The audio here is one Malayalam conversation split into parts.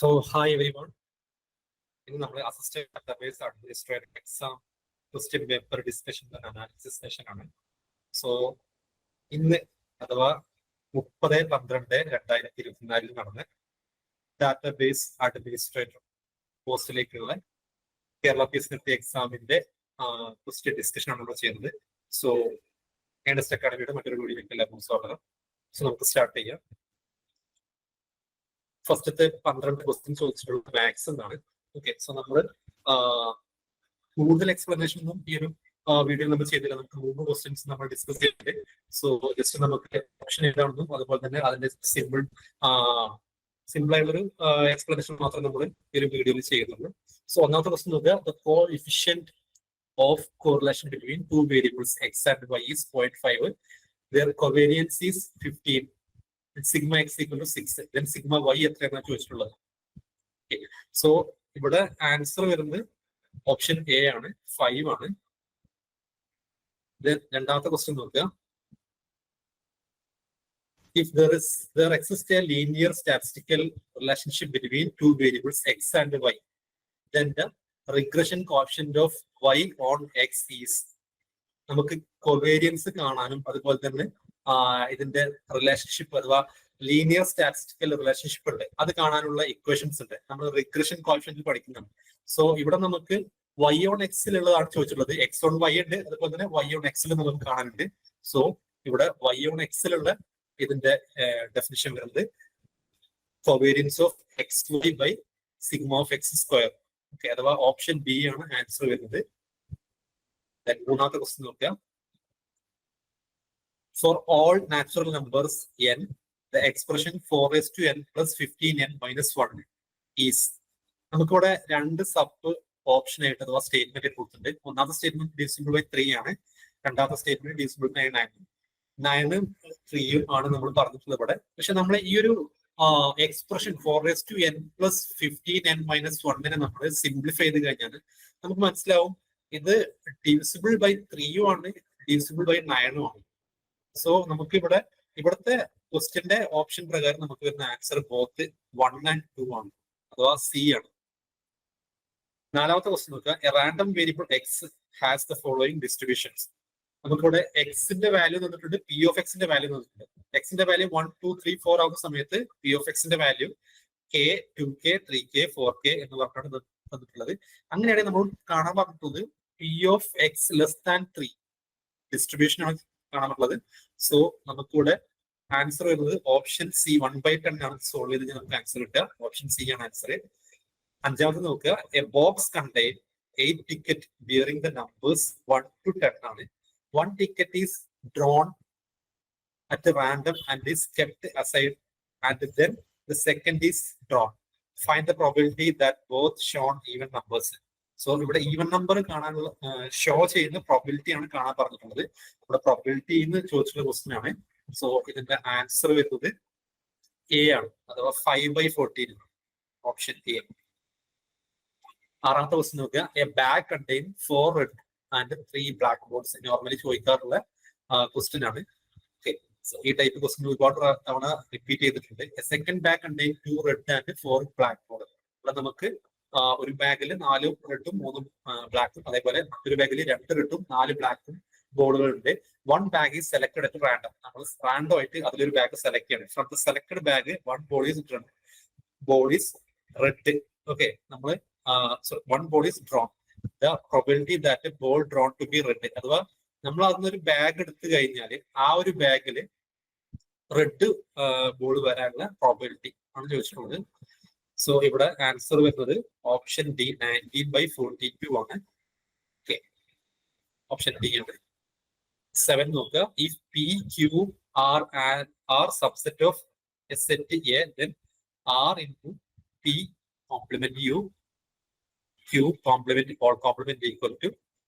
So, hi everyone. In the assistant database administrator exam question paper discussion and analysis session. So, in the 30/12/2024 നടന്ന ഡാറ്റാബേസ് അഡ്മിനിസ്ട്രേറ്റർ പോസ്റ്റിലേക്കുള്ള കേരള PSC എക്സാമിന്റെ ക്വസ്റ്റ്യൻ ഡിസ്കഷൻ ആണ് നമ്മൾ ചെയ്യുന്നത്. സോ ഏണസ്റ്റ് അക്കാഡമിയുടെ മറ്റൊരു വീഡിയോയിലേക്ക് എല്ലാവർക്കും സ്വാഗതം. സോ നമുക്ക് സ്റ്റാർട്ട് ചെയ്യാം. ഫസ്റ്റത്തെ 12 ക്വസ്റ്റ്യൻ ചോദിച്ചിട്ടുള്ള മാത്സ് എന്നാണ്. ഓക്കെ, സോ നമ്മൾ കൂടുതൽ എക്സ്പ്ലനേഷൻ ഒന്നും ഈ ഒരു വീഡിയോ നമ്മൾ ചെയ്തില്ല. നമുക്ക് 3 ക്വസ്റ്റ്യൻസ് നമ്മൾ ഡിസ്കസ് ചെയ്തിട്ടുണ്ട്. സോ ജസ്റ്റ് നമുക്ക് ഓപ്ഷൻ ഏതാണെന്നും അതുപോലെ തന്നെ അതിന്റെ സിമ്പിൾ ആയിട്ടുള്ളൊരു എക്സ്പ്ലനേഷൻ മാത്രം നമ്മൾ ഈ ഒരു വീഡിയോയിൽ ചെയ്യുന്നുള്ളൂ. സോ ഒന്നാമത്തെ ക്വസ്റ്റ്യൻ നോക്കുക, the coefficient of correlation between 2 variables x and y is 0.5. their covariance is 15. Sigma x equal to 6. Then sigma y എത്രയാണ് ചോദിച്ചിട്ടുള്ളത്. സോ ഇവിടെ ആൻസർ വരുന്നത് ഓപ്ഷൻ എ ആണ്, 5 ആണ്. രണ്ടാമത്തെ ക്വസ്റ്റ്യൻ നോക്കുക, if there exists a linear statistical relationship between 2 variables x and y, then the regression coefficient of y on x is. നമുക്ക് കോവേരിയൻസ് കാണാനും അതുപോലെ തന്നെ ഇതിന്റെ റിലേഷൻഷിപ്പ് അഥവാ ലീനിയർ സ്റ്റാറ്റിസ്റ്റിക്കൽ റിലേഷൻഷിപ്പ് ഉണ്ട്, അത് കാണാനുള്ള ഇക്വേഷൻസ് ഉണ്ട്. നമ്മൾ റിഗ്രഷൻ കോഎഫിഷ്യന്റ് പഠിക്കുന്നതാണ്. സോ ഇവിടെ നമുക്ക് y ഓൺ എക്സിലുള്ളതാണ് ചോദിച്ചിട്ടുള്ളത്. എക്സ് ഓൺ വൈ ഉണ്ട്, അതുപോലെ തന്നെ y ഓൺ എക്സിൽ നമുക്ക് കാണാനുണ്ട്. സോ ഇവിടെ y ഓൺ എക്സിലുള്ള ഇതിന്റെ ഡെഫിനിഷൻ വരുന്നത് covariance of x y by sigma of x square. Okay, അഥവാ ഓപ്ഷൻ ബി ആണ് ആൻസർ വരുന്നത്. മൂന്നാമത്തെ ക്വസ്റ്റ്യൻ നോക്കുക, for all natural numbers n, the expression 4n plus 15n minus 1 is. നമുക്കിവിടെ 2 സബ് ഓപ്ഷൻ ആയിട്ട് അഥവാ സ്റ്റേറ്റ്മെന്റ് കൊടുത്തിട്ടുണ്ട്. ഒന്നാമത്തെ സ്റ്റേറ്റ്മെന്റ് ഡിവിസിബിൾ ബൈ 3 ആണ്, രണ്ടാമത്തെ സ്റ്റേറ്റ്മെന്റ് ഡിവിസിബിൾ ബൈ 9 3 ആണ് നമ്മൾ പറഞ്ഞിട്ടുള്ളത് ഇവിടെ. പക്ഷെ നമ്മൾ ഈ ഒരു expression 4n plus 15n minus 1 നമ്മൾ സിംപ്ലിഫൈ ചെയ്ത് കഴിഞ്ഞാൽ നമുക്ക് മനസ്സിലാവും ഇത് ഡിവിസിബിൾ ബൈ 3 ആണ്, ഡിവിസിബിൾ ബൈ 9 ആണ്. സോ നമുക്ക് ഇവിടുത്തെ ക്വസ്റ്റ്യന്റെ ഓപ്ഷൻ പ്രകാരം നമുക്ക് വരുന്ന ആൻസർ ബോത്ത് 1 and 2 ആണ്, അഥവാ സി ആണ്. നാലാമത്തെ ക്വസ്റ്റ്യൻ നോക്കുക, A random variable X has the following distributions. നമുക്കിവിടെ എക്സിന്റെ വാല്യൂ തന്നിട്ടുണ്ട്, പി ഓഫ് എക്സിന്റെ വാല്യൂ തന്നിട്ടുണ്ട്. എക്സിന്റെ വാല്യൂ 1 2 3 4 ആകുന്ന സമയത്ത് പി ഓഫ് എക്സിന്റെ value k 2k 3k 4k എന്ന് പറഞ്ഞാണ് തന്നിട്ടുള്ളത്. അങ്ങനെയാണെങ്കിൽ നമ്മൾ കാണാൻ പറഞ്ഞിട്ടുള്ളത് P of X less than 3 distribution ആണ് കാണാനുള്ളത്. സോ നമുക്കിവിടെ ആൻസർ വരുന്നത് ഓപ്ഷൻ സി 1/10 ആണ്. സോൾവ് ചെയ്ത് നമുക്ക് ആൻസർ കിട്ടുക ഓപ്ഷൻ സി ആണ് ആൻസർ. അഞ്ചാമത് നോക്കുക, A box contain 8 ticket bearing the numbers 1 to 10 ആണ്. 1 ticket is drawn at random and is kept aside, and then the second is drawn. Find the probability that both shown even numbers. So ഇവിടെ ഈവൻ നമ്പർ കാണാനുള്ള ഷോ ചെയ്യുന്ന പ്രോബിലിറ്റി ആണ് കാണാൻ പറഞ്ഞിട്ടുള്ളത്. ഇവിടെ പ്രോബിലിറ്റി എന്ന് ചോദിച്ചിട്ടുള്ള ക്വസ്റ്റ്യൻ ആണ്. സോ ഇതിന്റെ ആൻസർ വരുന്നത് എ ആണ്, അഥവാ 5/14 ഓപ്ഷൻ എ. ആറാമത്തെ ക്വസ്റ്റ്യൻ നോക്കുക, a bag contain 4 red and 3 black balls. Normally ചോദിക്കാറുള്ള ക്വസ്റ്റ്യൻ ആണ്. ഈ ടൈപ്പ് ക്വസ്റ്റ്യൻ ഒരുപാട് തവണ റിപ്പീറ്റ് ചെയ്തിട്ടുണ്ട്. A second bag contain 2 red and 4 black balls. ഇവിടെ നമുക്ക് ഒരു ബാഗിൽ 4 റെഡും 3 ബ്ലാക്കും, അതേപോലെ മറ്റൊരു ബാഗിൽ 2 റെഡും 4 ബ്ലാക്കും ബോർഡുകളുണ്ട്. 1 bag is selected at random. നമ്മൾ റാൻഡം ആയിട്ട് അതിലൊരു ബാഗ് സെലക്ട് ചെയ്യണം. From the selected bag 1 ball is red. Okay, നമ്മൾ 1 ball is drawn. The probability that ball drawn to be red, അഥവാ നമ്മൾ അതിനൊരു ബാഗ് എടുത്തു കഴിഞ്ഞാൽ ആ ഒരു ബാഗിൽ റെഡ് ബോൾ വരാനുള്ള പ്രോബിലിറ്റി ആണ് ചോദിച്ചിട്ടുള്ളത്. സോ ഇവിടെ ആൻസർ വരുന്നത് ഓപ്ഷൻ ഡി 19/42 ആണ്. ഓക്കെ, ഓപ്ഷൻ ഡി ആണ്. 7 നോക്കുക, if P Q R subset of a set A, then R into P complement U Q complement whole complement equal to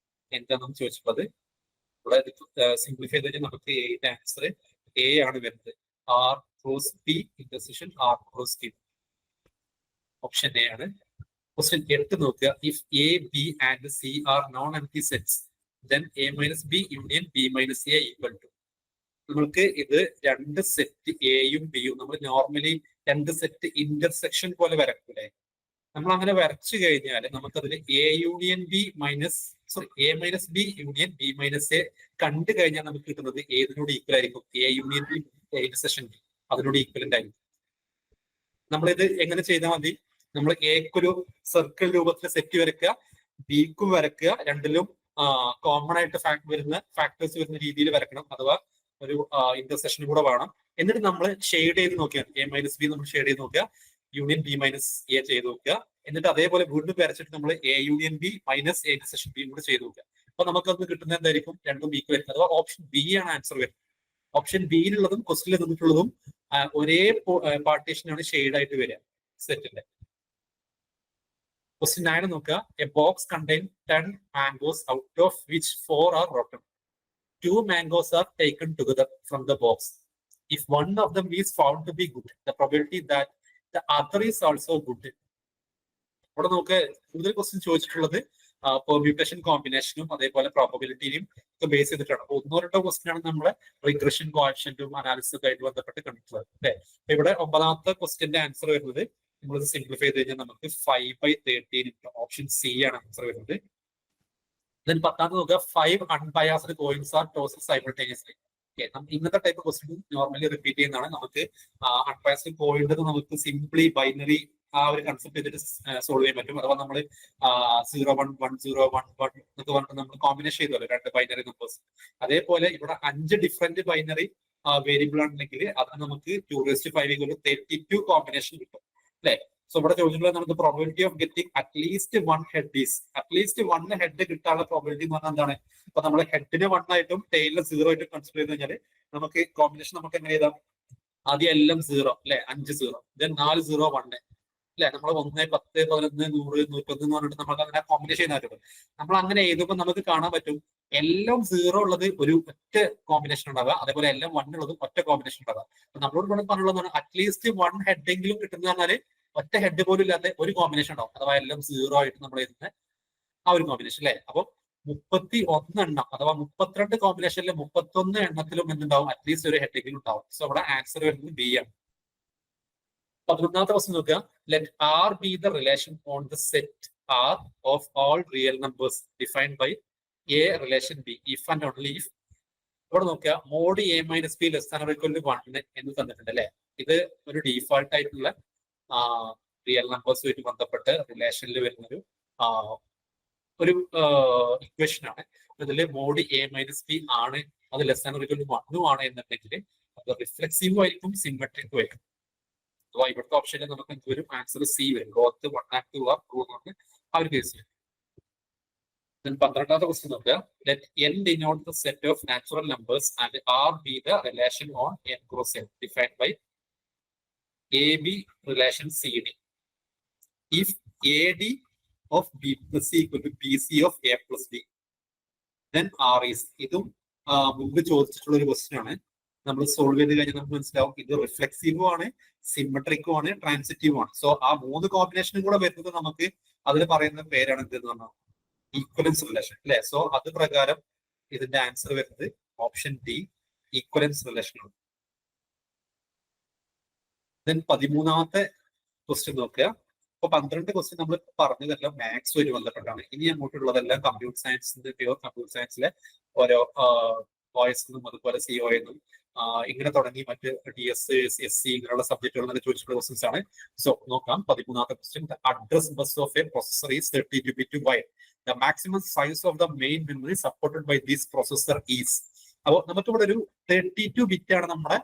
എന്താണെന്ന് ചോദിച്ചിട്ടുള്ളത്. ഇവിടെ സിംപ്ലിഫൈ ചെയ്ത് കഴിഞ്ഞാൽ നമുക്ക് എയുടെ ആൻസർ എ ആണ് വരുന്നത്. R cross P intersection R cross Q, option A ആണ്. ക്വസ്റ്റ്യൻ 8 നോക്കുക, if A B and C are non empty sets, then A minus B union B minus A equal to. നമ്മൾക്ക് ഇത് 2 സെറ്റ് എയും ബിയും നമ്മൾ നോർമലി രണ്ട് സെറ്റ് ഇന്റർസെക്ഷൻ പോലെ വരക്കൂലേ? നമ്മൾ അങ്ങനെ വരച്ചു കഴിഞ്ഞാൽ നമുക്കതിൽ A union B minus A minus B union B minus A കണ്ടു കഴിഞ്ഞാൽ നമുക്ക് കിട്ടുന്നത് ഏതിനോട് ഈക്വൽ ആയിരിക്കും? A union B intersection B അതിനോട് ഈക്വലന്റ് ആയിരിക്കും. നമ്മളിത് എങ്ങനെ ചെയ്താൽ മതി? നമ്മൾ എക്കൊരു സർക്കിൾ രൂപത്തിൽ സെറ്റ് വരയ്ക്കുക, ബിക്കും വരയ്ക്കുക, രണ്ടിലും കോമൺ ആയിട്ട് ഫാക്ടേഴ്സ് വരുന്ന രീതിയിൽ വരക്കണം, അഥവാ ഒരു ഇന്റർസെക്ഷൻ കൂടെ വേണം. എന്നിട്ട് നമ്മൾ ഷെയ്ഡ് ചെയ്ത് നോക്കിയാൽ എ മൈനസ് ബി നമ്മൾ ഷെയ്ഡ് ചെയ്ത് നോക്കുക, യൂണിയൻ ബി മൈനസ് എ ചെയ്ത് നോക്കുക, എന്നിട്ട് അതേപോലെ വീണ്ടും വരച്ചിട്ട് നമ്മൾ A union B minus A intersection B കൂടെ ചെയ്ത് നോക്കുക. അപ്പൊ നമുക്കത് കിട്ടുന്നത് എന്തായിരിക്കും? രണ്ടും ഈക്വൽ ആയിരിക്കും. അഥവാ ഓപ്ഷൻ ബി ആണ് ആൻസർ വരുന്നത്. ഓപ്ഷൻ ബിയിലുള്ളതും ക്വസ്റ്റിൽ തന്നിട്ടുള്ളതും ഒരേ പാർട്ടീഷനാണ് ഷെയ്ഡ് ആയിട്ട് വരിക സെറ്റിന്റെ. ക്വസ്റ്റ്യൻ 9 നോക്കുക. A box contain 10 mangoes out of which 4 are rotten. 2 mangoes are taken together from the box. If one of them is found to be good, the probability that the other is also good. ഇവിടെ നമുക്ക് കൂടുതൽ ക്വസ്റ്റ്യൻ ചോദിച്ചിട്ടുള്ളത് പെർമ്യൂട്ടേഷൻ കോമ്പിനേഷനും അതേപോലെ പ്രോബബിലിറ്റിയും ഒക്കെ ബേസ് ചെയ്തിട്ടാണ്. ഒന്നോ രണ്ടോ ക്വസ്റ്റ്യൻ ആണ് നമ്മളെ റിഗ്രഷൻ കോഎഫിഷ്യന്റും അനാലിസിസും ആയിട്ട് ബന്ധപ്പെട്ട് കണ്ടിട്ടുള്ളത്. അല്ലെ? ഇവിടെ 9ാമത്തെ ക്വസ്റ്റ്യന്റെ ആൻസർ വരുന്നത് നമ്മളിത് സിംപ്ലിഫൈ ചെയ്ത് കഴിഞ്ഞാൽ നമുക്ക് 5/13 ഓപ്ഷൻ സി ആണ് ആൻസർ വരുന്നത്. ദെൻ 10ാമത് നോക്കുക. 5 unbiased coins R tossed simultaneously. ഇന്നത്തെ ടൈപ്പ് ക്വസ്റ്റ്യൻ നോർമലി റിപ്പീറ്റ് ചെയ്യുന്നതാണ്. നമുക്ക് അൺബയാസ്ഡ് കോയിൻ്റെ നമുക്ക് സിംപ്ലി ബൈനറി ആ ഒരു കൺസെപ്റ്റ് ചെയ്തിട്ട് സോൾവ് ചെയ്യാൻ പറ്റും. അഥവാ നമ്മൾ 0-1-1-0-1-1 എന്നൊക്കെ പറഞ്ഞിട്ട് നമ്മൾ കോമ്പിനേഷൻ ചെയ്തല്ലോ രണ്ട് ബൈനറി നമ്പേഴ്സ്. അതേപോലെ ഇവിടെ 5 ഡിഫറെന്റ് ബൈനറി വേരിയബിൾ ആണെങ്കിൽ അത് നമുക്ക് 2⁵ 32 കോമ്പിനേഷൻ കിട്ടും. അല്ലെ? സോ ഇവിടെ ചോദിച്ചിട്ടുള്ളത് നമുക്ക് probability of getting at least 1 head is, at least 1 head കിട്ടാനുള്ള പ്രോബിലിറ്റി എന്ന് പറഞ്ഞാൽ എന്താണ്? ഇപ്പൊ നമ്മൾ ഹെഡിന് 1 ആയിട്ടും ടെയിലിന് 0 ആയിട്ടും കൺസിഡർ ചെയ്ത് കഴിഞ്ഞാൽ നമുക്ക് കോമ്പിനേഷൻ നമുക്ക് എങ്ങനെ ചെയ്താം? ആദ്യം എല്ലാം 0 അല്ലെ, 5 0, ദെൻ 4 0 1 അല്ലെ, നമ്മൾ 1 10 11 100 101 എന്ന് പറഞ്ഞിട്ട് നമുക്ക് അങ്ങനെ കോമ്പിനേഷൻ ചെയ്യുന്നതായിട്ട് നമ്മൾ അങ്ങനെ എഴുതുമ്പോൾ നമുക്ക് കാണാൻ പറ്റും എല്ലാം 0 ഉള്ളത് ഒരു ഒറ്റ കോമ്പിനേഷൻ ഉണ്ടാവുക, അതേപോലെ എല്ലാം 1 ഉള്ളതും ഒറ്റ കോമ്പിനേഷൻ ഉണ്ടാവുക. അപ്പൊ നമ്മളോട് ഇവിടെ പറഞ്ഞുള്ളതാണ് അറ്റ്ലീസ്റ്റ് 1 ഹെഡ് എങ്കിലും കിട്ടുന്ന പറഞ്ഞാല് ഒറ്റ ഹെഡ് പോലും ഇല്ലാത്ത ഒരു കോമ്പിനേഷൻ ഉണ്ടാവും, അഥവാ എല്ലാം 0 ആയിട്ട് നമ്മൾ എഴുതുന്ന ആ ഒരു കോമ്പിനേഷൻ അല്ലെ. അപ്പൊ 31 എണ്ണം അഥവാ 32 കോമ്പിനേഷനിൽ 31 എണ്ണത്തിലും എന്തുണ്ടാവും? അറ്റ്ലീസ്റ്റ് ഒരു ഹെഡ് എങ്കിലും ഉണ്ടാവും. സോ അവിടെ ആൻസർ വരുന്നത് ബി ആണ്. 11ാമത്തെ ക്വസ്റ്റ്യൻ നോക്കുക. Let R be the relation on the set R of all real numbers defined by a relation b if and only if. ഇവിടെ നോക്കുക. Mod a minus b less than or equal to 1 എന്ന് തന്നിട്ടുണ്ട് അല്ലെ. ഇത് ഒരു ഡീഫാൾട്ട് ആയിട്ടുള്ള റിയൽ നമ്പേഴ്സുമായിട്ട് ബന്ധപ്പെട്ട് റിലേഷനിൽ വരുന്നൊരു ഇക്വേഷൻ ആണ്. ഇതിൽ മോഡ് എ മൈനസ് ബി ആണ്, അത് less than or equal to 1 ആണ് എന്നുണ്ടെങ്കിൽ അത് റിഫ്ലെക്സീവും ആയിരിക്കും സിമെട്രിക്കും ആയിരിക്കും. അഥവാ ഇവിടുത്തെ ഓപ്ഷനിൽ നമുക്ക് എന്ത് വരും? ആൻസർ സി വരും. ബോത്ത് 1 and 2 ആർ ട്രൂ എന്നാണ് ആ ഒരു കേസിൽ. 12ാമത്തെ ക്വസ്റ്റ്യൻ നോക്കുക. Let n denote the set of natural numbers and r be the relation on n cross n defined by AB relation CD. If AD of B plus C equal to BC of A plus D, then R is. ഇതും മുമ്പ് ചോദിച്ചിട്ടുള്ള ഒരു ക്വസ്റ്റ്യൻ ആണ്. നമ്മൾ സോൾവ് ചെയ്ത് കഴിഞ്ഞാൽ നമുക്ക് മനസ്സിലാവും ഇത് റിഫ്ലെക്സീവും ആണ്, സിമെട്രിക്കും ആണ്, ട്രാൻസിറ്റീവും ആണ്. സോ ആ 3 കോമ്പിനേഷനും കൂടെ വരുന്നത് നമുക്ക് അതിൽ പറയുന്ന പേരാണ് എന്തെന്ന് പറഞ്ഞാൽ ഈക്വലൻസ് റിലേഷൻ അല്ലെ. സോ അത് പ്രകാരം ഇതിന്റെ ആൻസർ വരുന്നത് ഓപ്ഷൻ ഡി ഈക്വലൻസ് റിലേഷൻ ആണ്. ദെൻ 13ാമത്തെ ക്വസ്റ്റ്യൻ നോക്കുക. അപ്പൊ 12 ക്വസ്റ്റ്യൻ നമ്മൾ പറഞ്ഞതെല്ലാം മാത്സുമായിട്ട് ബന്ധപ്പെട്ടാണ്. ഇനി അങ്ങോട്ടുള്ളതെല്ലാം കമ്പ്യൂട്ടർ സയൻസിന്റെ പ്യൂർ കമ്പ്യൂട്ടർ സയൻസിലെ ഓരോ OS എന്നും അതുപോലെ CO എന്നും ഇങ്ങനെ തുടങ്ങി മറ്റ് DS, SC ഇങ്ങനെയുള്ള സബ്ജക്റ്റുകൾ തന്നെ ചോദിച്ചിട്ടുള്ള ക്വസ്റ്റ്യൻസ് ആണ്. സോ നോക്കാം. 13ാമത്തെ question. The address bus of a processor is 32 bit wide. The maximum size of the main memory supported by this processor is. അപ്പോൾ നമുക്കിവിടെ ഒരു 32 bit ആണ് നമ്മുടെ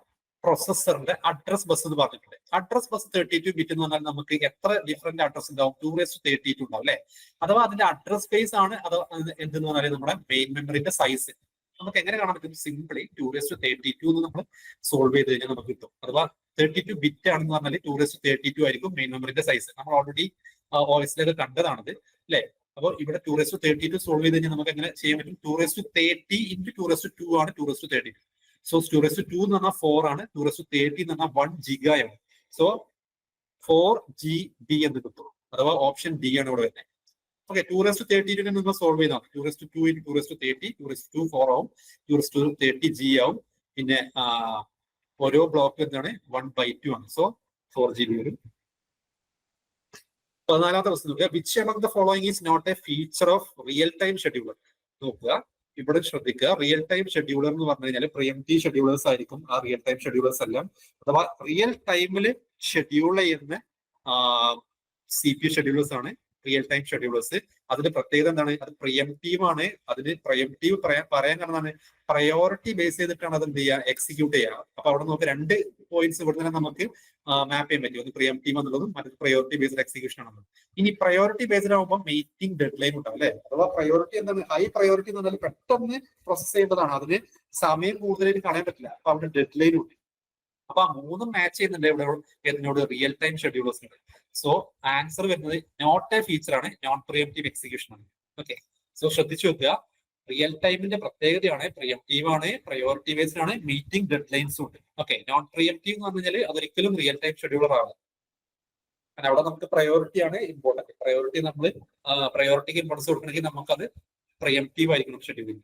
പ്രൊസസറിന്റെ അഡ്രസ് ബസ് എന്ന് പറഞ്ഞിട്ടുണ്ട്. അഡ്രസ് ബസ് 32 bit എന്ന് പറഞ്ഞാൽ നമുക്ക് എത്ര ഡിഫറെന്റ് അഡ്രസ് ഉണ്ടാവും? 2�32 ഉണ്ടാവും അല്ലെ. അഥവാ അതിന്റെ അഡ്രസ് സ്പേസ് ആണ് അത് എന്തെന്ന് പറഞ്ഞാൽ നമ്മുടെ മെയിൻ മെമ്മറിന്റെ സൈസ്. നമുക്ക് എങ്ങനെ കാണാൻ പറ്റും? സിംപിളി 2�32 എന്ന് നമ്മൾ സോൾവ് ചെയ്ത് കഴിഞ്ഞാൽ നമുക്ക് കിട്ടും. അഥവാ 32 ബിറ്റ് ആണെന്ന് പറഞ്ഞാൽ 2�32 ആയിരിക്കും മെയിൻ മെമ്മറിന്റെ സൈസ്. നമ്മൾ ഓൾറെഡി OSലൊക്കെ കണ്ടതാണത് അല്ലെ. അപ്പോൾ ഇവിടെ 2�32 സോൾവ് ചെയ്ത് കഴിഞ്ഞാൽ നമുക്ക് എങ്ങനെ ചെയ്യാൻ പറ്റും? 2�30 into 2⁻² ആണ് 2�32. സോ 2⁻² എന്ന് പറഞ്ഞാൽ 4 ആണ്, 2⁻30 എന്ന് പറഞ്ഞാൽ 1 GB ആണ്. സോ 4 GB എന്ന് കിട്ടും. അഥവാ ഓപ്ഷൻ ഡി ആണ് ഇവിടെ വരുന്നത്. ഓക്കെ. 2⁻32 നിങ്ങൾ സോൾവ് ചെയ്താൽ 2⁻² into 2⁻30, 2⁻² 4 ആവും, 2⁻30 G ആവും. പിന്നെ ഓരോ ബ്ലോക്ക് എന്താണ് 1/2 ആണ്. സോ 4 GB വരും. 14ാമത്തെ ക്വസ്റ്റ്യൻ നോക്കുക. Which among the following is not a feature of real time scheduler? നോക്കുക, ഇവിടെ ശ്രദ്ധിക്കുക. റിയൽ ടൈം ഷെഡ്യൂളർ എന്ന് പറഞ്ഞു കഴിഞ്ഞാൽ പ്രിഎംപ്റ്റീവ് ഷെഡ്യൂളേഴ്സ് ആയിരിക്കും ആ റിയൽ ടൈം ഷെഡ്യൂളേഴ്സ് എല്ലാം. അഥവാ റിയൽ ടൈമിൽ ഷെഡ്യൂൾ ചെയ്യുന്ന CPU ഷെഡ്യൂളേഴ്സ് ആണ് റിയൽ ടൈം ഷെഡ്യൂളേഴ്സ്. അതിന്റെ പ്രത്യേകത എന്താണ്? അത് പ്രിഎംപ്റ്റീവ് ആണ്. അതിന് പ്രിഎംപ്റ്റീവ് പറയാൻ കാരണം പ്രയോറിറ്റി ബേസ് ചെയ്തിട്ടാണ് അത് എന്ത് ചെയ്യുക, എക്സിക്യൂട്ട് ചെയ്യുക. അപ്പൊ അവിടെ നമുക്ക് 2 പോയിന്റ്സ് ഇവിടെ തന്നെ നമുക്ക് മാപ്പ് ചെയ്യാൻ പറ്റും. ഒന്ന് പ്രിഎംപ്റ്റീവ് എന്നുള്ളതും മറ്റൊരു പ്രയോറിറ്റി ബേസ്ഡ് എക്സിക്യൂഷൻ ആണെന്നും. ഇനി പ്രയോറിറ്റി ബേസ്ഡ് ആകുമ്പോൾ മീറ്റിംഗ് ഡെഡ് ലൈൻ ഉണ്ടാവും അല്ലെ. അഥവാ പ്രയോറിറ്റി എന്താണ്? ഹൈ പ്രയോറിറ്റി എന്ന് പറഞ്ഞാൽ പെട്ടെന്ന് പ്രോസസ് ചെയ്യേണ്ടതാണ്. അതിന് സമയം കൂടുതലായിട്ട് കളയാൻ പറ്റില്ല. അപ്പൊ അവിടെ ഡെഡ് ലൈൻ ഉണ്ട്. അപ്പൊ ആ 3 മാച്ച് ചെയ്യുന്നുണ്ട് ഇവിടെ എന്നോട് റിയൽ ടൈം ഷെഡ്യൂളേഴ്സിനോട്. സോ ആൻസർ വരുന്നത് നോട്ട് എ ഫീച്ചർ ആണ്, നോൺ പ്രിഎംപ്റ്റീവ് എക്സിക്യൂഷൻ ആണ്. ഓക്കെ, സോ ശ്രദ്ധിച്ചു വെക്കുക. റിയൽ ടൈമിന്റെ പ്രത്യേകതയാണ് പ്രിഎംപ്റ്റീവ് ആണ്, പ്രയോറിറ്റി ബേസ്ഡ് ആണ്, മീറ്റിംഗ് ഡെഡ് ലൈൻസും ഉണ്ട്. ഓക്കെ, നോൺ പ്രിഎംപ്റ്റീവ് എന്ന് പറഞ്ഞു കഴിഞ്ഞാൽ അതൊരിക്കലും റിയൽ ടൈം ഷെഡ്യൂളർ ആണ്. അവിടെ നമുക്ക് പ്രയോറിറ്റി ആണ് ഇമ്പോർട്ടന്റ്. പ്രയോറിറ്റി നമ്മൾ പ്രയോറിറ്റിക്ക് ഇമ്പോർട്ടൻസ് കൊടുക്കണമെങ്കിൽ നമുക്കത് പ്രിഎംപ്റ്റീവ് ആയിരിക്കണം scheduling.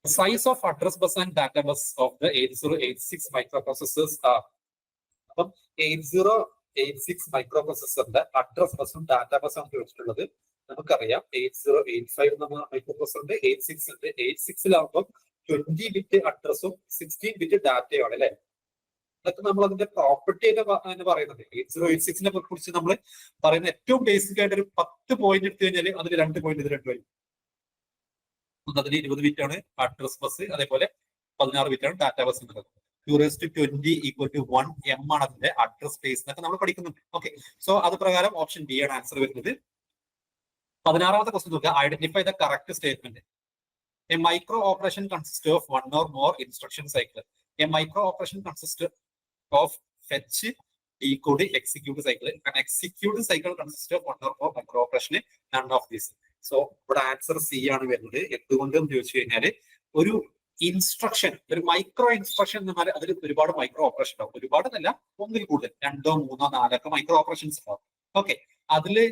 Size of address bus and data bus of the 8086 micro processors are. അപ്പം 8086 മൈക്രോ പ്രോസസ്സറിന്റെ അഡ്രസ് ബസും ഡാറ്റ ബസും ആണ് ചോദിച്ചിട്ടുള്ളത്. നമുക്കറിയാം 8085 നമ്മൾ മൈക്രോ പ്രോസസ്സറിന്റെ 86 ഉണ്ട്. 86-ലാകുമ്പോൾ 20 ബിറ്റ് അഡ്രസ്സും 16 ബിറ്റ് ഡാറ്റയും ആണ് അല്ലെ. അതൊക്കെ നമ്മൾ അതിന്റെ പ്രോപ്പർട്ടി എന്ന് പറയുന്നത്. 8086-നെ കുറിച്ച് നമ്മൾ പറയുന്ന ഏറ്റവും ബേസിക് ആയിട്ട് ഒരു 10 പോയിന്റ് എടുത്തു കഴിഞ്ഞാൽ അതിൽ 2 പോയിന്റ് ഇത് 2 വരും. അതിന് 20 ബിറ്റ് ആണ് അഡ്രസ് ബസ്, അതേപോലെ 16 ബിറ്റ് ആണ് ഡാറ്റ ബസ് എന്നുള്ളത്. 2⁻20 = 1 M ആണ് അതിന്റെ അഡ്രസ് സ്പേസ് എന്നൊക്കെ നമ്മൾ പഠിക്കുന്നുണ്ട്. ഓക്കെ, സോ അത് പ്രകാരം ഓപ്ഷൻ ബി ആണ് ആൻസർ വരുന്നത്. 16ാമത്തെ ക്വസ്റ്റ്യൻ നോക്കുക. Identify the correct statement. A micro operation consist of 1 or more instruction cycle. A micro operation consist of fetch, decode, execute cycle. And execute cycle consist of 1 or more micro operation, none of these. So ഇവിടെ ആൻസർ സി ആണ് വരുന്നത്. എന്തുകൊണ്ടെന്ന് ചോദിച്ചു കഴിഞ്ഞാൽ ഒരു ഇൻസ്ട്രക്ഷൻ, ഒരു മൈക്രോ ഇൻസ്ട്രക്ഷൻ എന്ന് പറഞ്ഞാൽ അതിൽ ഒരുപാട് മൈക്രോ ഓപ്പറേഷൻ ഉണ്ടാവും. ഒരുപാടല്ല, ഒന്നിൽ കൂടുതൽ 2, 3, 4 ഒക്കെ മൈക്രോ ഓപ്പറേഷൻസ് ഉണ്ടാവും. ഓക്കെ, അതില്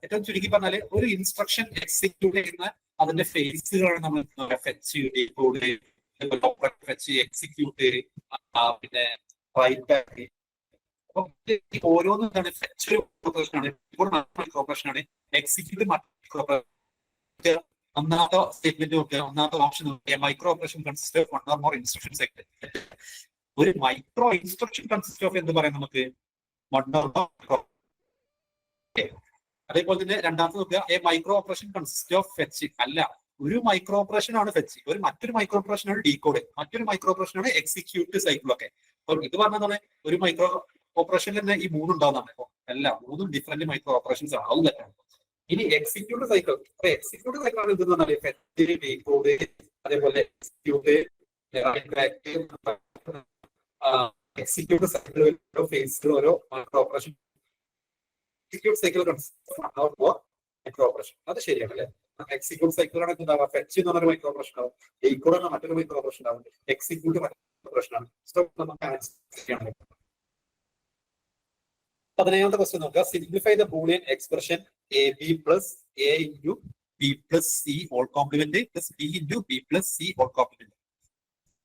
ഏറ്റവും ചുരുക്കി പറഞ്ഞാല് ഒരു ഇൻസ്ട്രക്ഷൻ എക്സിക്യൂട്ട് ചെയ്യുന്ന അതിന്റെ ഫേസുകളാണ് നമ്മൾ ഫെച്ച്, ഡീകോഡ്, ഫെച്ച്, എക്സിക്യൂട്ട്, പിന്നെ റൈറ്റ് ബാക്ക്. അപ്പൊ ഓരോന്നും എന്താണ്? ഫെച്ച് ഒരു ഓപ്പറേഷൻ ആണ്, മൈക്രോ ഓപ്പറേഷൻ ആണ്, എക്സിക്യൂട്ട് മൈക്രോ ഓപ്പറേഷൻ. ഒന്നാമത്തെ സ്റ്റേറ്റ്മെന്റ് നോക്കുക, ഒന്നാമത്തെ ഓപ്ഷൻ നോക്കുക. Micro operation consist of 1 or more instruction cycle. ഒരു മൈക്രോ ഇൻസ്ട്രക്ഷൻ കൺസിസ്റ്റ് ഓഫ് എന്ത് പറയാം നമുക്ക്? 1 or more. അതേപോലെ തന്നെ രണ്ടാമത്തെ നോക്കുക. A micro operation consist of fetch. അല്ല, ഒരു മൈക്രോ ഓപ്പറേഷൻ ആണ് ഫെച്ച്, മറ്റൊരു മൈക്രോ ഓപ്പറേഷൻ ആണ് ഡീകോഡ്, മറ്റൊരു മൈക്രോ ഓപ്പറേഷൻ ആണ് എക്സിക്യൂട്ട് സൈക്കിൾ ഒക്കെ. അപ്പൊ ഇത് പറഞ്ഞതാണ് ഒരു മൈക്രോ ഓപ്പറേഷനിൽ തന്നെ ഈ 3 ഉണ്ടാവുന്നതാണ്. അല്ല, 3 ഡിഫറെന്റ് മൈക്രോ ഓപ്പറേഷൻസ് ആണ്. അതും തെറ്റാണ്. ഇനി എക്സിക്യൂട്ട് സൈക്കിൾ. എക്സിക്യൂട്ട് സൈക്കിൾ ആണ് ഇത് പറഞ്ഞാൽ ഫെച്ച്, ഡീകോഡ്, അതേപോലെ എക്സിക്യൂട്ട്, എക്സിക്യൂട്ട് സൈക്കിൾ ഫേസുകൾ ഓരോ micro operation. Execute cycle micro operation, അത് ശരിയാണ് അല്ലെ. എക്സിക്യൂട്ട് സൈക്കിൾ ആണ് എന്താ? ഫെച്ച് എന്ന് പറഞ്ഞൊരു മൈക്രോ ഓപ്പറേഷൻ ആവും, ഡീകോഡ് എന്ന മറ്റൊരു മൈക്രോ ഓപ്പറേഷൻ ആവും, എക്സിക്യൂട്ട് മൈക്രോ ഓപ്പറേഷൻ ആണ്. സോ നമുക്ക് ആൻസർ. 17ാമത്തെ ക്വസ്റ്റ്യൻ നോക്കുക. Simplify the boolean expression AB + A × B + C whole complement + B × B + C whole complement.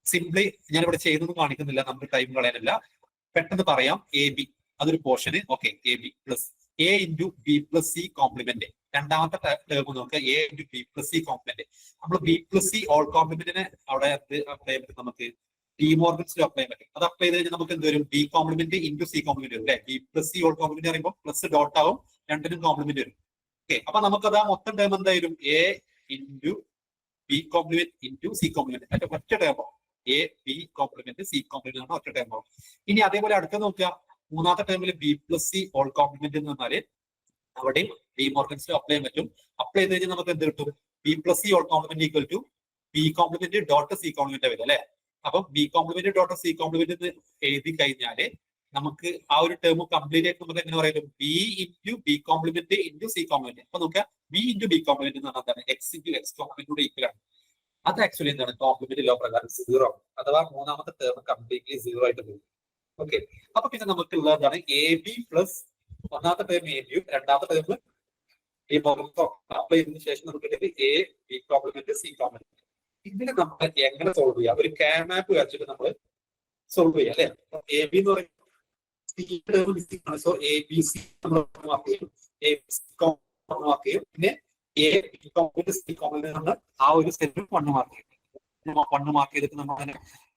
Simply ഞാനിവിടെ ചെയ്തൊന്നും കാണിക്കുന്നില്ല, നമുക്ക് ടൈം കളയാനില്ല. പെട്ടെന്ന് പറയാം. AB അതൊരു പോർഷന്. Okay, AB + A × B + C complement. രണ്ടാമത്തെ ടേം നോക്കുക. A × B + C complement. നമ്മൾ B + C ഹോൾ കോംപ്ലിമെന്റിനെ അവിടെ അപ്ലൈ ചെയ്യാൻ നമുക്ക് ഡിമോർഗൻസിൽ അപ്ലൈ ചെയ്യാൻ പറ്റും. അത് അപ്ലൈ ചെയ്ത് കഴിഞ്ഞാൽ നമുക്ക് എന്ത് വരും? B കോംപ്ലിമെന്റ് × C കോംപ്ലിമെന്റ് വരും അല്ലെ. B + C ഹോൾ കോംപ്ലിമെന്റ് പറയുമ്പോൾ പ്ലസ് ഡോട്ട് ആവും, രണ്ടിനും കോംപ്ലിമെന്റ് വരും. ഓക്കെ, അപ്പൊ നമുക്കത് ആ മൊത്തം ടേം എന്തായാലും A × B complement × C complement. അതിന്റെ ഒറ്റ ടേമോ A B complement C complement ആണ് ഒറ്റ ടേമോ. ഇനി അതേപോലെ അടുത്ത നോക്കുക. മൂന്നാമത്തെ ടേമിൽ B + C ഹോൾ കോംപ്ലിമെന്റ് എന്ന് പറഞ്ഞാല് അവിടെയും ഡിമോർഗൻസിൽ അപ്ലൈ ചെയ്യാൻ പറ്റും. അപ്ലൈ ചെയ്ത് കഴിഞ്ഞാൽ നമുക്ക് എന്ത് കിട്ടും? B + C whole complement = B complement dot C complement വരും അല്ലെ. അപ്പം B complement dot C complement എഴുതി കഴിഞ്ഞാല് നമുക്ക് ആ ഒരു ടേം കംപ്ലീറ്റ് ആയിട്ട് നമുക്ക് എങ്ങനെ പറയുന്നത്? B × B complement × C complement. അപ്പൊ നോക്കുക, B × B കോംപ്ലിമെന്റ് എന്ന് പറഞ്ഞാൽ X × X കോംപ്ലിമെന്റ് ഈക്വൽ ആണ്. അത് ആക്ച്വലി എന്താണ്? കോംപ്ലിമെന്റ് ലോ പ്രകാരം 0, അഥവാ മൂന്നാമത്തെ ടേം കംപ്ലീറ്റ്ലി 0 ആയിട്ട് പോകും. ഓക്കെ, അപ്പൊ പിന്നെ നമുക്കുള്ളതാണ് AB + ഒന്നാമത്തെ ടേം AB, രണ്ടാമത്തെ ടേം ഈ അപ്ലൈ ചെയ്തതിനു ശേഷം നമുക്ക് A B complement C complement. ഇതിനെ നമ്മൾ എങ്ങനെ സോൾവ് ചെയ്യാം? ഒരു മാപ്പ് വെച്ചിട്ട് നമ്മൾ സോൾവ് ചെയ്യാം അല്ലെ. AB എന്ന് പറയുന്നത് സോ എ ബി സി നമ്മൾ മാർക്ക് ചെയ്യും, എ മാർക്ക് ചെയ്യും, പിന്നെ A B complement C complement നമ്മൾ ആ ഒരു സെറ്റ് 1 മാർക്ക് ചെയ്യും. 1 മാർക്ക് ചെയ്തിട്ട് നമ്മൾ അങ്ങനെ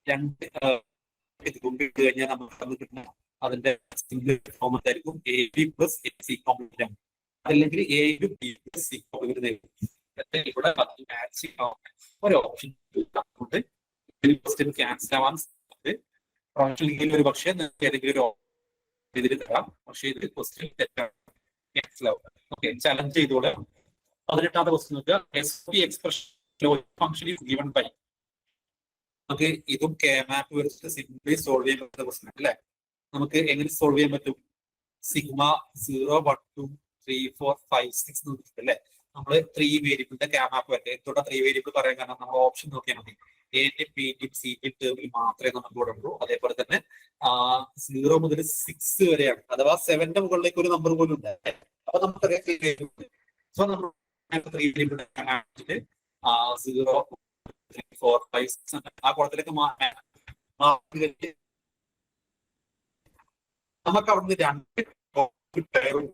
2 കൊണ്ടിട്ട് കഴിഞ്ഞാൽ നമുക്ക് കിട്ടുന്ന അതിന്റെ സിംഗിൾ ഫോം എന്തായിരിക്കും, A B plus A C complement ആണ്. അതല്ലെങ്കിൽ A B plus C complement നേരിടും. ഇവിടെ ഒരു ഓപ്ഷൻ ക്യാൻസൽ ആവാൻ സാധ്യത ഒരു പക്ഷേ ഏതെങ്കിലും ഒരു ഇതിൽ തരാം, പക്ഷേ ഇത് ക്വസ്റ്റ്യൻ തെറ്റാണ്, ക്യാൻസൽ ആവും. ഓക്കെ, ചലഞ്ച് ചെയ്തോളെ. 18ാമത്തെ ക്വസ്റ്റ്യൻ നോക്കുക. S P expression function is given by. നമുക്ക് ഇതും കെ മാപ്പ് വെച്ചിട്ട് സിംപ്ലി സോൾവ് ചെയ്യാൻ പറ്റുന്ന ക്വസ്റ്റ്യൻ അല്ലേ. നമുക്ക് എങ്ങനെ സോൾവ് ചെയ്യാൻ പറ്റും? സിഗ്മ 0, 1, 2, 3, 4, 5, 6 അല്ലേ. നമ്മൾ 3 വേരിയബിളിന്റെ കെ മാപ്പ് വരട്ടെ. എന്തുകൊണ്ടാ 3 വേരിയബിൾ പറയാൻ കാരണം നമ്മൾ ഓപ്ഷൻ നോക്കിയാൽ മതി. എന്റെ പിന്റെയും സിന്റെയും ടേമിൽ മാത്രമേ നമുക്ക് ഇവിടെ ഉള്ളൂ. അതേപോലെ തന്നെ 0 മുതൽ 6 വരെയാണ്, അഥവാ 7ന്റെ മുകളിലേക്ക് ഒരു നമ്പർ പോലും ഉണ്ട്. അപ്പൊ നമുക്കറിയാം 3 വേരിയബിൾ. സോ നമ്മൾ 3 വേരിയബിൾ 0, 3, 4, 5, 6 ആ കോളത്തിലേക്ക് നമുക്ക് അവിടുന്ന് 2 പേരും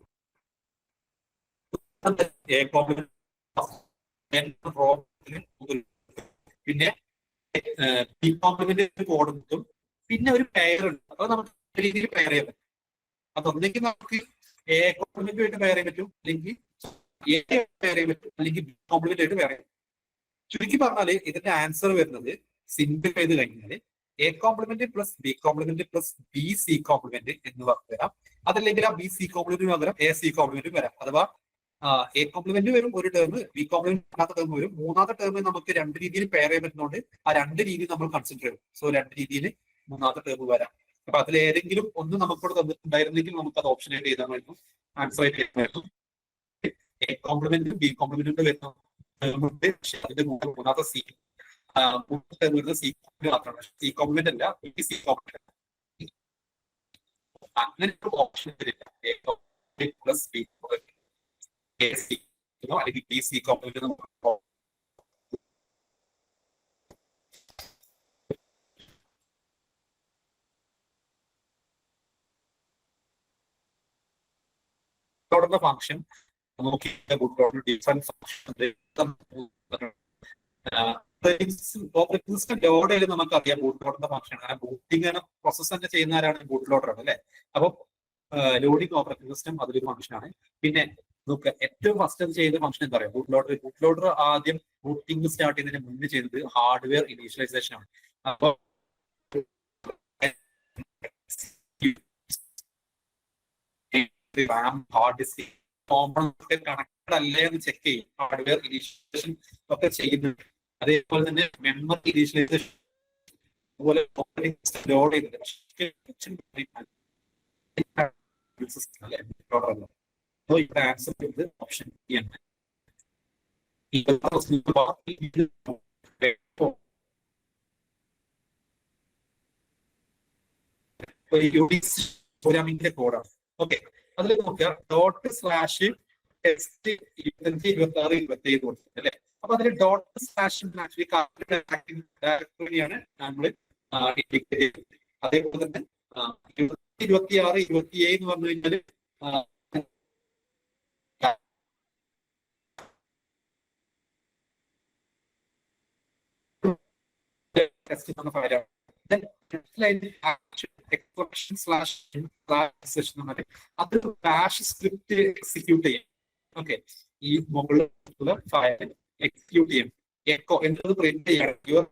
പിന്നെ ബി കോംപ്ലിമെന്റ് കോഡ് കിട്ടും, പിന്നെ ഒരു പെയർ ഉണ്ട്. അപ്പൊ നമുക്ക് രീതിയിൽ പെയർ ചെയ്യാൻ പറ്റും. അതൊന്നെങ്കിൽ നമുക്ക് എ കോംപ്ലിമെന്റ് ആയിട്ട് പെയർ ചെയ്യാൻ പറ്റും, അല്ലെങ്കിൽ എ പെയർ ചെയ്യാൻ പറ്റും, അല്ലെങ്കിൽ ബി കോംപ്ലിമെന്റ് ആയിട്ട് പെയർ ചെയ്യാൻ പറ്റും. ചുരുക്കി പറഞ്ഞാല് ഇതിന്റെ ആൻസർ വരുന്നത് സിംപ്ലിഫൈ ചെയ്ത് കഴിഞ്ഞാൽ A complement plus B complement plus B C complement എന്ന് പറഞ്ഞു വരാം. അതല്ലെങ്കിൽ ആ ബി സി കോംപ്ലിമെന്റിന് പകരം എ സി കോംപ്ലിമെന്റ് വരാം. അഥവാ എ കോംപ്ലിമെന്റ് വരും ഒരു ടേം, ബി കോംപ്ലിമെന്റ് രണ്ടാമത്തെ ടേം വരും, മൂന്നാമത്തെ ടേം നമുക്ക് 2 രീതിയിൽ പെയർ ചെയ്യാൻ പറ്റുന്നതുകൊണ്ട് ആ 2 രീതി നമ്മൾ കൺസിഡർ ചെയ്യും. സോ 2 രീതിയിൽ മൂന്നാമത്തെ ടേം വരാം. അപ്പൊ അതിൽ ഏതെങ്കിലും ഒന്ന് നമുക്കിവിടെ തന്നിട്ടുണ്ടായിരുന്നെങ്കിൽ നമുക്ക് അത് ഓപ്ഷൻ ആയിട്ട് ചെയ്താൽ ആൻസർ ആയിട്ട് ചെയ്യാമായിരുന്നു. എ കോംപ്ലിമെന്റും ബി കോംപ്ലിമെന്റും വരുന്ന അതിന്റെ മൂന്നാമത്തെ സി ടേം വരുന്ന സി കോംപ്ലിമെന്റ് മാത്രമാണ്. സി കോംപ്ലിമെന്റ് അല്ല, സി കോംപ്ലിമെന്റ്. അങ്ങനെ ഒരു ഓപ്ഷൻ വരില്ല. A complement plus B complement അല്ലെങ്കിൽ ബി സി കോംപ്ലിമെന്റ് ഫംഗ്ഷൻ നോക്കി ലോഡ് ചെയ്ത് നമുക്കറിയാം ബൂട്ട് ലോഡറിന്റെ ഫംഗ്ഷൻ. കാരണം ബൂട്ടിങ് പ്രോസസ് തന്നെ ചെയ്യുന്ന ആരാണ്? ബൂട്ട് ലോഡർ ആണ് അല്ലെ. അപ്പൊ ലോഡിംഗ് ഓപ്പറേറ്റിംഗ് സിസ്റ്റം അതിലൊരു ഫംഗ്ഷനാണ്. പിന്നെ നോക്കുക, ഏറ്റവും ഫസ്റ്റ് ചെയ്ത ഫംഗ്ഷൻ എന്താ പറയുക? Boot loader. ബൂട്ട് ലോഡർ ആദ്യം ബൂട്ടിംഗ് സ്റ്റാർട്ട് ചെയ്യുന്നതിന് മുന്നേ ചെയ്തത് ഹാർഡ്വെയർ ഇനീഷ്യലൈസേഷൻ ആണ്. അപ്പൊ ഹാർഡ് ഡിസ്ക് കണക്റ്റഡ് അല്ലേ എന്ന് ചെക്ക് ചെയ്യും. ഹാർഡ്വെയർ ഇനീഷ്യലൈസേഷൻ ഒക്കെ ചെയ്യുന്നുണ്ട്. അതേപോലെ തന്നെ മെമ്മറി ഇനീഷ്യലൈസേഷൻ, അതുപോലെ ലോഡ് ചെയ്യുന്നുണ്ട്. ഇവിടെ ആൻസർ ചെയ്തത് ഓപ്ഷൻ ബി ആണ്. പ്രോഗ്രാമിംഗിന്റെ കോഡാണ്. ഓക്കെ, അതിൽ നോക്കുക ഡോട്ട് സ്ലാഷ് ടെക്സ്റ്റ് 25, 26, 27 കൊടുത്തിട്ടുണ്ട് അല്ലെ. അപ്പൊ അതിൽ ഡോട്ട് സ്ലാഷ് ഡയറക്ടറിയാണ് നമ്മൾ ഇൻഡിക്കേറ്റ് ചെയ്തത്. അതേപോലെ തന്നെ 26, 27 എന്ന് പറഞ്ഞു കഴിഞ്ഞാല് അത് ബാഷ് സ്ക്രിപ്റ്റ് എക്സിക്യൂട്ട് ചെയ്യും. ഓക്കെ, ഈ മുകളിലുള്ള ഫയൽ എക്സിക്യൂട്ട് ചെയ്യും. എക്കോ എന്നത് പ്രിന്റ് ചെയ്യണം. Your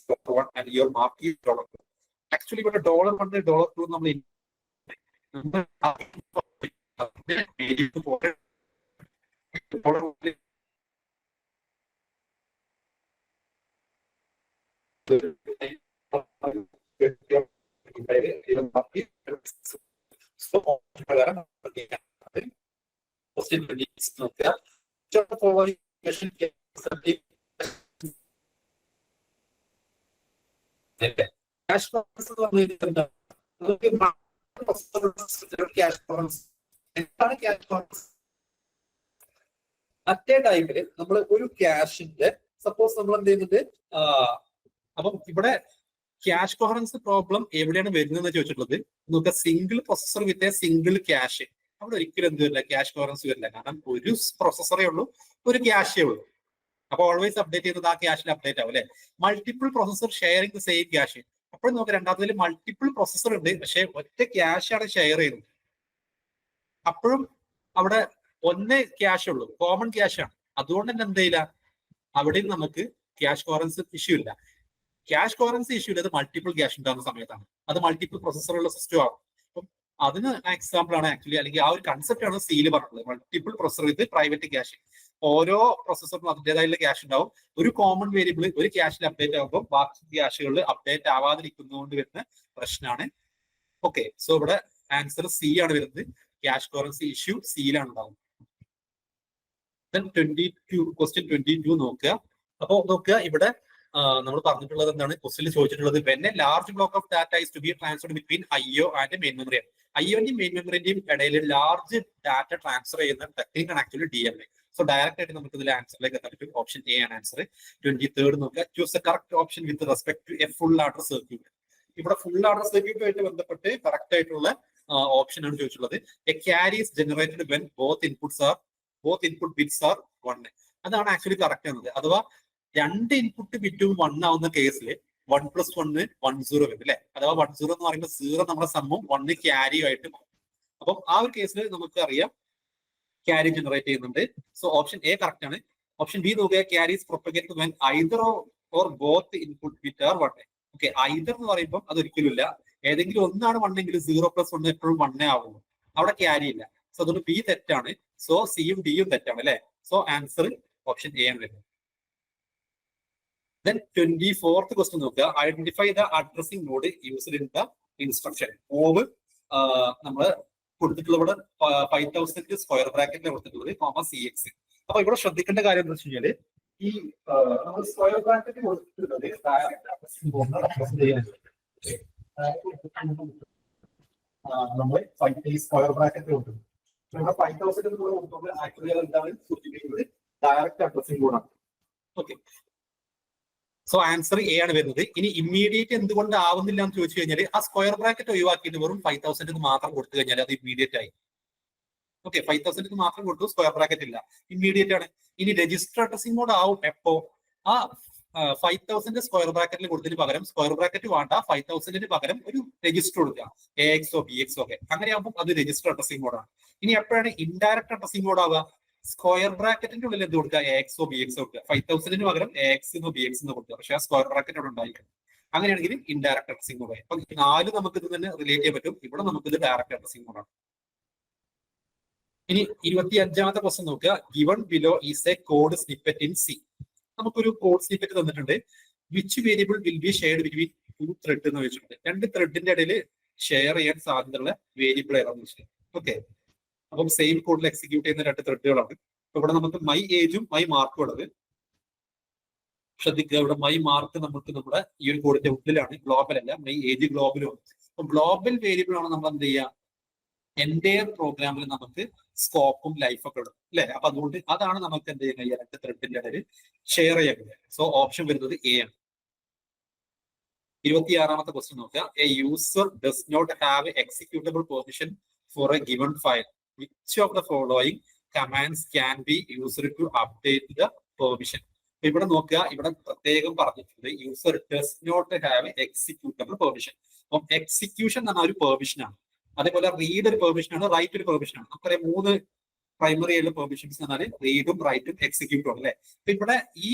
$1 and your mark is $2. Actually ഇവിടെ $1, $2 നമ്മൾ ക്യാഷ് ബോക്സ് എന്താണ് ക്യാഷ് ബോക്സ്? അറ്റേ ടൈമില് നമ്മൾ ഒരു ക്യാഷിന്റെ സപ്പോസ് നമ്മൾ എന്ത് ചെയ്യുന്നുണ്ട്, അപ്പം ഇവിടെ ക്യാഷ് കോഹറൻസ് പ്രോബ്ലം എവിടെയാണ് വരുന്നതെന്ന് ചോദിച്ചിട്ടുള്ളത്. നമുക്ക് single processor with a single cash, അവിടെ ഒരിക്കലും എന്ത് വരില്ല, ക്യാഷ് കോഹറൻസ് വരില്ല. കാരണം ഒരു പ്രൊസസറേ ഉള്ളൂ, ഒരു ക്യാഷേ ഉള്ളൂ. അപ്പൊ ഓൾവേസ് അപ്ഡേറ്റ് ചെയ്യുന്നത് ആ ക്യാഷിൽ അപ്ഡേറ്റ് ആവും അല്ലെ. Multiple processor sharing the same cash, അപ്പോഴും നമുക്ക് രണ്ടാമതിൽ മൾട്ടിപ്പിൾ പ്രൊസസർ ഉണ്ട്, പക്ഷെ ഒറ്റ ക്യാഷ് ആണ് ഷെയർ ചെയ്യുന്നത്. അപ്പോഴും അവിടെ ഒന്നേ ക്യാഷ് ഉള്ളൂ, കോമൺ ക്യാഷ് ആണ്. അതുകൊണ്ട് തന്നെ എന്ത് ചെയ്യില്ല, അവിടെയും നമുക്ക് ക്യാഷ് കോഹറൻസ് ഇഷ്യൂ ഇല്ല. ക്യാഷ് കോഹറൻസി ഇഷ്യൂ ഇല്ല, അത് മൾട്ടിപ്പിൾ ക്യാഷ് ഉണ്ടാകുന്ന സമയത്താണ്. അത് മൾട്ടിപ്പിൾ പ്രൊസസറുള്ള സിസ്റ്റം ആവും. അപ്പം അതിന് എക്സാമ്പിൾ ആണ് ആക്ച്വലി, അല്ലെങ്കിൽ ആ ഒരു കൺസെപ്റ്റ് ആണ് സീല് പറഞ്ഞത്. മൾട്ടിപ്പിൾ പ്രൊസസർ വിത്ത് പ്രൈവറ്റ് ക്യാഷ്, ഓരോ പ്രൊസസറിനും അതിൻ്റെതായുള്ള ക്യാഷ് ഉണ്ടാവും. ഒരു കോമൺ വേരിയബിൾ ഒരു ക്യാഷിൽ അപ്ഡേറ്റ് ആകുമ്പോൾ ബാക്കി ക്യാഷുകളിൽ അപ്ഡേറ്റ് ആവാതിരിക്കുന്നതുകൊണ്ട് വരുന്ന പ്രശ്നമാണ്. ഓക്കെ, സോ ഇവിടെ ആൻസർ സി ആണ് വരുന്നത്. ക്യാഷ് കോഹറൻസി ഇഷ്യൂ സിയിലാണ് ഉണ്ടാവുന്നത്. ക്വസ്റ്റ്യൻ 22 നോക്കുക. അപ്പോ നോക്കുക, ഇവിടെ നമ്മൾ പറഞ്ഞിട്ടുള്ളത് എന്താണ്, ക്വസ്റ്റിൽ ചോദിച്ചിട്ടുള്ളത് when a large block of data is to be transferred between IO and main memory. IOന്റെയും മെയിൻ മെമ്മറിന്റെയും ഇടയിൽ ലാർജ് ഡാറ്റ ട്രാൻസ്ഫർ ചെയ്യുന്ന ടെക്നിക്കാണ് ആക്ച്വലി DMA. സോ ഡയറക്റ്റ് ആയിട്ട് നമുക്ക് ഇതിൽ ആൻസറിലേക്ക് എത്താൻ പറ്റും. ഓപ്ഷൻ എ ആണ് ആൻസർ. 23 നോക്കുക. Choose the correct option with respect to a full adder circuit. ഇവിടെ ഫുൾ ആഡർ സർക്യൂട്ടുമായിട്ട് ബന്ധപ്പെട്ട് കറക്റ്റ് ആയിട്ടുള്ള ഓപ്ഷൻ ആണ് ചോദിച്ചിട്ടുള്ളത്. A carry is generated when both input bits are 1. അതാണ് ആക്ച്വലി കറക്റ്റ് എന്നത്. അഥവാ രണ്ട് ഇൻപുട്ട് ബിറ്റും 1 ആവുന്ന കേസിൽ 1 + 1 10 വരും അല്ലെ. അഥവാ 10 എന്ന് പറയുമ്പോൾ 0 നമ്മുടെ സമ്മും 1 ക്യാരി ആയിട്ട് മാറും. അപ്പം ആ ഒരു കേസിൽ നമുക്ക് അറിയാം ക്യാരി ജനറേറ്റ് ചെയ്യുന്നുണ്ട്. സോ ഓപ്ഷൻ എ കറക്റ്റ് ആണ്. ഓപ്ഷൻ ബി നോക്കുക, carries propagate when either or both input bit are 1. Okay, either എന്ന് പറയുമ്പോൾ അത് ഒരിക്കലും ഇല്ല. ഏതെങ്കിലും ഒന്നാണ് 1 എങ്കിൽ 0 + 1 എപ്പോഴും 1 ആവുന്നു. അവിടെ ക്യാരി ഇല്ല. സോ അതുകൊണ്ട് ബി തെറ്റാണ്. സോ സിയും ഡിയും തെറ്റാണ് അല്ലെ. സോ ആൻസർ ഓപ്ഷൻ എ ആണ് വരുന്നത്. Then 24th question നോക്കുക. Identify the addressing mode used in the instruction. Move നമ്മൾ കൊടുത്തിട്ടുള്ള ഇവിടെ 5000 സ്ക്വയർ ബ്രാക്കറ്റിൽ കൊടുത്തിട്ടുള്ളത് CX. അപ്പൊ ഇവിടെ ശ്രദ്ധിക്കേണ്ട കാര്യം എന്താ വെച്ച് കഴിഞ്ഞാല്, ഈ നമ്മൾ സ്ക്വയർ ബ്രാക്കറ്റ് കൊടുത്തിട്ടുള്ളത് നമ്മൾ സ്ക്വയർ ബ്രാക്കറ്റ് കൊടുക്കുന്നത്. ഇവിടെ 5000 ആക്ച്വലി എന്താണ് സൂചിപ്പിക്കുന്നത്, ഡയറക്റ്റ് അഡ്രസ്സിംഗ് മോഡാണ്. ഓക്കെ, സോ ആൻസർ എ ആണ് വരുന്നത്. ഇനി ഇമ്മീഡിയറ്റ് എന്തുകൊണ്ട് ആവുന്നില്ല എന്ന് ചോദിച്ചു കഴിഞ്ഞാൽ, ആ സ്ക്വയർ ബ്രാക്കറ്റ് ഒഴിവാക്കിയിട്ട് വെറും 5000 മാത്രം കൊടുത്തു കഴിഞ്ഞാൽ അത് ഇമ്മീഡിയറ്റ് ആയി. ഓക്കെ, 5000 മാത്രം കൊടുത്തു, സ്ക്വയർ ബ്രാക്കറ്റ് ഇല്ല, ഇമ്മീഡിയറ്റ് ആണ്. ഇനി രജിസ്റ്റർ അഡ്രസ്സിംഗ് മോഡ് ആവും എപ്പോ, ആ 5000 സ്ക്വയർ ബ്രാക്കറ്റിൽ കൊടുത്തതിന് പകരം സ്ക്വയർ ബ്രാക്കറ്റ് വേണ്ട, 5000 പകരം ഒരു രജിസ്റ്റർ കൊടുക്കുക, AXO BXO ഒക്കെ. അങ്ങനെയാകുമ്പോൾ അത് രജിസ്റ്റർ അഡ്രസ്സിംഗ് മോഡാണ്. ഇനി എപ്പോഴാണ് ഇൻഡയറക്റ്റ് അഡ്രസ്സിംഗ് മോഡ് ആവുക, സ്ക്വയർ ബ്രാക്കറ്റിന്റെ ഉള്ളിൽ എന്ത് കൊടുക്കുക, AXO BXO കൊടുക്കുക. 5000 പകരം AX എന്നോ BX എന്നോ കൊടുക്കുക, പക്ഷേ ആ സ്ക്വയർ ബ്രാക്കറ്റ് അവിടെ ഉണ്ടായിരിക്കും. അങ്ങനെയാണെങ്കിൽ ഇൻഡയറക്റ്റ് അഡ്രസ്സിംഗ് മോഡ്. അപ്പൊ 4 നമുക്ക് ഇത് തന്നെ റിലേറ്റ് ചെയ്യാൻ പറ്റും. ഇവിടെ നമുക്ക് ഇത് ഡയറക്റ്റ് അഡ്രസ്സിംഗ് മോഡാണ്. ഇനി 25ാമത്തെ ക്വസ്റ്റ്യൻ നോക്കുക. Given below is a code snippet in C. നമുക്കൊരു കോഡ് സ്നിപ്പറ്റ് തന്നിട്ടുണ്ട്. Which variable will be shared between 2 thread എന്ന് വെച്ചിട്ടുണ്ട്. 2 ത്രെഡിന്റെ ഇടയിൽ ഷെയർ ചെയ്യാൻ സാധ്യതയുള്ള വേരിയബിൾ ഏതാണെന്ന് വെച്ചിട്ടുണ്ട്. ഓക്കെ, അപ്പം സെയിം കോഡിൽ എക്സിക്യൂട്ട് ചെയ്യുന്ന 2 ത്രെഡുകളാണ്. ഇവിടെ നമുക്ക് മൈ ഏജും മൈ മാർക്കും ഉള്ളത്. ശ്രദ്ധിക്കുക, ഇവിടെ മൈ മാർക്ക് നമുക്ക് നമ്മുടെ ഈ ഒരു കോഡിന്റെ ഉള്ളിലാണ്, ഗ്ലോബൽ അല്ല. മൈ ഏജ് ഗ്ലോബലും. അപ്പൊ ഗ്ലോബൽ വേരിയബിൾ ആണ് നമ്മൾ എന്ത് ചെയ്യുക, എൻറ്റയർ പ്രോഗ്രാമിൽ നമുക്ക് സ്കോപ്പും ലൈഫൊക്കെ ഇടും അല്ലെ. അപ്പൊ അതുകൊണ്ട് അതാണ് നമുക്ക് എന്ത് ചെയ്യുന്നത്, ഈ 2 ത്രെഡിന്റെ ഇടയിൽ ഷെയർ ചെയ്യുന്നത്. സോ ഓപ്ഷൻ വരുന്നത് എ ആണ്. 26ാമത്തെ ക്വസ്റ്റ്യൻ നോക്കുക. A user does not have executable permission for a given file. Which of the following commands can be user to update the permission. ഇവിടെ നോക്കുക, ഇവിടെ പ്രത്യേകം പറഞ്ഞിട്ടുണ്ട് user does not have executable permission. അപ്പം എക്സിക്യൂഷൻ എന്ന് പറഞ്ഞ ഒരു പെർമിഷൻ ആണ്. അതേപോലെ റീഡ് ഒരു പെർമിഷൻ ആണ്, റൈറ്റ് ഒരു പെർമിഷൻ ആണ്. നമുക്കറിയാം 3 പ്രൈമറി ആയിട്ടുള്ള പെർമിഷൻസ് എന്ന് പറഞ്ഞാൽ റീഡും റൈറ്റും എക്സിക്യൂട്ടും ആണ് അല്ലെ. അപ്പൊ ഇവിടെ ഈ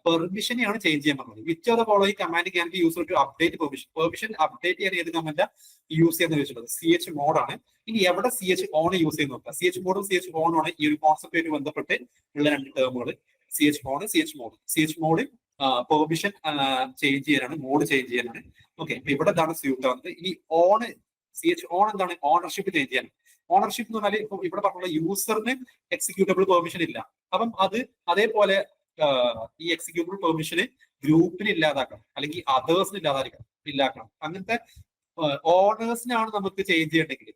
പെർമിഷനെയാണ് ചേഞ്ച് ചെയ്യാൻ പറഞ്ഞത്. Which of the following command can be used to update permission. Permission update ചെയ്യാൻ ഏത് കമാൻഡാ യൂസ് ചെയ്യാന്ന് വെച്ചിട്ടുള്ളത്, CH മോഡാണ്. ഇനി എവിടെ CH ഓൺ യൂസ് ചെയ്യുന്ന നോക്കുക. CH മോഡും CH ഓണും ആണ് ഈ ഒരു കോൺസെപ്റ്റുമായിട്ട് ബന്ധപ്പെട്ട് ഉള്ള 2 ടേമുകൾ. CH own, CH mode. CH mode permission change ചെയ്യാനാണ്, മോഡ് ചേഞ്ച് ചെയ്യാനാണ്. ഓക്കെ, അപ്പൊ ഇവിടെ എന്താണ് സ്യൂട്ട് ആവുന്നത്. ഇനി ഓൺ, CH ഓൺ എന്താണ്, ഓണർഷിപ്പ് ചേഞ്ച് ചെയ്യാൻ. ഓണർഷിപ്പ് എന്ന് പറഞ്ഞാൽ ഇപ്പൊ ഇവിടെ പറഞ്ഞുള്ള യൂസറിന് എക്സിക്യൂട്ടബിൾ പെർമിഷൻ ഇല്ല. അപ്പം അത് അതേപോലെ ഈ എക്സിക്യൂട്ടബിൾ പെർമിഷന് ഗ്രൂപ്പിന് ഇല്ലാതാക്കണം, അല്ലെങ്കിൽ അതേഴ്സിന് ഇല്ലാക്കണം. അങ്ങനത്തെ ഓണേഴ്സിനാണ് നമുക്ക് ചേഞ്ച് ചെയ്യണമെങ്കിൽ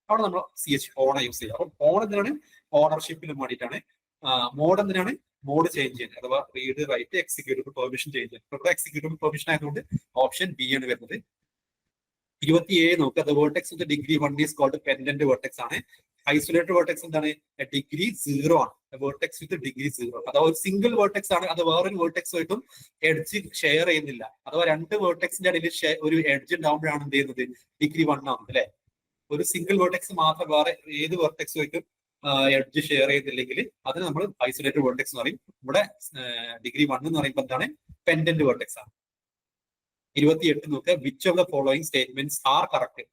അവിടെ നമ്മൾ CH ഓൺ യൂസ് ചെയ്യുക. അപ്പം ഓൺ എന്താണ്, ഓണർഷിപ്പിന് വേണ്ടിയിട്ടാണ്. മോഡ് എന്തിനാണ്? മോഡ് ചേഞ്ച് ചെയ്യുന്നത്, അഥവാ read write executable permission change ചെയ്യുന്നത്. ഇവിടെ എക്സിക്യൂട്ടബിൾ പെർമിഷൻ ആയതുകൊണ്ട് ഓപ്ഷൻ ബി ആണ് വരുന്നത്. 27 നോക്കുക. The vertex with degree 1 is called pendant vertex ആണ്. ഐസൊലേറ്റഡ് വേർട്ടെക്സ് എന്താണ്? ഡിഗ്രി 0 ആണ്. വേർട്ടെക്സ് വിത്ത് ഡിഗ്രി 0, അഥവാ ഒരു സിംഗിൾ വേർട്ടെക്സ് ആണ്, അത് വേറൊരു വേർട്ടെക്സുമായിട്ടും എഡ്ജ് ഷെയർ ചെയ്യുന്നില്ല. അഥവാ രണ്ട് വേർട്ടെക്സിന്റെ ഇടയിൽ ഒരു എഡ്ജ് ഉണ്ടാകുമ്പോഴാണ് എന്ത് ചെയ്യുന്നത്? ഡിഗ്രി 1 ആവുന്നത് അല്ലെ. ഒരു സിംഗിൾ വേർട്ടെക്സ് മാത്രം വേറെ ഏത് വേർട്ടെക്സുമായിട്ടും എഡ്ജ് ഷെയർ ചെയ്യുന്നില്ലെങ്കിൽ അത് നമ്മൾ ഐസൊലേറ്റഡ് വേർട്ടെക്സ് എന്ന് പറയും. ഇവിടെ ഡിഗ്രി 1 എന്ന് പറയുമ്പോൾ എന്താണ്? പെൻഡന്റ് വേർട്ടെക്സ് ആണ്. 28 നോക്കുക. Which of the following statements are correct.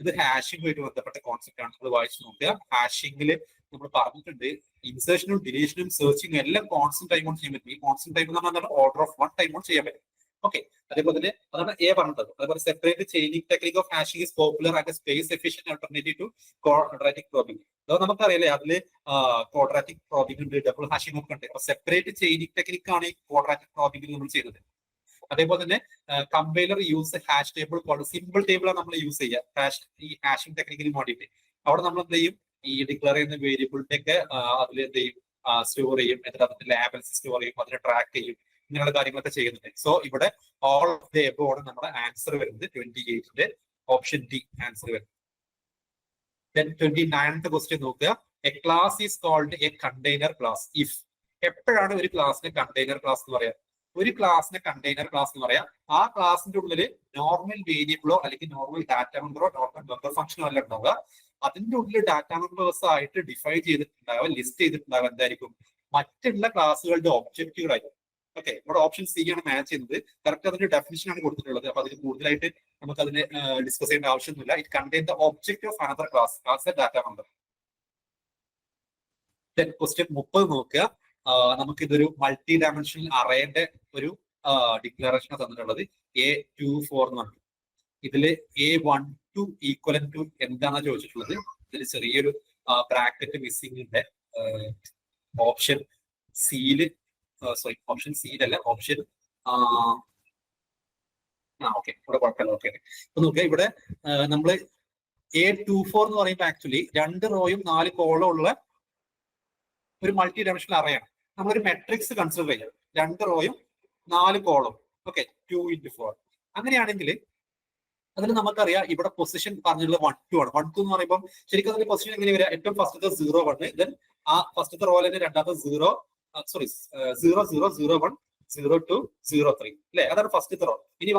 ഇത് ഹാഷിംഗുമായിട്ട് ബന്ധപ്പെട്ട കോൺസെപ്റ്റ് ആണ്. അത് വായിച്ചു നോക്കുക. ഹാഷിംഗിൽ നമ്മൾ പറഞ്ഞിട്ടുണ്ട് ഇൻസേർഷനും ഡിലീഷനും സെർച്ചിങ്ങും എല്ലാം കോൺസ്റ്റന്റ് ടൈം കൊണ്ട് ചെയ്യാൻ പറ്റും. ഈ കോൺസ്റ്റന്റ് ടൈം എന്ന് പറഞ്ഞാൽ ഓർഡർ ഓഫ് 1 ടൈം കൊണ്ട് ചെയ്യാൻ പറ്റും. ഓക്കെ, അതേപോലെ തന്നെ അതാണ് എ പറഞ്ഞത്. അതേപോലെ separate chaining technique of hashing is popular and space efficient alternative to quadratic probing. അത് നമുക്കറിയാലേ, അതില് ക്വാഡ്രാറ്റിക് പ്രോബിംഗ് ഉണ്ട്, ഡബിൾ ഹാഷിംഗ് ഒക്കെ ഉണ്ട്. അപ്പൊ സെപ്പറേറ്റ് ചെയിനിങ് ടെക്നിക് ആണ് ഈ ക്വാഡ്രാറ്റിക് പ്രോബിംഗിൽ നമ്മൾ ചെയ്യുന്നത്. അതേപോലെ തന്നെ compiler use hash table code. Simple table ആണ് നമ്മൾ യൂസ് ചെയ്യുക ഈ ഹാഷിംഗ് ടെക്നിക്കിന് വേണ്ടിയിട്ട്. അവിടെ നമ്മൾ എന്ത് ചെയ്യും? ഈ ഡിക്ലെയർ ചെയ്യുന്ന വേരിയബിളിന്റെ ഒക്കെ അതിൽ എന്ത് ചെയ്യും? സ്റ്റോർ ചെയ്യും. എന്നിട്ട് അതിന്റെ ലാബൽസ് സ്റ്റോർ ചെയ്യും, അതിനെ ട്രാക്ക് ചെയ്യും, ഇങ്ങനെയുള്ള കാര്യങ്ങളൊക്കെ ചെയ്യുന്നുണ്ട്. സോ ഇവിടെ ഓൾ ഓഫ് ദ എബോവ് ആണ് നമ്മുടെ ആൻസർ വരുന്നത്. 28ന്റെ ഓപ്ഷൻ ഡി ആൻസർ വരുന്നത്. 29th ക്വസ്റ്റ്യൻ നോക്കുക. A class is called a container class if. എപ്പോഴാണ് ഒരു ക്ലാസ്സിനെ കണ്ടെയ്നർ ക്ലാസ് എന്ന് പറയാം? ഒരു ക്ലാസ്സിനെ കണ്ടെയ്നർ ക്ലാസ് എന്ന് പറയാം ആ ക്ലാസിന്റെ ഉള്ളിൽ നോർമൽ വേരിയബിളോ അല്ലെങ്കിൽ നോർമൽ ഡാറ്റ മെമ്പറോ നോർമൽ മെമ്പർ ഫംഗ്ഷനോ അല്ല ഉണ്ടാവുക. അതിന്റെ ഉള്ളിൽ ഡാറ്റ മെമ്പേഴ്സ് ആയിട്ട് ഡിഫൈൻ ചെയ്തിട്ടുണ്ടാവുക, ലിസ്റ്റ് ചെയ്തിട്ടുണ്ടാവുക എന്തായിരിക്കും? മറ്റുള്ള ക്ലാസ്സുകളുടെ ഒബ്ജക്റ്റുകളായിരിക്കും. ഓക്കെ, ഇവിടെ ഓപ്ഷൻ സി ആണ് മാച്ച് ചെയ്യുന്നത്. കറക്റ്റ് അതിന്റെ ഡെഫിനിഷൻ ആണ് കൊടുത്തിട്ടുള്ളത്. അപ്പൊ അതിന് കൂടുതലായിട്ട് നമുക്ക് അതിനെ ഡിസ്കസ് ചെയ്യേണ്ട ആവശ്യമൊന്നുമില്ല. It contain the object of another class as A data member. Question 30 നോക്കുക. നമുക്ക് ഇതൊരു മൾട്ടി ഡയമെൻഷണൽ അറേന്റെ ഒരു ഡിക്ലറേഷൻ തന്നിട്ടുള്ളത്. A24 എന്ന് പറഞ്ഞു. ഇതില് A12 ഈക്വലൻ ടു എന്താണെന്ന് ചോദിച്ചിട്ടുള്ളത്. ഇതിൽ ചെറിയൊരു ബ്രാക്കറ്റ് മിസ്സിംഗ് ഉണ്ട്. ഓപ്ഷൻ സിയില് ഓപ്ഷൻ സിയിലല്ല, ഓപ്ഷൻ ഓക്കെ, ഇവിടെ കുഴപ്പമില്ല. ഓക്കെ, അപ്പൊ നോക്കുക. ഇവിടെ നമ്മള് A24 എന്ന് പറയുമ്പോൾ ആക്ച്വലി 2 റോയും 4 കോളം ഉള്ള ഒരു മൾട്ടി ഡയമെൻഷണൽ അറയാണ്. നമ്മളൊരു മെട്രിക്സ് കൺസിഡർ ചെയ്യാം. 2 റോയും 4 കോളം. Okay, 2 into 4. അങ്ങനെയാണെങ്കിൽ അതിൽ നമുക്കറിയാം ഇവിടെ പൊസിഷൻ പറഞ്ഞിട്ടുള്ള 1 2 ആണ്. 1 2 എന്ന് പറയുമ്പോൾ ശരിക്കും അതിന്റെ പൊസിഷൻ എങ്ങനെ വരിക? ഏറ്റവും ഫസ്റ്റത്തെ 0 1, ദെൻ ആ ഫസ്റ്റത്തെ റോയിൽ തന്നെ രണ്ടാമത്തെ 0 0 0 0 1 0 2 0 3 അല്ലെ? അതാണ് ഫസ്റ്റത്തെ റോ. ഇനി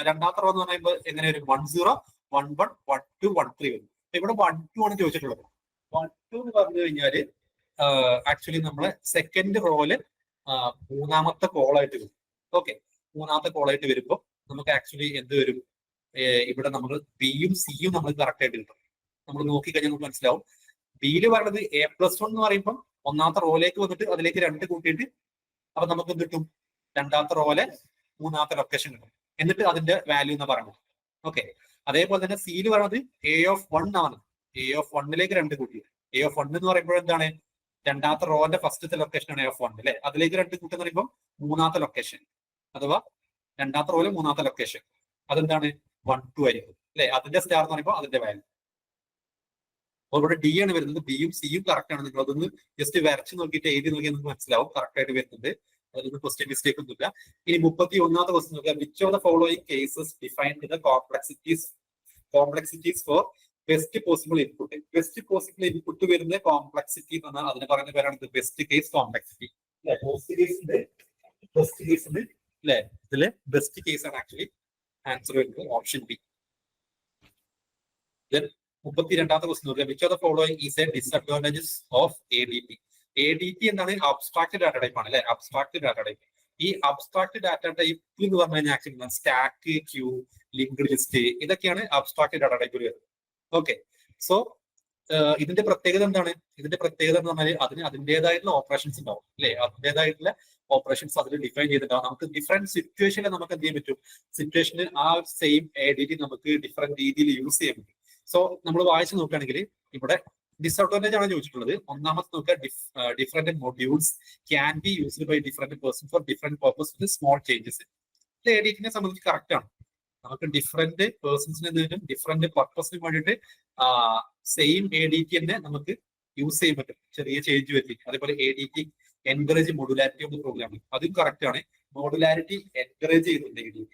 രണ്ടാമത്തെ റോ എന്ന് പറയുമ്പോൾ എങ്ങനെ വരും? 1 0 1 1 1 2 1 3 വരും. ഇവിടെ 1 2 ആണ് ചോദിച്ചിട്ടുള്ളത്. 1 2 എന്ന് പറഞ്ഞു കഴിഞ്ഞാല് ആക്ച്വലി നമ്മളെ സെക്കൻഡ് റോയില് മൂന്നാമത്തെ കോളായിട്ട് വരും. ഓക്കെ, മൂന്നാമത്തെ കോളായിട്ട് വരുമ്പോൾ നമുക്ക് ആക്ച്വലി എന്ത് വരും? ഇവിടെ നമ്മൾ ബിയും സിയും നമ്മൾ കറക്റ്റ് ആയിട്ട് കിട്ടും. നമ്മൾ നോക്കിക്കഴിഞ്ഞാൽ നമുക്ക് മനസ്സിലാവും. ബിയിൽ പറയുന്നത് A+1 എന്ന് പറയുമ്പോൾ ഒന്നാമത്തെ റോയിലേക്ക് വന്നിട്ട് അതിലേക്ക് 2 കൂട്ടിയിട്ട് അപ്പൊ നമുക്ക് എന്ത് കിട്ടും? രണ്ടാമത്തെ റോയിലെ മൂന്നാമത്തെ ലൊക്കേഷൻ കിട്ടും. എന്നിട്ട് അതിന്റെ വാല്യൂ എന്ന് പറയുന്നത്. ഓക്കെ, അതേപോലെ തന്നെ സിയിൽ പറയുന്നത് A(1) ആണ്. A(1)ലേക്ക് 2 കൂട്ടിയിട്ട് A(1) എന്ന് പറയുമ്പോൾ എന്താണ്? രണ്ടാമത്തെ റോന്റെ ഫസ്റ്റത്തെ ലൊക്കേഷൻ ആണ് A(1) അല്ലെ? അതിലേക്ക് 2 കൂട്ടെന്ന് പറയുമ്പോൾ മൂന്നാമത്തെ ലൊക്കേഷൻ, അഥവാ രണ്ടാമത്തെ റോയിലെ മൂന്നാമത്തെ ലൊക്കേഷൻ അതെന്താണ്? 1 2 ആയിരിക്കും അല്ലെ? അതിന്റെ സ്റ്റാർ എന്ന് പറയുമ്പോൾ അതിന്റെ വാല്യൂ. അപ്പോൾ ഇവിടെ ഡി ആണ് വരുന്നത്. ബിയും സിയും കറക്റ്റ് ആണ്. നിങ്ങൾ അതൊന്ന് ജസ്റ്റ് വരച്ച് നോക്കിയിട്ട് എഴുതി നോക്കിയാൽ നിങ്ങൾക്ക് മനസ്സിലാവും കറക്റ്റ് ആയിട്ട് വരുന്നുണ്ട്. അതിലൊന്നും ക്വസ്റ്റ്യൻ മിസ്റ്റേക്ക് ഒന്നുമില്ല. ഇനി 31ാമത്തെ ക്വസ്റ്റ്യൻ നോക്കുക. Which of the following cases define the complexities four best possible input. Best possible input വരുന്ന കോംപ്ലക്സിറ്റി എന്ന് പറഞ്ഞാൽ അതിന് പറയുന്ന പേരാണ് best case complexity. Best case ഉണ്ട് അല്ലെ? ഇതില് ബെസ്റ്റ് കേസ് ആണ് ആക്ച്വലി ആൻസർ വരുന്നത് ഓപ്ഷൻ ബി. 32ാമത്തെ ക്വസ്റ്റ്യൻ നോക്കുക. Which of the following is A disadvantages of ADT. ADT എന്താണ്? അബ്സ്ട്രാക്ട് ഡാറ്റ ടൈപ്പ് ആണ് അല്ലെ? Abstract data type. ഈ അബ്സ്ട്രാക്ട് ഡാറ്റ ടൈപ്പ് എന്ന് പറഞ്ഞു കഴിഞ്ഞാൽ actually stack, queue, linked list, ഇതൊക്കെയാണ് അബ്സ്ട്രാക്ട് ഡാറ്റ ടൈപ്പിൽ വരുന്നത്. ഓക്കെ, സോ ഇതിന്റെ പ്രത്യേകത എന്താണ്? ഇതിന്റെ പ്രത്യേകത എന്ന് പറഞ്ഞാൽ അതിന് അതിൻ്റെതായിട്ടുള്ള ഓപ്പറേഷൻസ് ഉണ്ടാവും അല്ലെ? അതിൻ്റെതായിട്ടുള്ള ഓപ്പറേഷൻസ് അതിൽ ഡിഫൈൻ ചെയ്തിട്ടുണ്ടാവും. നമുക്ക് ഡിഫറെന്റ് സിറ്റുവേഷനിൽ നമുക്ക് എന്ത് ചെയ്യാൻ പറ്റും? സിറ്റുവേഷനിൽ ആ സെയിം ADT നമുക്ക് ഡിഫറെന്റ് രീതിയിൽ യൂസ് ചെയ്യാൻ പറ്റും. സോ നമ്മൾ വായിച്ച് നോക്കുകയാണെങ്കിൽ ഇവിടെ ഡിസ്അഡ്വാൻറ്റേജ് ആണ് ചോദിച്ചിട്ടുള്ളത്. ഒന്നാമത്തെ നോക്കുക, different modules can be used by different person for different purpose with small changes. ADT സംബന്ധിച്ച് കറക്റ്റ് ആണ്. നമുക്ക് ഡിഫറെന്റ് പേഴ്സൺസിന് ഡിഫറെന്റ് പർപ്പസിന് വേണ്ടിയിട്ട് സെയിം ADT തന്നെ നമുക്ക് യൂസ് ചെയ്യാൻ പറ്റും, ചെറിയ ചേഞ്ച് വരുത്തി. അതേപോലെ ADT encourage modularity of programming, അതും കറക്റ്റ് ആണ്. മോഡുലാരിറ്റി എൻകറേജ് ചെയ്യുന്നുണ്ട് ADT.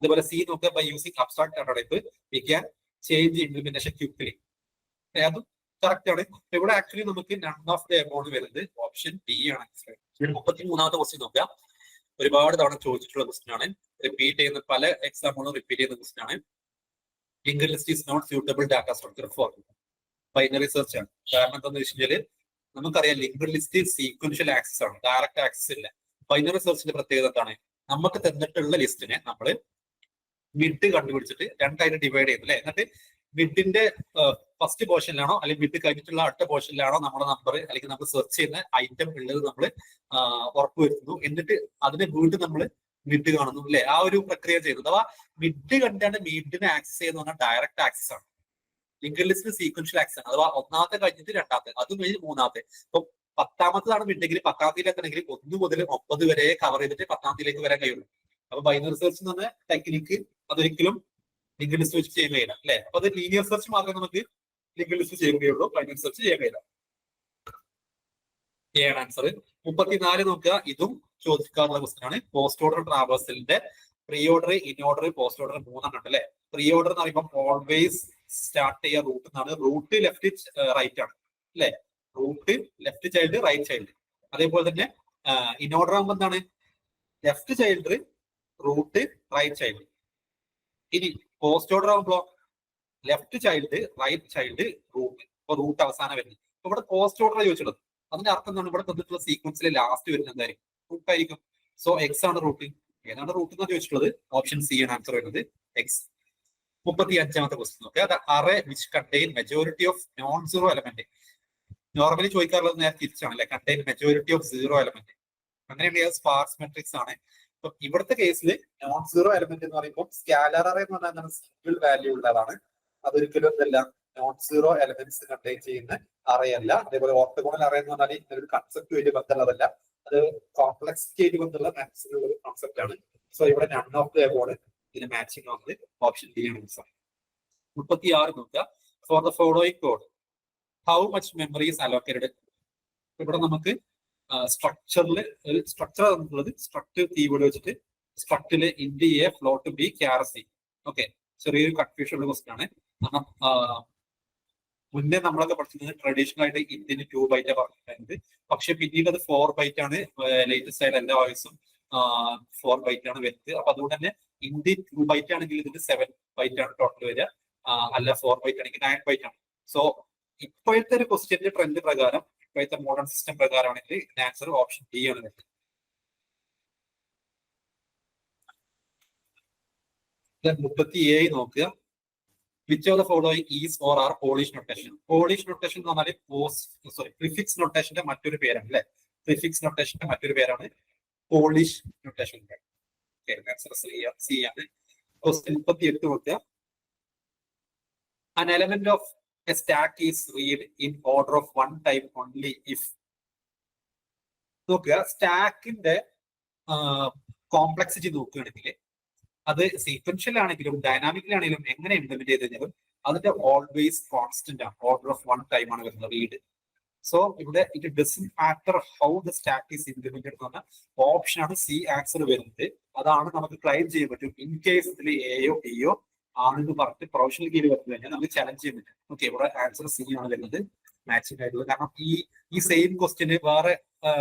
അതുപോലെ C നോക്കുക, by using abstract data type we can change implementation quickly, അതും കറക്റ്റ് ആണ്. ഇവിടെ ആക്ച്വലി നമുക്ക് നൺ ഓഫ് ദ എമൗണ്ട് വരുന്നത് ഓപ്ഷൻ D ആണ്. 33ാമത്തെ ക്വസ്റ്റ്യൻ നോക്കുക, ഒരുപാട് തവണ ചോദിച്ചിട്ടുള്ള ക്വസ്റ്റ്യൻ ആണ്, റിപ്പീറ്റ് ചെയ്യുന്ന പല എക്സാമ്പിളും റിപ്പീറ്റ് ചെയ്യുന്ന ക്വസ്റ്റ്യൻ ആണ്. Linked list is not suitable data structure for binary search ആണ്. കാരണം എന്താണെന്ന് വെച്ച് കഴിഞ്ഞാൽ നമുക്കറിയാം ലിങ്കഡ് ലിസ്റ്റ് സീക്വൻഷ്യൽ ആക്സസ് ആണ്, ഡയറക്റ്റ് ആക്സസ് ഇല്ല. ബൈനറി സെർച്ചിന്റെ പ്രത്യേകത എന്താണ്? നമുക്ക് തന്നിട്ടുള്ള ലിസ്റ്റിനെ നമ്മൾ മിഡ് കണ്ടുപിടിച്ചിട്ട് രണ്ടായിട്ട് ഡിവൈഡ് ചെയ്യുന്നു അല്ലെ. എന്നിട്ട് മിഡിന്റെ ഫസ്റ്റ് പോർഷനിലാണോ അല്ലെങ്കിൽ മിഡ് കഴിഞ്ഞിട്ടുള്ള അടുത്ത പോർഷനിലാണോ നമ്മുടെ നമ്പർ അല്ലെങ്കിൽ നമ്മൾ സെർച്ച് ചെയ്യുന്ന ഐറ്റം ഉള്ളത് നമ്മൾ ഉറപ്പുവരുത്തുന്നു. എന്നിട്ട് അതിനെ വീണ്ടും നമ്മൾ മിഡ് കാണുന്നു അല്ലെ. ആ ഒരു പ്രക്രിയ ചെയ്യുന്നത്. അഥവാ മിഡ് കണ്ടാണ് മിഡിനെ ആക്സസ് ചെയ്യുന്ന പറഞ്ഞാൽ ഡയറക്റ്റ് ആക്സസ് ആണ്. ലിങ്കഡ് ലിസ്റ്റിന് സീക്വൻഷ്യൽ ആക്സസ് ആണ്. അഥവാ ഒന്നാമത്തെ കഴിഞ്ഞിട്ട് രണ്ടാമത്തെ, അതും കഴിഞ്ഞ് മൂന്നാമത്തെ. ഇപ്പൊ 10ാമത്തതാണ് മിഡെങ്കിൽ 10ാമത്തിലേക്കാണെങ്കിൽ 1 മുതൽ 9 വരെ കവർ ചെയ്തിട്ട് 10ാമത്തിലേക്ക് വരാൻ കഴിയുള്ളൂ. അപ്പൊ ബൈനറി സെർച്ച് എന്ന് പറഞ്ഞ ടെക്നിക്ക് അതൊരിക്കലും ലിങ്കഡ് ലിസ്റ്റ് വെച്ച് ചെയ്യാൻ കഴിയില്ല അല്ലെ. അപ്പൊ അത് ലീനിയർ സെർച്ച് മാത്രമേ നമുക്ക് ലിങ്കഡ് ലിസ്റ്റ് ചെയ്യാൻ കഴിയുള്ളൂ, ബൈനറി സെർച്ച് ചെയ്യാൻ കഴിയില്ല. ഏഴാണ് ആൻസർ. 34 നോക്കുക, ഇതും ചോദിക്കാറുള്ള ക്വസ്റ്റൻ ആണ്. പോസ്റ്റ് ഓർഡർ ട്രാവേഴ്സലിന്റെ pre order, in order, post order 3 ഉണ്ട് അല്ലെ. പ്രീ ഓർഡർ എന്ന് പറയുമ്പോൾ ഓൾവേസ് സ്റ്റാർട്ട് ചെയ്യുക റൂട്ട് എന്നാണ്. റൂട്ട് ലെഫ്റ്റ് റൈറ്റ് ആണ് അല്ലെ. Root left child right child. അതേപോലെ തന്നെ ഇൻ ഓർഡർ ആകുമ്പോൾ എന്താണ്? Left child root right child. ഇനി പോസ്റ്റ് ഓർഡർ ആകുമ്പോൾ left child right child root. ഇപ്പൊ റൂട്ട് അവസാനം വരുന്നത്. ഇപ്പൊ ഇവിടെ പോസ്റ്റ് ഓർഡർ ചോദിച്ചിട്ടുള്ളത്. അതിന്റെ അർത്ഥം എന്താണ്? ഇവിടെ തന്നിട്ടുള്ള സീക്വൻസിൽ ലാസ്റ്റ് വരുന്നത് എന്തായിരിക്കും? റൂട്ട് ആയിരിക്കും. സോ എക്സ് ആണ് റൂട്ട്. ഏതാണ് റൂട്ട് എന്നാണ് ചോദിച്ചിട്ടുള്ളത്? ഓപ്ഷൻ സി ആണ് ആൻസർ വരുന്നത്, എക്സ്. 35ാമത്തെ ക്വസ്റ്റ്യൻ നോക്കുക, the array which contain majority of non zero element. Normally ചോദിക്കാറുള്ളത് നേരെ തിരിച്ചാണ് അല്ലെ, contain majority of zero element. അങ്ങനെയാണെങ്കിൽ സ്പാർസ് മെട്രിക്സ് ആണ്. ഇപ്പൊ ഇവിടുത്തെ കേസിൽ നോൺ സീറോ എലമെന്റ് എന്ന് പറയുമ്പോൾ സ്കാലർ അറേ എന്ന് പറഞ്ഞാൽ സിംഗിൾ വാല്യൂ ഉള്ളതാണ്. അതൊരിക്കലും എന്തല്ല നോൺ സീറോ എലമെന്റ്സ് കണ്ടെയ്ൻ ചെയ്യുന്ന അറേ അല്ല. അതേപോലെ ഓർത്തോഗോണൽ അറേ എന്ന് പറഞ്ഞാൽ ഒരു കൺസെപ്റ്റ് വലിയ ബന്ധമുള്ളതല്ല, അത് കോംപ്ലക്സിറ്റി ആയിട്ട് ബന്ധമുള്ള മാത്സിലുള്ള ഒരു കോൺസെപ്റ്റ് ആണ്. സോ ഇവിടെ നൺ ഓഫ് ദ എബോർഡ് ഇതിന് മാച്ചിങ് ആവുന്നത് ഓപ്ഷൻ ഡി ആണ് ആൻസർ. 36 നോക്കുക, for the following code how much memory is allocated. ഇവിടെ നമുക്ക് സ്ട്രക്ചറിൽ ഒരു സ്ട്രക്ചർ തന്നിട്ടുള്ളത് സ്ട്രക്ട് കീവേഡ് വെച്ചിട്ട് സ്ട്രക്റ്റില് ഇൻഡ് A float B ക്യാർ C. Okay, ചെറിയൊരു കൺഫ്യൂഷൻ ഉള്ള ക്വസ്റ്റൻ ആണ്. കാരണം മുന്നേ നമ്മളൊക്കെ പഠിച്ചിരുന്നത് ട്രഡീഷണൽ ആയിട്ട് ഇന്ത്യന് 2 ബൈറ്റ് പറഞ്ഞിട്ടുണ്ട്. പക്ഷെ പിന്നീട് അത് 4 ബൈറ്റ് ആണ്. ലേറ്റസ്റ്റ് ആയിട്ട് എല്ലാ വോയിസും 4 ബൈറ്റ് ആണ് വരുന്നത്. അപ്പൊ അതുകൊണ്ട് തന്നെ ഇന്ത്യ 2 ബൈറ്റ് ആണെങ്കിൽ ഇതിന് 7 ബൈറ്റ് ആണ് ടോട്ടൽ വരിക. അല്ല 4 ബൈറ്റ് ആണെങ്കിൽ 9 ബൈറ്റ് ആണ്. സോ ഇപ്പോഴത്തെ ഒരു ക്വസ്റ്റ്യന്റെ ട്രെൻഡ് പ്രകാരം, ഇപ്പോഴത്തെ മോഡേൺ സിസ്റ്റം പ്രകാരമാണെങ്കിൽ ഇതിന്റെ ആൻസർ ഓപ്ഷൻ ഡി ആണ് വരുന്നത്. 37 നോക്കുക, which of the following is or are Polish notation. Polish notation എന്ന് പറഞ്ഞാൽ പ്രിഫിക്സ് നൊട്ടേഷന്റെ മറ്റൊരു പേരാണ് അല്ലെ. പ്രിഫിക്സ് നൊട്ടേഷന്റെ മറ്റൊരു പേരാണ് പോളിഷ് നൊട്ടേഷൻ. ആൻസർ സി ആണ്. ക്വസ്റ്റ്യൻ 38 നോക്കുക, an element of a stack is read in order of one type only if. നോക്കുക, സ്റ്റാക്കിന്റെ കോംപ്ലക്സിറ്റി നോക്കുകയാണെങ്കിൽ അത് സീക്വൻഷ്യൽ ആണെങ്കിലും ഡൈനാമിക്കലാണെങ്കിലും എങ്ങനെ ഇംപ്ലിമെന്റ് ചെയ്ത് കഴിഞ്ഞാലും അതിന്റെ ഓൾവേസ് കോൺസ്റ്റന്റ് ആണ്. ഓർഡർ ഓഫ് വൺ ടൈം ആണ് വരുന്നത് റീഡ്. സോ ഇവിടെ it doesn't matter how the stack is implemented എന്ന് പറഞ്ഞാൽ ഓപ്ഷൻ ആണ് സി ആൻസർ വരുന്നത്. അതാണ് നമുക്ക് ക്ലെയിം ചെയ്യാൻ പറ്റും. ഇൻ കേസ് ഇതിൽ എയോ ഡിയോ ആണെന്ന് പറഞ്ഞിട്ട് പ്രൊഫഷണൽ കീഴിൽ വന്നു കഴിഞ്ഞാൽ നമുക്ക് ചലഞ്ച് ചെയ്യാൻ പറ്റും. ഓക്കെ, ഇവിടെ ആൻസർ സി ആണ് വരുന്നത്, മാച്ചിങ് ആയിട്ടുള്ളത്. കാരണം ഈ സെയിം ക്വസ്റ്റ്യന് വേറെ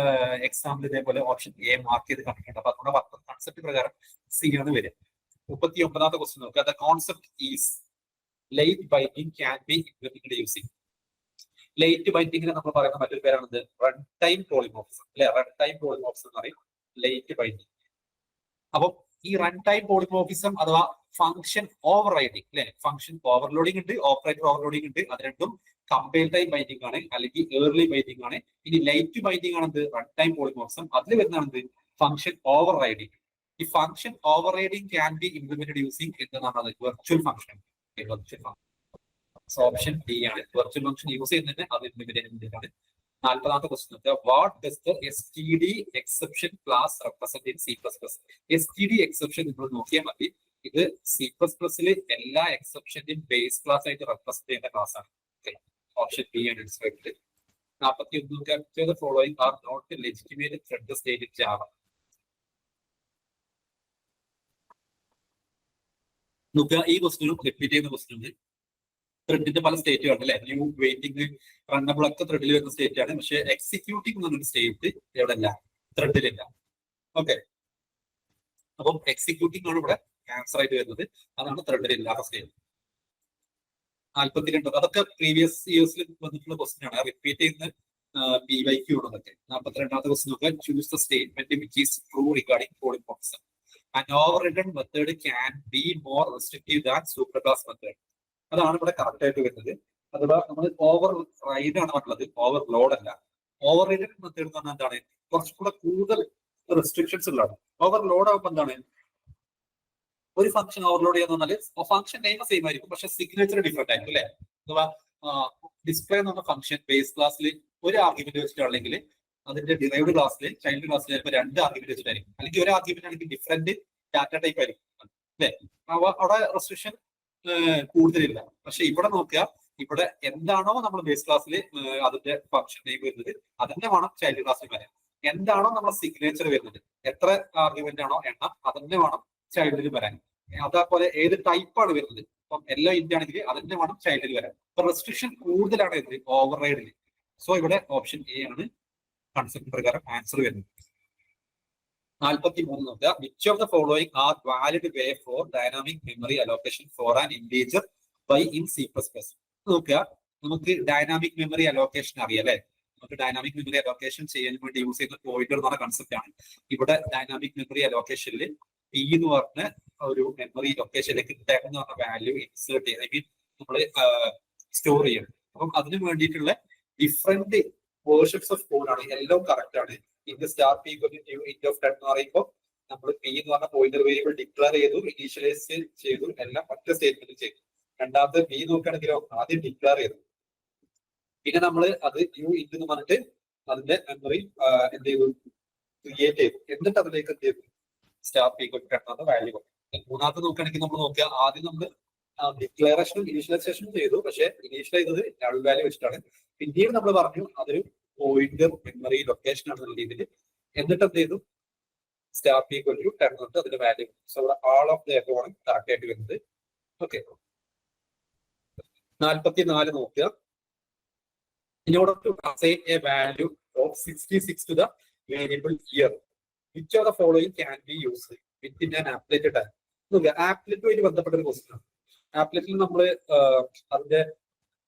എക്സാമ്പിൾ ഇതേപോലെ ഓപ്ഷൻ എ മാർക്ക് ചെയ്ത് കണ്ടിട്ടുണ്ട്. അപ്പൊ അതുകൊണ്ട് കൺസെപ്റ്റ് പ്രകാരം സി ആണ് വരിക. 39ാമത്തെ ക്വസ്റ്റ്യൻ നോക്കുക, the concept is late binding can be implemented using. Late ബൈൻഡിങ്ങിന് നമ്മൾ പറയുന്ന മറ്റൊരു പേരാണത് റൺ ടൈം പോളിമോർഫിസം അല്ലെ. റൺ ടൈം പോളിമോർഫിസം എന്ന് പറയും ലേറ്റ് ബൈൻഡിങ്. അപ്പം ഈ റൺ ടൈം പോളിമോർഫിസം അഥവാ ഫംഗ്ഷൻ ഓവർ റൈഡിങ് അല്ലെ, ഫംഗ്ഷൻ ഓവർലോഡിംഗ് ഉണ്ട്, ഓപ്പറേറ്റർ ഓവർലോഡിംഗ് ഉണ്ട്. അത് രണ്ടും കമ്പൈൽ ടൈം ബൈൻഡിങ് ആണ് അല്ലെങ്കിൽ ഏർലി ബൈൻഡിങ് ആണ്. ഇനി ലൈറ്റ് ബൈൻഡിങ് ആണെന്ത് റൺ ടൈം പോളിമോർഫിസം. അതിൽ വരുന്നതാണെന്ത് ഫംഗ്ഷൻ ഓവർ റൈഡിങ്. ഈ function overriding can be implemented using എന്താണ് virtual function. Virtual function option D ആണ്. വെർച്വൽ ഫംഗ്ഷൻ യൂസ് ചെയ്യുന്നതിന് അത് ഇംപ്ലിമെന്റ് ചെയ്യാൻ വേണ്ടിയിട്ടാണ്. 40ാമത്തെ question, what does the STD exception class represent in C++. STD exception നിങ്ങൾ നോക്കിയാൽ മതി. ഇത് C++ൽ എല്ലാ എക്സെപ്ഷന്റെയും ബേസ് ക്ലാസ് ആയിട്ട് റെപ്രസെന്റ് ചെയ്യുന്ന ക്ലാസ് ആണ്. ഓപ്ഷൻ ബി ആണ് answer. 41 following are not legitimate thread state in Java. നോക്കുക, ഈ ക്വസ്റ്റ്യനും റിപ്പീറ്റ് ചെയ്യുന്ന ക്വസ്റ്റ്യൻ. ത്രെഡിന്റെ പല സ്റ്റേറ്റുകളുണ്ട് അല്ലെ. ന്യൂ, വെയിറ്റിംഗ്, റണ്ണബിൾ ഒക്കെ ത്രെഡിൽ വരുന്ന സ്റ്റേറ്റ് ആണ്. പക്ഷെ എക്സിക്യൂട്ടിംഗ് എന്നൊരു സ്റ്റേറ്റ് എവിടെ ഇല്ല, ത്രെഡിലില്ല. ഓക്കെ, അപ്പം എക്സിക്യൂട്ടിംഗ് ആണ് ഇവിടെ ആൻസർ ആയിട്ട് വരുന്നത്. അതാണ് ത്രെഡിൽ ഇല്ലാത്ത സ്റ്റേറ്റ്. 42 അതൊക്കെ പ്രീവിയസ് ഇയേഴ്സിൽ വന്നിട്ടുള്ള ക്വസ്റ്റ്യൻ ആണ്. റിപ്പീറ്റ് ചെയ്യുന്ന PYQ ഉള്ളതൊക്കെ. 42ാമത്തെ ക്വസ്റ്റ്യൻ നോക്കുക. Choose the statement which is true regarding polymorphism. An overridden method can be more restrictive than superclass method. അതാണ് ഇവിടെ കറക്റ്റ് ആയിട്ട് വരുന്നത്. അഥവാ നമ്മൾ ഓവർ റൈഡ് ആണ് പറഞ്ഞത്, ഓവർലോഡ് അല്ല. ഓവർറൈഡൻ മെത്തേഡ് എന്ന് പറഞ്ഞാൽ എന്താണ്, കുറച്ചുകൂടെ കൂടുതൽ റെസ്ട്രിക്ഷൻസ് ഉള്ളതാണ്. ഓവർലോഡ് ആകുമ്പോൾ എന്താണ്, ഒരു ഫംഗ്ഷൻ ഓവർലോഡ് ചെയ്യാന്ന് പറഞ്ഞാൽ ഫംഗ്ഷൻ നെയിം സെയിം ആയിരിക്കും, പക്ഷെ സിഗ്നേച്ചർ ഡിഫറെന്റ് ആയിരിക്കും അല്ലെ. അഥവാ ഡിസ്പ്ലേ എന്ന് പറഞ്ഞ ഫംഗ്ഷൻ ബേസ് ക്ലാസ്സിൽ ഒരു ആർഗ്യുമെന്റ് വെച്ചിട്ടാണെങ്കിൽ അതിന്റെ ഡിറൈവ്ഡ് ക്ലാസ്സിൽ, ചൈൽഡ് ക്ലാസ്സിൽ ചിലപ്പോൾ 2 ആർഗ്യുമെന്റ് വെച്ചിട്ടായിരിക്കും, അല്ലെങ്കിൽ ഒരു ആർഗ്യുമെന്റ് ആണെങ്കിൽ ഡിഫറെന്റ് ഡാറ്റ ടൈപ്പ് ആയിരിക്കും അല്ലെ. അവിടെ റെസ്ട്രിക്ഷൻ കൂടുതലില്ല. പക്ഷെ ഇവിടെ നോക്കുക, ഇവിടെ എന്താണോ നമ്മൾ ബേസ് ക്ലാസ്സിൽ അതിന്റെ ഫംഗ്ഷൻ നെയിം വരുന്നത് അതിന്റെ വേണം ചൈൽഡ് ക്ലാസ്സിൽ വരാൻ. എന്താണോ നമ്മുടെ സിഗ്നേച്ചർ വരുന്നത്, എത്ര ആർഗ്യുമെന്റ് ആണോ എണ്ണം, അതിന്റെ വേണം ചൈൽഡിൽ വരാൻ. അതേപോലെ ഏത് ടൈപ്പാണ് വരുന്നത്, ഇപ്പം എല്ലോ ഇന്റ് ആണെങ്കിൽ അതിന്റെ വേണം ചൈൽഡിൽ വരാൻ. അപ്പൊ റെസ്ട്രിക്ഷൻ കൂടുതലാണ് ഇത് ഓവർ റൈഡിൽ. സോ ഇവിടെ ഓപ്ഷൻ എ ആണ് കൺസെപ്റ്റ് പ്രകാരം ആൻസർ വരുന്നത്. 43 നോക്കുക. Which of the following are valid way for dynamic memory allocation for an integer by in C++. നോക്കുക, നമുക്ക് ഡൈനാമിക് മെമ്മറി അലോക്കേഷൻ അറിയാം അല്ലെ. നമുക്ക് ഡൈനാമിക് മെമ്മറി അലോക്കേഷൻ ചെയ്യാൻ വേണ്ടി യൂസ് ചെയ്യുന്ന പോയിന്റർ എന്ന് പറഞ്ഞ കൺസെപ്റ്റ് ആണ്. ഇവിടെ ഡൈനാമിക് മെമ്മറി അലോക്കേഷനിൽ P എന്ന് പറഞ്ഞ ഒരു മെമ്മറി ലൊക്കേഷനിലേക്ക് ടെൻ എന്ന് പറഞ്ഞ വാല്യൂ ഇൻസേർട്ട് ചെയ്ത്, ഐ മീൻ നമ്മൾ സ്റ്റോർ ചെയ്യണം. അപ്പം അതിന് വേണ്ടിയിട്ടുള്ള ഡിഫറെന്റ് വേർഷൻസ് ഓഫ് കോഡ് ആണ്. എല്ലാം കറക്റ്റ് ആണ്. ഇന്റെ സ്റ്റാർ P ഇന്റ് ഓഫ് 10 എന്ന് പറയുമ്പോൾ നമ്മൾ P എന്ന് പറഞ്ഞ പോയിന്റർ വേരിയബിൾ ഡിക്ലെയർ ചെയ്തു, ഇനീഷ്യലൈസ് ചെയ്തു, എല്ലാം ഒറ്റ സ്റ്റേറ്റ്മെന്റ് ചെയ്തു. രണ്ടാമത്തെ B നോക്കുകയാണെങ്കിലോ ആദ്യം ഡിക്ലെയർ ചെയ്തു, പിന്നെ നമ്മൾ അത് ന്യൂ ഇന്റ് എന്ന് പറഞ്ഞിട്ട് അതിന്റെ മെമ്മറി എന്ത് ചെയ്തു, ക്രിയേറ്റ് ചെയ്തു. എന്നിട്ട് അതിലേക്ക് എന്ത് ചെയ്തു, സ്റ്റാർ P എന്ന വാല്യൂ. മൂന്നാമത്തെ നോക്കുകയാണെങ്കിൽ നമ്മൾ നോക്കുക, ആദ്യം നമ്മൾ ഡിക്ലറേഷനും ഇനീഷ്യലൈസേഷനും ചെയ്തു, പക്ഷെ ഇനീഷ്യലൈസ് ചെയ്തത് നൾ വാല്യൂ വെച്ചിട്ടാണ്. പിന്നീട് നമ്മൾ പറഞ്ഞു അതൊരു പോയിന്റർ മെമ്മറി ലൊക്കേഷൻ ആണെന്നുള്ള രീതിയിൽ. എന്നിട്ട് എന്ത് ചെയ്തു, സ്റ്റാർ P 10 കൊണ്ട് അതിന്റെ വാല്യൂ. സോ ഇവിടെ ആൾ ഓഫ് ദ എബോവ് ആണ് കറക്റ്റ് ആയിട്ട് വരുന്നത്. ഓക്കെ, 44 നോക്കുക. In order to assign a value of 66 to the variable year, which of the following can be used within an applet time? നോക്കുക, ആപ്ലെറ്റുമായിട്ട് ബന്ധപ്പെട്ട ഒരു ക്വസ്റ്റ്യൻ ആണ്. ആപ്ലെറ്റിൽ നമ്മൾ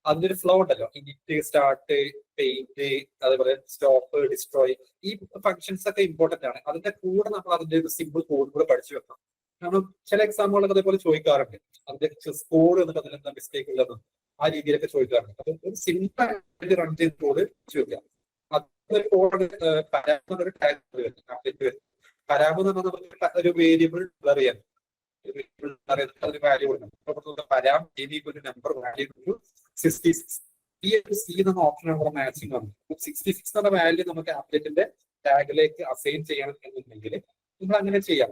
അതിന്റെ ഒരു ഫ്ലോ ഉണ്ടല്ലോ, ഇനിറ്റ്, സ്റ്റാർട്ട്, പെയിന്റ്, അതേപോലെ സ്റ്റോപ്പ്, ഡിസ്ട്രോയ്. ഈ ഫംഗ്ഷൻസ് ഒക്കെ ഇമ്പോർട്ടന്റ് ആണ്. അതിന്റെ കൂടെ നമ്മൾ അതിന്റെ ഒരു സിമ്പിൾ കോഡ് കൂടെ പഠിച്ചു വെക്കണം. കാരണം ചില എക്സാമുകളൊക്കെ അതേപോലെ ചോദിക്കാറുണ്ട്, അതിന്റെ കോഡ് എന്നിട്ട് അതിലെന്താ മിസ്റ്റേക്ക് ഉള്ളത്, ആ രീതിയിലൊക്കെ ചോദിക്കാറുണ്ട്. അപ്പൊ ഒരു സിമ്പിൾ ആയിട്ട് റൺ ചെയ്ത് കോഡ് ചോദിക്കാം. അതൊരു കോഡ് പരാമ ഒരു ടാഗ് പരാമ എന്ന് പറഞ്ഞാൽ നമുക്ക് ഒരു വേരിയബിൾ അറിയാം, ഒരു വാല്യൂ കൊടുക്കണം. പരാം നമ്പർ വാല്യൂ 66. ഈ ഒരു C എന്ന ഓപ്ഷൻ നമ്മുടെ മാച്ചിങ് ആണ്. 66 എന്ന വാല്യൂ നമുക്ക് ആപ്ലെറ്റിന്റെ ടാഗിലേക്ക് അസൈൻ ചെയ്യണം എന്നുണ്ടെങ്കിൽ നമ്മൾ അങ്ങനെ ചെയ്യാം.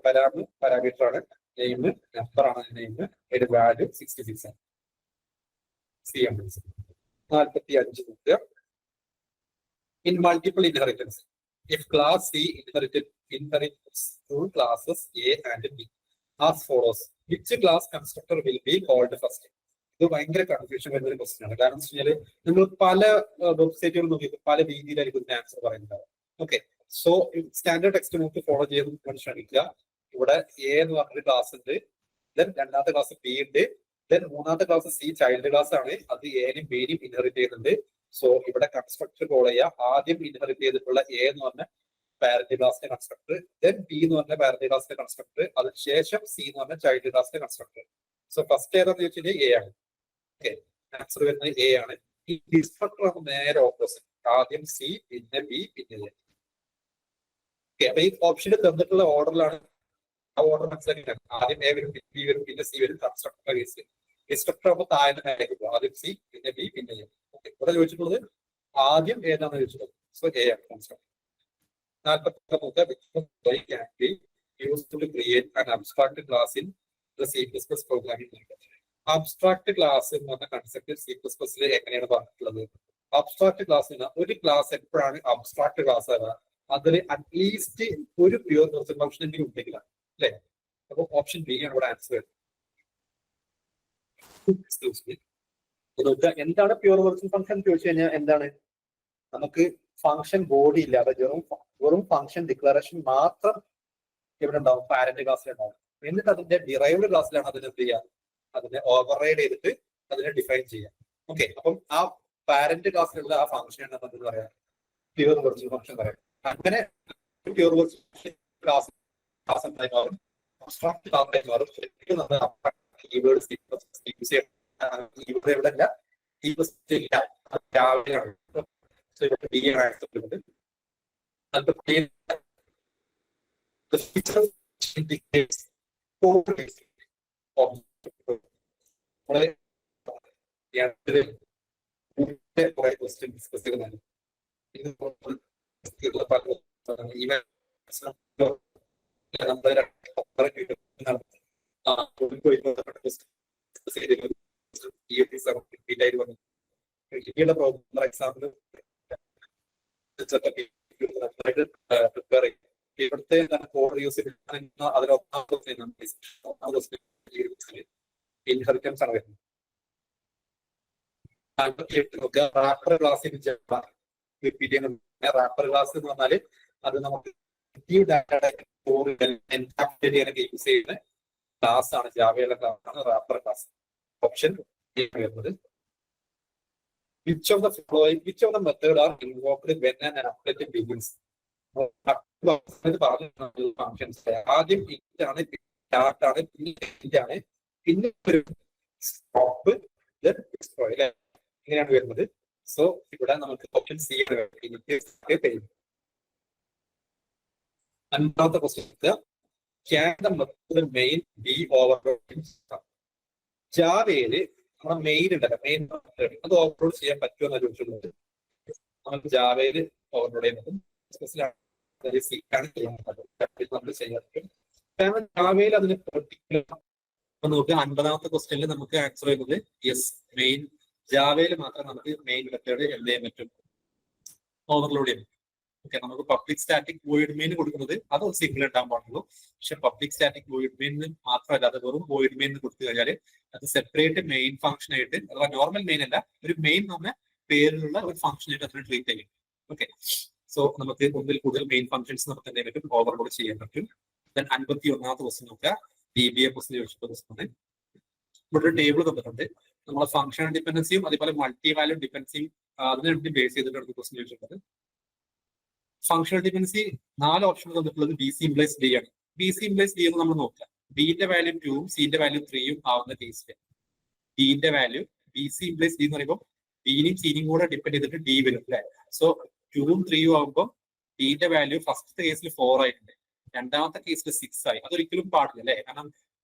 പാരാമീറ്റർ ആണ്, നെയിം നമ്പർ ആണ്, നെയിം ഒരു വാല്യൂ 66 ആണ്. C ആണ്. 45 നോക്കുക. In multiple inheritance, if class C inherits two classes A and B as follows, which class constructor will be called first? ഇത് ഭയങ്കര കൺഫ്യൂഷൻ വരുന്ന ഒരു ക്വസ്റ്റ്യൻ ആണ്. കാരണം എന്ന് വെച്ചാൽ നിങ്ങൾ പല വെബ്സൈറ്റുകൾ നോക്കി പല രീതിയിലായിരിക്കും ഇതിന്റെ ആൻസർ പറയുന്നത്. Okay, so standard text book follow ചെയ്ത് ശ്രമിക്കുക. ഇവിടെ A എന്ന് പറഞ്ഞൊരു ക്ലാസ് ഉണ്ട്, ദെൻ രണ്ടാമത്തെ ക്ലാസ് B ഉണ്ട്, ദെൻ മൂന്നാമത്തെ ക്ലാസ് C ചൈൽഡ് ക്ലാസ് ആണ്. അത് എനും ബിയും ഇൻഹെറിറ്റ് ചെയ്യുന്നുണ്ട്. സോ ഇവിടെ കൺസ്ട്രക്ടർ കോൾ ചെയ്യുക. ആദ്യം ഇൻഹെറിറ്റ് ചെയ്തിട്ടുള്ള A എന്ന് പറഞ്ഞ പാരന്റ് ക്ലാസിന്റെ കൺസ്ട്രക്ടർ, ദെൻ B എന്ന് പറഞ്ഞ പാരന്റ് ക്ലാസിന്റെ കൺസ്ട്രക്ടർ, അതിനുശേഷം C എന്ന് പറഞ്ഞ ചൈൽഡ് ക്ലാസിന്റെ കൺസ്ട്രക്ടർ. സോ ഫസ്റ്റ് ഏതാന്ന് ചോദിച്ചാൽ A ആണ്. ഓക്കെ, ആൻസർ വരുന്നത് A ആണ്. ഈ ഡിസ്ട്രക്ടർ ആണ് നേരെ ഓപ്പോസിറ്റ്. ആദ്യം C, പിന്നെ B, പിന്നെ A. ഓക്കെ, അപ്പൊ ഈ ഓപ്ഷനിൽ തന്നിട്ടുള്ള ഓർഡറിലാണ്. ആ ഓർഡർ മനസ്സിലാക്കിയിട്ടാണ്. ആദ്യം A വരും, B വരും, പിന്നെ C വരും. കൺസ്ട്രക്ടർ കേസ് ഡിസ്ട്രക്ടർ ആകുമ്പോൾ താഴെ മേലേക്ക് പോകും. ആദ്യം C, പിന്നെ B, പിന്നെ A. ഓക്കെ, ഇവിടെ ചോദിച്ചിട്ടുള്ളത് ആദ്യം ഏതാണെന്ന് ചോദിച്ചിട്ടുള്ളത്. സോ A ആണ് constructor. 44 can be used to create an abstract class in the C++ programming language. Abstract class എന്ന് പറഞ്ഞ കൺസെപ്റ്റ് C++ൽ എങ്ങനെയാണ് പറഞ്ഞിട്ടുള്ളത്? അബ്സ്ട്രാക്ട് ക്ലാസ് ഒരു ക്ലാസ് എപ്പോഴാണ് അബ്സ്ട്രാക്ട് ക്ലാസ് ആവുക? അതിൽ അറ്റ്ലീസ്റ്റ് ഒരു പ്യൂർ വെർച്വൽ ഫംഗ്ഷൻ എങ്കിലും ഉണ്ടെങ്കിലാണ്, അല്ലെ? അപ്പൊ ഓപ്ഷൻ ബി ആണ് ഇവിടെ ആൻസർ വരുന്നത്. എന്താണ് പ്യൂർ വെർച്വൽ ഫംഗ്ഷൻ എന്ന് ചോദിച്ചു കഴിഞ്ഞാൽ എന്താണ്? നമുക്ക് ഫംഗ്ഷൻ ബോഡി ഇല്ലാതെ വെറും ഫംഗ്ഷൻ ഡിക്ലറേഷൻ മാത്രം ഇവിടെ ഉണ്ടാവും, പാരന്റ് ക്ലാസ്സിൽ ഉണ്ടാവും. എന്നിട്ട് അതിന്റെ ഡിറൈവ്ഡ് ക്ലാസ്സിലാണ് അതിനെ എന്ത് ചെയ്യുക? അതിനെ ഓവർറൈഡ് ചെയ്തിട്ട് അതിനെ ഡിഫൈൻ ചെയ്യാം. ഓക്കെ, അപ്പം ആ പാരന്റ് ക്ലാസ്സിലുള്ള ആ ഫംഗ്ഷനാണ് നമുക്ക് പറയാം പ്യൂർ വെർച്വൽ ഫംഗ്ഷൻ പറയാം. അങ്ങനെ പ്യൂർ വെർച്വൽ ക്ലാസ് മാറും, അബ്സ്ട്രാക്ട് ക്ലാസ് മാറും. കീവേഡ് യൂസ് ചെയ്യണം. കീവേഡ് എവിടെ അല്ല, രാവിലെയാണ് കുറെ ക്വസ്റ്റ്യൻ ഡിസ്കസ് ചെയ്യുന്നതാണ്. ഇന്ത്യയുടെ പ്രോഗ്രാം എക്സാമ്പിൾ പ്രിപ്പയർ ചെയ്യും. ഇവിടുത്തെ കോഡ് യൂസ് ചെയ്ത് ഇൻഹെറിറ്റൻസ് ആണ് വരുന്നത്. റാപ്പർ ക്ലാസ് റിപ്പീറ്റ് ചെയ്യുന്ന റാപ്പർ ക്ലാസ് എന്ന് പറഞ്ഞാല് അത് നമുക്ക് യൂസ് ചെയ്യുന്ന ക്ലാസ് ആണ്, ജാവയുടെ ക്ലാസ് ആണ് റാപ്പർ ക്ലാസ്. ഓപ്ഷൻ വരുന്നത് which of the method are invoked when an applet begins? Functions ആദ്യം ആണ്, സ്റ്റാർട്ട് ആണ്, പിന്നെ പിന്നെ സ്റ്റോപ്പ്, ഇങ്ങനെയാണ് വരുന്നത്. സോ ഇവിടെ നമുക്ക് ഓപ്ഷൻ സി ആണ്. അഞ്ചാമത്തെ question, can the method main be overloaded? ജാവയില് നമ്മുടെ മെയിൻ ഉണ്ടല്ലോ, മെയിൻ അത് ഓവർലോഡ് ചെയ്യാൻ പറ്റുമെന്ന് ചോദിച്ചിട്ടുള്ളത്. നമുക്ക് ജാവയില് ഓവർലോഡ് ചെയ്യുന്നത് നമ്മൾ ചെയ്യാൻ പറ്റും. കാരണം ജാവയിൽ അതിന് പെർട്ടിക്കുലർ നോക്കുക. 50ാമത്തെ ക്വസ്റ്റ്യനിൽ നമുക്ക് ആൻസർ ചെയ്യുന്നത് യെസ്, മെയിൻ ജാവയിൽ മാത്രം നമുക്ക് മെയിൻ മെത്തേഡ് എന്ത് ചെയ്യാൻ പറ്റും? ഓവർലോഡ് ചെയ്യാൻ പറ്റും. ഓക്കെ, നമുക്ക് പബ്ലിക് സ്റ്റാറ്റിക് വോയിഡ് മെയിൻ കൊടുക്കുന്നത് അത് സിംഗിൾ ഉണ്ടാകാൻ പാടുള്ളൂ. പക്ഷെ പബ്ലിക് സ്റ്റാറ്റിക് വോയിഡ് മെയിൻ മാത്രമല്ല, അത് വെറും വോയിഡ് മെയിൻ കൊടുത്തു കഴിഞ്ഞാൽ അത് സെപ്പറേറ്റ് മെയിൻ ഫംഗ്ഷൻ ആയിട്ട്, അഥവാ നോർമൽ മെയിൻ അല്ല, ഒരു മെയിൻ എന്ന് പറഞ്ഞ പേരിലുള്ള ഒരു ഫംഗ്ഷൻ ആയിട്ട് അതിനെ ട്രീറ്റ് ചെയ്യും. ഓക്കെ, സോ നമുക്ക് ഒന്നിൽ കൂടുതൽ മെയിൻ ഫംഗ്ഷൻസ് നമുക്ക് എന്തെങ്കിലും പറ്റും, ഓവർലോഡ് ചെയ്യാൻ പറ്റും. ദെൻ 51ാമത്തെ ക്വസ്റ്റ്യൻ നോക്കുക, DBA ക്വസ്റ്റ്യൻ ചോദിച്ചിട്ടുള്ള ക്വസ്റ്റ്യൻ. ഇവിടെ ഒരു ടേബിൾ തന്നിട്ടുണ്ട്. നമ്മളെ ഫംഗ്ഷൻ ഡിപ്പെൻഡൻസിയും അതുപോലെ മൾട്ടി വാല്യൂ ഡിപ്പെൻഡൻസിയും അതിനെ വേണ്ടി ബേസ് ചെയ്തിട്ടാണ് ക്വസ്റ്റ്യൻ ചോദിച്ചിട്ടുള്ളത്. ഫംഗ്ഷണൽ ഡിപ്പെൻഡൻസി 4 ഓപ്ഷൻ തന്നിട്ടുള്ളത് BC + D ആണ്. BC + D എന്ന് നമ്മൾ നോക്കുക. ബിന്റെ വാല്യൂ 2ഉം സിന്റെ വാല്യൂ 3ഉം ആവുന്ന കേസിൽ ഡിന്റെ വാല്യൂ BC + D എന്ന് പറയുമ്പോൾ ബിനെയും സിനെയും കൂടെ ഡിപ്പെൻഡ് ചെയ്തിട്ട് ഡി വരും, അല്ലെ? സോ 2ഉം 3ഉം ആകുമ്പോൾ ഡിന്റെ വാല്യൂ ഫസ്റ്റത്തെ കേസിൽ 4 ആയിട്ടുണ്ട്, രണ്ടാമത്തെ കേസിൽ 6 ആയി. അതൊരിക്കലും പാടില്ല, അല്ലെ? കാരണം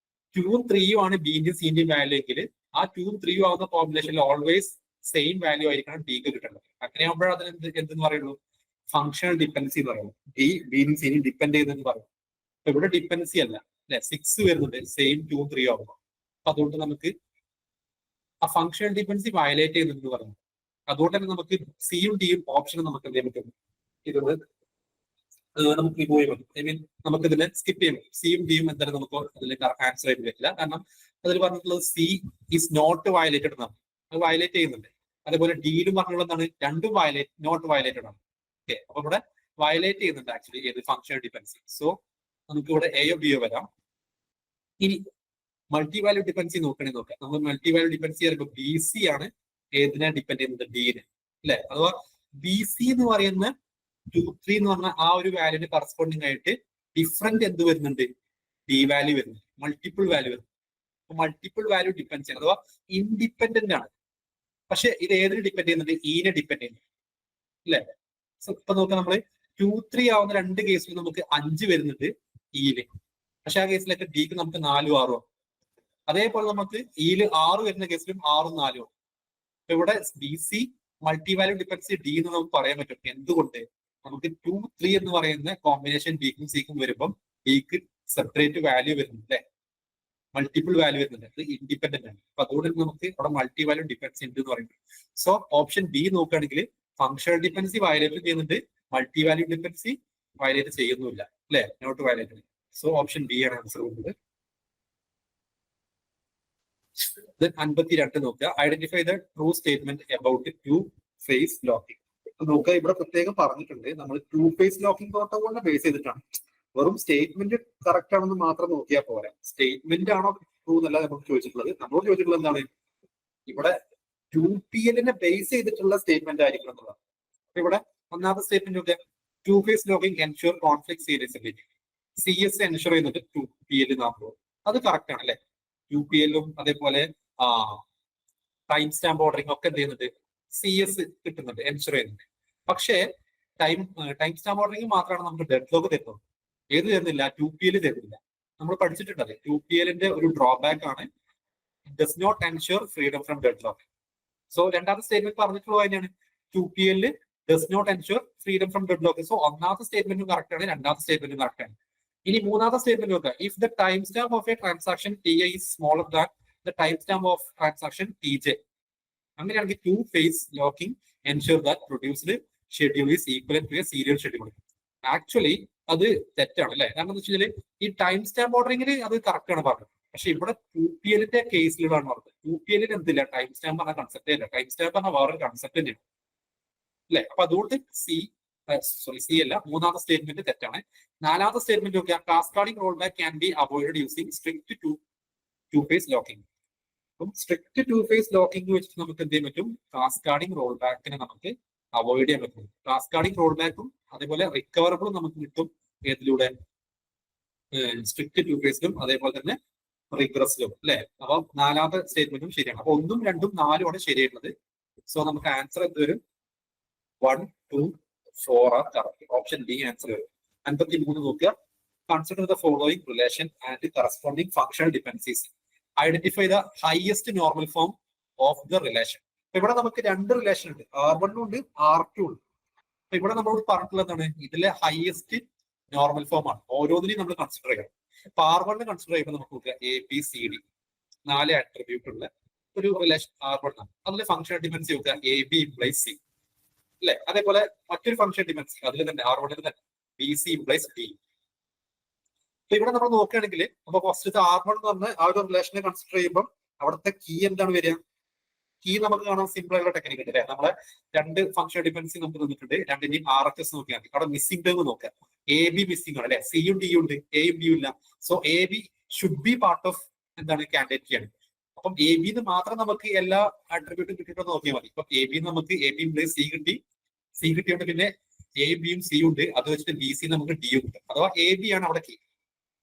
2ഉം 3ഉം ആണ് ബിന്റെയും സിന്റെയും വാല്യൂ എങ്കിൽ ആ 2ഉം 3ഉം ആവുന്ന കോമ്പിനേഷനിൽ ഓൾവേസ് സെയിം വാല്യൂ ആയിരിക്കണം ഡിക്ക് കിട്ടേണ്ടത്. അങ്ങനെയാകുമ്പോഴേ അതിന് എന്തെന്ന് പറയുള്ളൂ? ഫംഗ്ഷണൽ ഡിപ്പെൻഡൻസി എന്ന് പറയുന്നത്. ഡി ബിനും സിനും ഡിപ്പെൻഡ് ചെയ്തെന്ന് പറയും. അപ്പൊ ഇവിടെ ഡിപ്പെൻഡൻസി അല്ല, അല്ലെ? 6 വരുന്നുണ്ട് സെയിം 2ഉം 3ഉം ആകുമ്പോൾ. അപ്പൊ അതുകൊണ്ട് നമുക്ക് ആ ഫംഗ്ഷണൽ ഡിപ്പെൻഡൻസി വയലേറ്റ് ചെയ്യുന്നുണ്ടെന്ന് പറഞ്ഞു. അതുകൊണ്ട് തന്നെ നമുക്ക് സിയും ഡിയും ഓപ്ഷനും നമുക്ക് എന്ത് ചെയ്യാൻ പറ്റും? ഇതൊന്ന് നമുക്ക് റിമൂവ് ചെയ്യാൻ പറ്റും. ഐ മീൻ നമുക്ക് ഇതിനെ സ്കിപ്പ് ചെയ്യാൻ പറ്റും. സിയും ഡിയും എന്തായാലും നമുക്ക് അതിൽ ആൻസർ ആയിട്ട് വരില്ല. കാരണം അതിൽ പറഞ്ഞിട്ടുള്ളത് സി ഈസ് നോട്ട് വയലേറ്റഡ് എന്നാണ്, അത് വയലേറ്റ് ചെയ്യുന്നുണ്ട്. അതേപോലെ ഡിയിലും പറഞ്ഞുള്ളത് എന്താണ്? രണ്ടും നോട്ട് വയലേറ്റഡ് ആണ്. ഓക്കെ, അപ്പൊ ഇവിടെ വയലേറ്റ് ചെയ്യുന്നുണ്ട് ആക്ച്വലി ഏത് ഫംഗ്ഷണൽ ഡിപ്പെൻഡൻസി. സോ നമുക്ക് ഇവിടെ എയോ ബിയോ വരാം. ഇനി മൾട്ടി വാല്യൂ ഡിപ്പെൻഡൻസി നോക്കണമെങ്കിൽ നോക്കാം. നമ്മൾ മൾട്ടി വാല്യൂ ഡിപ്പെൻഡൻസി പറയുമ്പോൾ BC ആണ് ഏതിനെ ഡിപ്പെൻഡ് ചെയ്യുന്നത്? ഡിനെ, അല്ലെ? അഥവാ BC എന്ന് പറയുന്ന 2, 3 എന്ന് പറഞ്ഞ ആ ഒരു വാല്യൂന് കറസ്പോണ്ടിങ് ആയിട്ട് ഡിഫറെന്റ് എന്ത് വരുന്നുണ്ട്? ഡി വാല്യൂ വരുന്നുണ്ട്, മൾട്ടിപ്പിൾ വാല്യൂ വരുന്നുണ്ട്. മൾട്ടിപ്പിൾ വാല്യൂ ഡിപ്പെൻഡ് ചെയ്യണം, അഥവാ ഇൻഡിപെൻഡന്റ് ആണ്. പക്ഷെ ഇത് ഏതിനെ ഡിപ്പെൻഡ് ചെയ്യുന്നുണ്ട്? ഇനെ ഡിപ്പെൻഡ് ചെയ്യുന്നു, അല്ലെ? സോ ഇപ്പൊ നോക്കാം, നമ്മള് 2, 3 ആവുന്ന 2 കേസിൽ നമുക്ക് 5 വരുന്നുണ്ട് ഇയില്. പക്ഷെ ആ കേസിലൊക്കെ ഡിക്ക് നമുക്ക് 4ഉം 6ഉം. അതേപോലെ നമുക്ക് ഇയിൽ 6 വരുന്ന കേസിലും 6ഉം 4ഉം. അപ്പൊ ഇവിടെ BC multi value dependency D എന്ന് നമുക്ക് പറയാൻ പറ്റും. എന്തുകൊണ്ട്? നമുക്ക് 2, 3 എന്ന് പറയുന്ന കോമ്പിനേഷൻ ഡിക്കും സിക്കും വരുമ്പം ഡിക്ക് സെപ്പറേറ്റ് വാല്യൂ വരുന്നുണ്ട്, അല്ലെ? മൾട്ടിപ്പിൾ വാല്യൂ വരുന്നുണ്ട്, അത് ഇൻഡിപെൻഡന്റ് ആണ്. അപ്പൊ അതുകൊണ്ട് അതുകൊണ്ട് നമുക്ക് അവിടെ മൾട്ടി വാല്യൂ ഡിപെൻഡൻസി ഉണ്ട് എന്ന് പറയുന്നത്. സോ ഓപ്ഷൻ ബി നോക്കുകയാണെങ്കിൽ ഫങ്ഷണൽ ഡിപെൻഡൻസി വയലേറ്റ് ചെയ്യുന്നുണ്ട്, മൾട്ടി വാല്യൂ ഡിപെൻഡൻസി വയലേറ്റ് ചെയ്യുന്നില്ല, അല്ലെ? Not violate. So option B ആണ് ആൻസർ വരുന്നത്. 52 നോക്കുക. Identify the true statement about two phase locking. നോക്കുക, ഇവിടെ പ്രത്യേകം പറഞ്ഞിട്ടുണ്ട് നമ്മൾ ടു ഫേസ് ലോക്കിംഗ് പ്രോട്ടോകോളിനെ ബേസ് ചെയ്തിട്ടാണ്. വെറും സ്റ്റേറ്റ്മെന്റ് കറക്റ്റ് ആണെന്ന് മാത്രം നോക്കിയാൽ പോരാ. സ്റ്റേറ്റ്മെന്റ് ആണോ ട്രൂ എന്നല്ല നമുക്ക് ചോദിച്ചിട്ടുള്ളത്. നമ്മളോട് ചോദിച്ചിട്ടുള്ളത് എന്താണ്? ഇവിടെ 2PL ബേസ് ചെയ്തിട്ടുള്ള സ്റ്റേറ്റ്മെന്റ് ആയിരിക്കണം എന്നുള്ളത്. അപ്പൊ ഇവിടെ ഒന്നാമത്തെ സ്റ്റേറ്റ്മെന്റ് നോക്കിയാൽ two phase locking ensure conflict serializability. CS ensure ചെയ്യുന്നുണ്ട് 2PL നാകുമ്പോൾ അത് കറക്റ്റ് ആണ്, അല്ലെ? 2PL അതേപോലെ ടൈം സ്റ്റാമ്പ് ഓർഡറിംഗ് ഒക്കെ എന്ത് ചെയ്യുന്നുണ്ട്? CS കിട്ടുന്നുണ്ട്, എൻഷുർ ചെയ്യുന്നുണ്ട്. പക്ഷേ ടൈം സ്റ്റാമ്പ് ഓർഡറിംഗ് മാത്രമാണ് നമുക്ക് ഡെഡ് ലോക്ക് തരുന്നത്. ഏത് തരുന്നില്ല? 2PL തരുന്നില്ല. നമ്മൾ പഠിച്ചിട്ടുണ്ടത് 2PL ഒരു ഡ്രോബാക്ക് ആണ്, does not ensure freedom from dead lock. So രണ്ടാമത്തെ സ്റ്റേറ്റ്മെന്റ് പറഞ്ഞിട്ടുള്ളത് തന്നെയാണ് 2PL does not ensure freedom from dead lock. So ഒന്നാമത്തെ സ്റ്റേറ്റ്മെന്റും കറക്റ്റ് ആണ്, രണ്ടാമത്തെ സ്റ്റേറ്റ്മെന്റും കറക്റ്റ് ആണ്. ഇനി മൂന്നാമത്തെ സ്റ്റേറ്റ്മെന്റ് നോക്കുക. If the time stamp of a transaction TI is smaller than the time stamp of transaction TJ, അങ്ങനെയാണെങ്കിൽ two phase locking ensure that produced schedule is equal to a serial schedule. Actually അത് തെറ്റാണ്, അല്ലെ? കാരണം എന്താ വെച്ചാൽ ഈ ടൈം സ്റ്റാമ്പ് ഓർഡറിംഗിൽ അത് കറക്റ്റ് ആണ് പറഞ്ഞത്. പക്ഷെ ഇവിടെ 2PL കേസിലാണ് പറഞ്ഞത്. 2PL എന്തില്ല? ടൈം സ്റ്റാമ്പ് പറഞ്ഞ കൺസെപ്റ്റേ ഇല്ല. ടൈം സ്റ്റാമ്പ് പറഞ്ഞ വേറൊരു കൺസെപ്റ്റ് തന്നെയാണ്, അല്ലെ? അപ്പൊ അതുകൊണ്ട് സി അല്ല, മൂന്നാമത്തെ സ്റ്റേറ്റ്മെന്റ് തെറ്റാണ്. നാലാമത്തെ സ്റ്റേറ്റ്മെന്റ് നോക്കിയാൽ cascading roll back can be avoided using strict two phase locking. അപ്പം സ്ട്രിക്റ്റ് ടു ഫേസ് ലോക്കിംഗ് വെച്ചിട്ട് നമുക്ക് എന്ത് ചെയ്യാൻ പറ്റും? കാസ്കാഡിംഗ് റോൾ ബാക്കിനെ നമുക്ക് അവോയ്ഡ് ചെയ്യാൻ പറ്റും. കാസ്കാഡിംഗ് റോൾ ബാക്കും അതേപോലെ റിക്കവറബിളും നമുക്ക് കിട്ടും ഏതിലൂടെ? സ്ട്രിക്റ്റ് ടു ഫേസിലും അതേപോലെ തന്നെ റിഗ്രസിലും, അല്ലെ? അപ്പൊ നാലാമത്തെ സ്റ്റേറ്റ്മെന്റും ശരിയാണ്. അപ്പൊ 1, 2, 4 ആണ് ശരിയായിട്ടുള്ളത്. സോ നമുക്ക് ആൻസർ എന്ത് വരും? 1, 2, 4 ആണ് കറക്റ്റ്. ഓപ്ഷൻ ബി ആൻസർ വരും. 53 നോക്കുക. Consider the following relation and corresponding functional dependencies. Identify the highest normal form of the relation. ഇവിടെ നമുക്ക് രണ്ട് റിലേഷൻ ഉണ്ട്, R1 ഉണ്ട്, R2 ഉണ്ട്. അപ്പൊ ഇവിടെ നമ്മളോട് പറഞ്ഞിട്ടുള്ളത് എന്താണ്? ഇതിലെ ഹയസ്റ്റ് നോർമൽ ഫോം ആണ്. ഓരോന്നിനെയും നമ്മൾ കൺസിഡർ ചെയ്യണം. അപ്പൊ R1 കൺസിഡർ ചെയ്യുമ്പോൾ നമുക്ക് നോക്കുക ABCD 4 ആട്രിബ്യൂട്ട് ഉള്ള ഒരു റിലേഷൻ R1 ആണ്. അതിലെ ഫംഗ്ഷൻ ഡിപെൻഡൻസി നോക്കുക AB implies C, അല്ലെ? അതേപോലെ മറ്റൊരു ഫംഗ്ഷൻ ഡിപെൻഡൻസി അതിൽ തന്നെ R1 തന്നെ BC implies D. അപ്പൊ ഇവിടെ നമ്മൾ നോക്കുകയാണെങ്കിൽ അപ്പൊ ഫസ്റ്റത്തെ R1 എന്ന് പറഞ്ഞ ആ ഒരു റിലേഷനെ കൺസിഡർ ചെയ്യുമ്പോൾ അവിടുത്തെ കീ എന്താണ് വരിക? കീ നമുക്ക് കാണാൻ സിമ്പിൾ ആയിട്ടുള്ള ടെക്നിക്ക് ഉണ്ട്, അല്ലെ? നമ്മളെ രണ്ട് ഫംഗ്ഷൻ ഡിപെൻഡൻസി നമുക്ക് തന്നിട്ടുണ്ട്, രണ്ടിന്റെയും RHS നോക്കിയാൽ മതി. അവിടെ മിസ്സിംഗ് ടേം നോക്കുക. AB മിസ്സിംഗ് ആണ്, അല്ലെ? സിയും ഡിയും ഉണ്ട്, എയും ബിയും ഇല്ല. So AB should be part of എന്താണ്? കാൻഡിഡേറ്റ് ആണ്. അപ്പം AB മാത്രം നമുക്ക് എല്ലാ ആട്രിബ്യൂട്ടും കിട്ടിയിട്ടൊന്ന് നോക്കിയാൽ മതി. ഇപ്പം AB നമുക്ക് AB implies C കിട്ടി, C കിട്ടിയോണ്ട് പിന്നെ A Bയും C ഉണ്ട്, അത് വെച്ചിട്ട് BC നമുക്ക് D ഉണ്ട്. അഥവാ AB ആണ് അവിടെ കീ.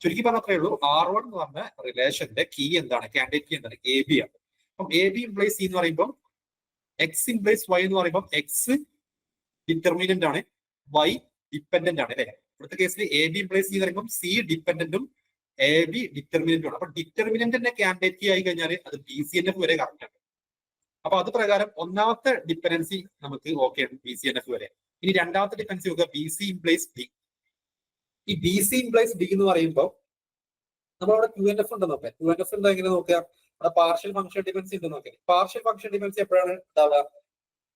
ചുരുക്കി പറഞ്ഞത്രേ ഉള്ളൂ, R1 എന്ന് പറഞ്ഞ റിലേഷന്റെ കീ എന്താണ്? കാൻഡിഡേറ്റ് കീ എന്താണ്? AB ആണ്. അപ്പം AB implies C എന്ന് പറയുമ്പോൾ X implies Y എന്ന് പറയുമ്പോൾ X ഡിറ്റർമിനന്റ് ആണ്, Y ഡിപ്പെൻഡന്റ് ആണ്, അല്ലെ? ഇവിടുത്തെ കേസിൽ AB implies C എന്ന് പറയുമ്പോൾ C ഡിപ്പെൻഡന്റും AB ഡിറ്റർമിനന്റും ആണ്. അപ്പൊ ഡിറ്റർമിനന്റിന്റെ കാൻഡിഡേറ്റ് കീ ആയി കഴിഞ്ഞാൽ അത് BCNF വരെ കറക്റ്റ് ആണ്. അപ്പൊ അത് പ്രകാരം ഒന്നാമത്തെ ഡിപ്പെൻഡൻസി നമുക്ക് ഓക്കെ ആണ്, BCNF വരെ. ഇനി രണ്ടാമത്തെ ഡിപ്പെൻഡൻസി നോക്കുക BC implies D. ഈ BC implies D എന്ന് പറയുമ്പോൾ നമ്മളവിടെ 2NF ഉണ്ടെന്ന് നോക്കാം. 2NF എന്താ എങ്ങനെ നോക്കുക? അവിടെ പാർഷ്യൽ ഫംഗ്ഷൻ ഡിപെൻഡൻസി ഉണ്ടെന്ന് നോക്കാം. പാർഷ്യൽ ഫംഗ്ഷൻ ഡിപെൻഡൻസി എപ്പോഴാണ് ഉണ്ടാവുക?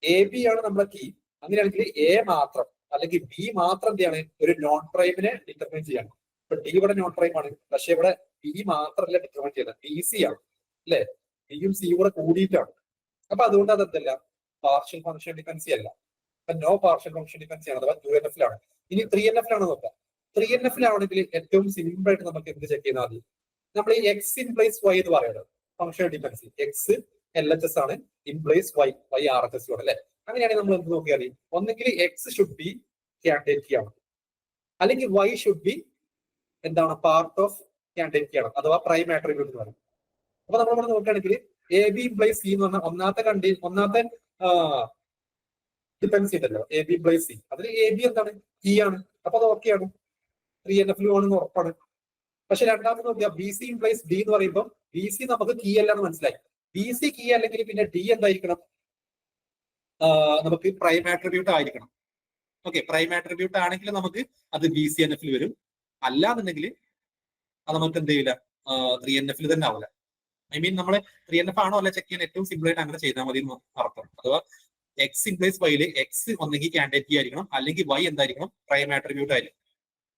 AB ആണ് നമ്മുടെ കീ. അങ്ങനെയാണെങ്കിൽ A മാത്രം അല്ലെങ്കിൽ B മാത്രം എന്താണ്? ഒരു നോൺ പ്രൈമിനെ ഡിറ്റർമൈൻ ചെയ്യണം. ഇപ്പൊ D ഇവിടെ നോൺ പ്രൈം ആണ്, പക്ഷെ ഇവിടെ B മാത്രമല്ല ഡിറ്റർമൈൻ ചെയ്യുന്നത്, BC ആണ്, അല്ലെ? Bയും C കൂടെ കൂടിയിട്ടാണ്. അപ്പൊ അതുകൊണ്ട് അത് എന്തല്ല? പാർഷ്യൽ ഫംഗ്ഷൻ ഡിപെൻഡൻസി അല്ല. അപ്പൊ നോ പാർഷ്യൽ ഫംഗ്ഷൻ ഡിപെൻഡൻസി ആണ്, അഥവാ 2NF-ലാണ്. ഇനി 3NF-ലാണ് നോക്കാം. 3NF-ലാണെങ്കിൽ ഏറ്റവും സിമ്പിൾ ആയിട്ട് നമുക്ക് എന്ത് ചെക്ക് ചെയ്യുന്ന ആദ്യം നമ്മൾ ഈ X implies Y എന്ന് പറയുന്നത് ഫംഗ്ഷൻ ഡിപെൻഡൻസി. X LHS ആണ്, implies Y RHS ആണ്, അല്ലെ? അങ്ങനെയാണെങ്കിൽ നമ്മൾ എന്ത് നോക്കിയാൽ ഒന്നെങ്കിൽ X should be candidate key ആണ്, അല്ലെങ്കിൽ Y ഷുഡ് ബി എന്താണ്? പാർട്ട് ഓഫ് കാൻഡിഡേറ്റ് കീ ആണ്, അഥവാ പ്രൈം ആട്രിബ്യൂട്ട് എന്ന് പറയും. അപ്പൊ നമ്മൾ നോക്കുകയാണെങ്കിൽ AB implies C എന്ന് പറഞ്ഞാൽ ഒന്നാമത്തെ ഡിപെൻഡൻസി ഉണ്ടല്ലോ, AB implies C. അതിൽ AB എന്താണ്? കീ ആണ്. അപ്പൊ അത് ഓക്കെയാണ്, 3NF-ലും ആണെന്ന് ഉറപ്പാണ്. പക്ഷെ രണ്ടാമത് നോക്കിയാൽ BC implies D എന്ന് പറയുമ്പോൾ BC നമുക്ക് കീ അല്ലാന്ന് മനസ്സിലായി. BC കീ അല്ലെങ്കിൽ പിന്നെ D എന്തായിരിക്കണം? നമുക്ക് പ്രൈം ആട്രിബ്യൂട്ട് ആയിരിക്കണം. ഓക്കെ, പ്രൈം ആട്രിബ്യൂട്ട് ആണെങ്കിൽ നമുക്ക് അത് BCNF-ൽ വരും. അല്ലാന്നുണ്ടെങ്കിൽ അത് നമുക്ക് എന്ത് ചെയ്യില്ല, 3NF-ൽ തന്നെ ആവില്ല. ഐ മീൻ നമ്മൾ 3NF ആണോ അല്ല ചെക്ക് ചെയ്യാൻ ഏറ്റവും സിമ്പിൾ ആയിട്ട് അങ്ങനെ ചെയ്താൽ മതി എന്ന് അർത്ഥം. അഥവാ എക്സ് ഇംപ്ലൈസ് വൈയിൽ എക്സ് ഒന്നെങ്കിൽ കാൻഡിഡേറ്റ് കീ ആയിരിക്കണം, അല്ലെങ്കിൽ വൈ എന്തായിരിക്കണം, പ്രൈം ആട്രിബ്യൂട്ട് ആയിരിക്കും.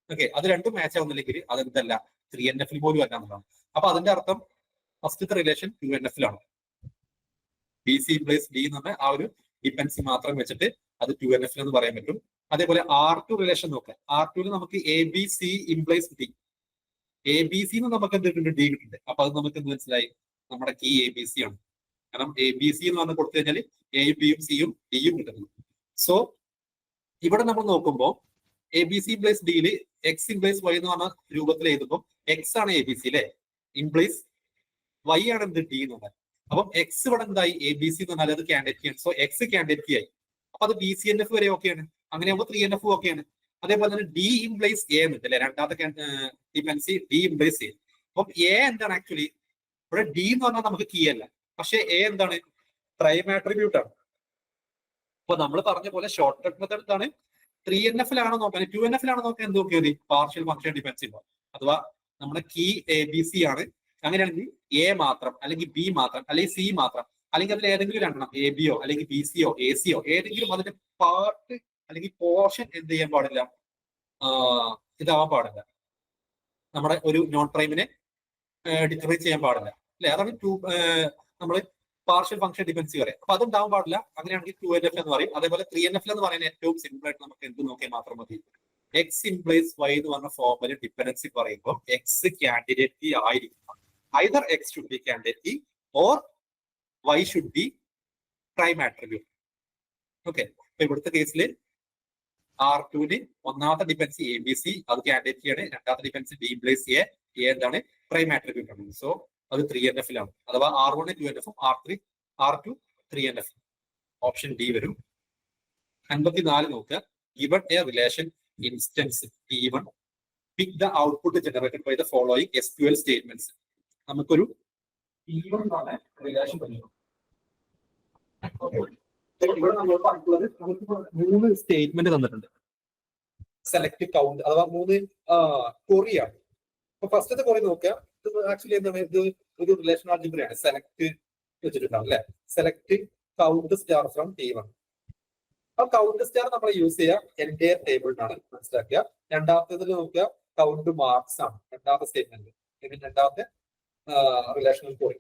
ഓക്കെ, അത് രണ്ടും മാച്ച് ആവുന്നില്ലെങ്കിൽ അതെന്തല്ല 3NF പോലും അല്ല എന്നുള്ളതാണ്. അപ്പൊ അതിന്റെ അർത്ഥം ഫസ്റ്റത്തെ റിലേഷൻ 2NF-ലാണ്. ബി സി ഇംപ്ലൈസ് ഡി എന്ന് പറഞ്ഞാൽ ആ ഒരു ഡിപെൻസി മാത്രം വെച്ചിട്ട് അത് 2NF എന്ന് പറയാൻ പറ്റും. അതേപോലെ R2 റിലേഷൻ നോക്കുക. R2 നമുക്ക് A B C implies D. A B C എന്ന് നമുക്ക് എന്ത് കിട്ടുന്നുണ്ട്, ഡി കിട്ടുന്നുണ്ട്. അപ്പൊ അത് നമുക്ക് എന്ത് മനസ്സിലായി, നമ്മുടെ കീ എ ബി സി ആണ്. കാരണം എ ബി സി എന്ന് പറഞ്ഞ് കൊടുത്തു കഴിഞ്ഞാൽ എയും ബിയും സിയും ഡിയും കിട്ടുന്നു. സോ ഇവിടെ നമ്മൾ നോക്കുമ്പോൾ എ ബി സി ഇംപ്ലൈസ് ഡിയിൽ എക്സ് ഇംപ്ലൈസ് വൈ എന്ന് പറഞ്ഞ രൂപത്തിൽ എഴുതുമ്പോൾ എക്സ് ആണ് എ ബി സി അല്ലെ, ഇംപ്ലൈസ് വൈ ആണ് എന്ത്, ഡി എന്ന് പറഞ്ഞാൽ. അപ്പം എക്സ് ഇവിടെ എന്തായി, എ ബി സി എന്ന് പറഞ്ഞാൽ അത് കാൻഡിഡേറ്റ് കീ ആണ്. സോ എക്സ് കാൻഡിഡേറ്റ് കീ ആയി. അപ്പൊ അത് BCNF വരെ ഓക്കെയാണ്. അങ്ങനെയാകുമ്പോൾ 3NF ഓക്കെയാണ്. അതേപോലെ തന്നെ ഡി ഇംപ്ലൈസ് എ എന്നുണ്ട് അല്ലെ, രണ്ടാമത്തെ ഡിപെൻസി ഡി ഇംപ്ലൈസ് എ. അപ്പം എ എന്താണ് ആക്ച്വലി, ഇവിടെ ഡി എന്ന് പറഞ്ഞാൽ നമുക്ക് കീ അല്ല, പക്ഷെ എ എന്താണ്, പ്രൈം ആട്രിബ്യൂട്ട് ആണ്. അപ്പൊ നമ്മൾ പറഞ്ഞ പോലെ ഷോർട്ട് കട്ട് മെത്തേഡ് എന്താണ്, 3NF-ലാണോ നോക്കാൻ, 2NF-ലാണോ നോക്കാൻ എന്ത് നോക്കിയാൽ മതി, പാർഷ്യൽ ഫംഗ്ഷൻ ഡിപെൻഡൻസി. അഥവാ നമ്മുടെ കീ എ ബി സി ആണ്, അങ്ങനെയാണെങ്കിൽ എ മാത്രം അല്ലെങ്കിൽ ബി മാത്രം അല്ലെങ്കിൽ സി മാത്രം അല്ലെങ്കിൽ അതിൽ ഏതെങ്കിലും രണ്ടെണ്ണം എ ബിയോ അല്ലെങ്കിൽ ബി സിയോ എ സിയോ ഏതെങ്കിലും അതിന്റെ പാർട്ട് അല്ലെങ്കിൽ പോർഷൻ എന്ത് ചെയ്യാൻ പാടില്ല, ഇതാവാൻ പാടില്ല, നമ്മുടെ ഒരു നോൺ പ്രൈമിനെ ഡിറ്റർമൈൻ ചെയ്യാൻ പാടില്ല അല്ലെ. അതാണ് നമ്മൾ പാർഷ്യൽ ഫംഗ്ഷൻ ഡിപെൻഡൻസി പറയാം. അപ്പൊ അതുണ്ടാവാൻ പാടില്ല. അങ്ങനെയാണെങ്കിൽ 2NF എന്ന് പറയും. അതേപോലെ 3NF എന്ന് പറയുന്നത് ഏറ്റവും സിമ്പിൾ ആയിട്ട് നമുക്ക് എന്ത് നോക്കിയാൽ മാത്രം മതി, എക്സ് ഇംപ്ലൈസ് വൈ എന്ന് പറഞ്ഞ ഫോർമുല ഡിപെൻഡൻസി പറയുമ്പോൾ എക്സ് കാൻഡിഡേറ്റ് കീ ആയിരിക്കണം. Either X should be candidate key or Y should be prime attribute. Okay, അപ്പൊ ഇവിടുത്തെ കേസിൽ R2-ന് ഒന്നാമത്തെ ഡിപെൻഡൻസി എ ബി സി, അത് കാൻഡിഡേറ്റ് കീ ആണ്. രണ്ടാമത്തെ ഡിപെൻഡൻസി ഡി ഇംപ്ലൈസ് എ എന്താണ്, പ്രൈം ആട്രിബ്യൂട്ട് ആണ്. സോ അത് 3NF-ലാണ്. അഥവാ R1 2NF-ഉം R2 3NF. Option D വരും. 54 നോക്കുക. Given a relation instance T1, pick the output generated by the following SQL statements. നമുക്കൊരു T1 ആണ് റിലേഷൻ പഠിക്കണം. ഇവിടെ നമ്മൾ പറഞ്ഞിട്ടുള്ളത് നമുക്ക് 3 സ്റ്റേറ്റ്മെന്റ് തന്നിട്ടുണ്ട്. സെലക്ട് കൗണ്ട് അഥവാ 3 കൊറിയാണ്. അപ്പൊ ഫസ്റ്റത്തെ കൊറി നോക്കുക. ഇത് ആക്ച്വലി എന്താണ്, ഇത് ഒരു റിലേഷൻ ആൾജിബ്രയാണ്. സെലക്ട് വെച്ചിട്ടുണ്ടാവും അല്ലെ. Select count star from T1. ആ കൗണ്ട് സ്റ്റാർ നമ്മൾ യൂസ് ചെയ്യുക എൻറ്റയർ ടേബിളിനാണ്, മനസ്സിലാക്കുക. രണ്ടാമത്തേതിൽ നോക്കുക കൗണ്ട് മാർക്സ് ആണ് രണ്ടാമത്തെ സ്റ്റേറ്റ്മെന്റ്. രണ്ടാമത്തെ റിലേഷണൽ കോറി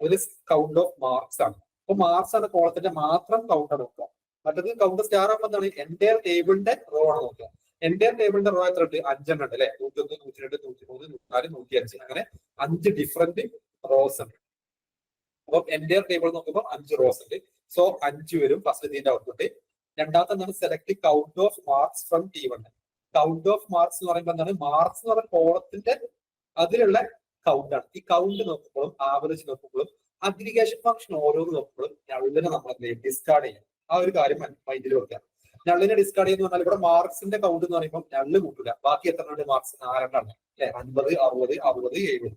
ഒരു കൗണ്ട് ഓഫ് മാർക്സ് ആണ്. അപ്പൊ മാർക്സ് ആണ് കോളത്തിന്റെ മാത്രം കൗണ്ട് ആണ് നോക്കുക. മറ്റത് കൗണ്ട് സ്റ്റാർ ആകുമ്പോൾ എന്താണ്, എൻറ്റയർ ടേബിളിന്റെ റോ ആണ് നോക്കുക. എൻറ്റയർ ടേബിളിന്റെ റോ എത്ര ഉണ്ട്, 5 എണ്ണം ഉണ്ട് അല്ലെ. 101, 102, 103, 104, 105 അങ്ങനെ 5 ഡിഫറെന്റ് റോസ് ഉണ്ട്. അപ്പൊ എൻറ്റയർ ടേബിൾ നോക്കുമ്പോൾ 5 റോസ് ഉണ്ട്. സോ 5 വരും ഫസ്റ്റ് ഇതിന്റെ ഔട്ട്പുട്ട്. രണ്ടാമത്തെ എന്താണ്, select count of marks from T1. Count of marks എന്ന് പറയുമ്പോൾ എന്താണ്, മാർക്സ് എന്ന് പറയുന്ന കോളത്തിന്റെ അതിലുള്ള കൗണ്ട് ആണ്. ഈ കൗണ്ട് നോക്കുമ്പോഴും ആവറേജ് നോക്കുമ്പോഴും അഗ്രിഗേഷൻ ഫംഗ്ഷൻ ഓരോന്ന് നോക്കുമ്പോഴും നള്ളിനെ നമ്മൾ ഡിസ്കാർഡ് ചെയ്യും. ആ ഒരു കാര്യം മൈൻഡിൽ വെക്കുക. നള്ളിനെ ഡിസ്കാർഡ് ചെയ്യുന്ന പറഞ്ഞാൽ ഇവിടെ മാർക്സിന്റെ കൗണ്ട് എന്ന് പറയുമ്പോൾ നള്ള് കൂട്ടില്ല. ബാക്കി എത്ര ഉണ്ട്, മാർക്സ് 4 അല്ലെ, 50, 60, 60, 70.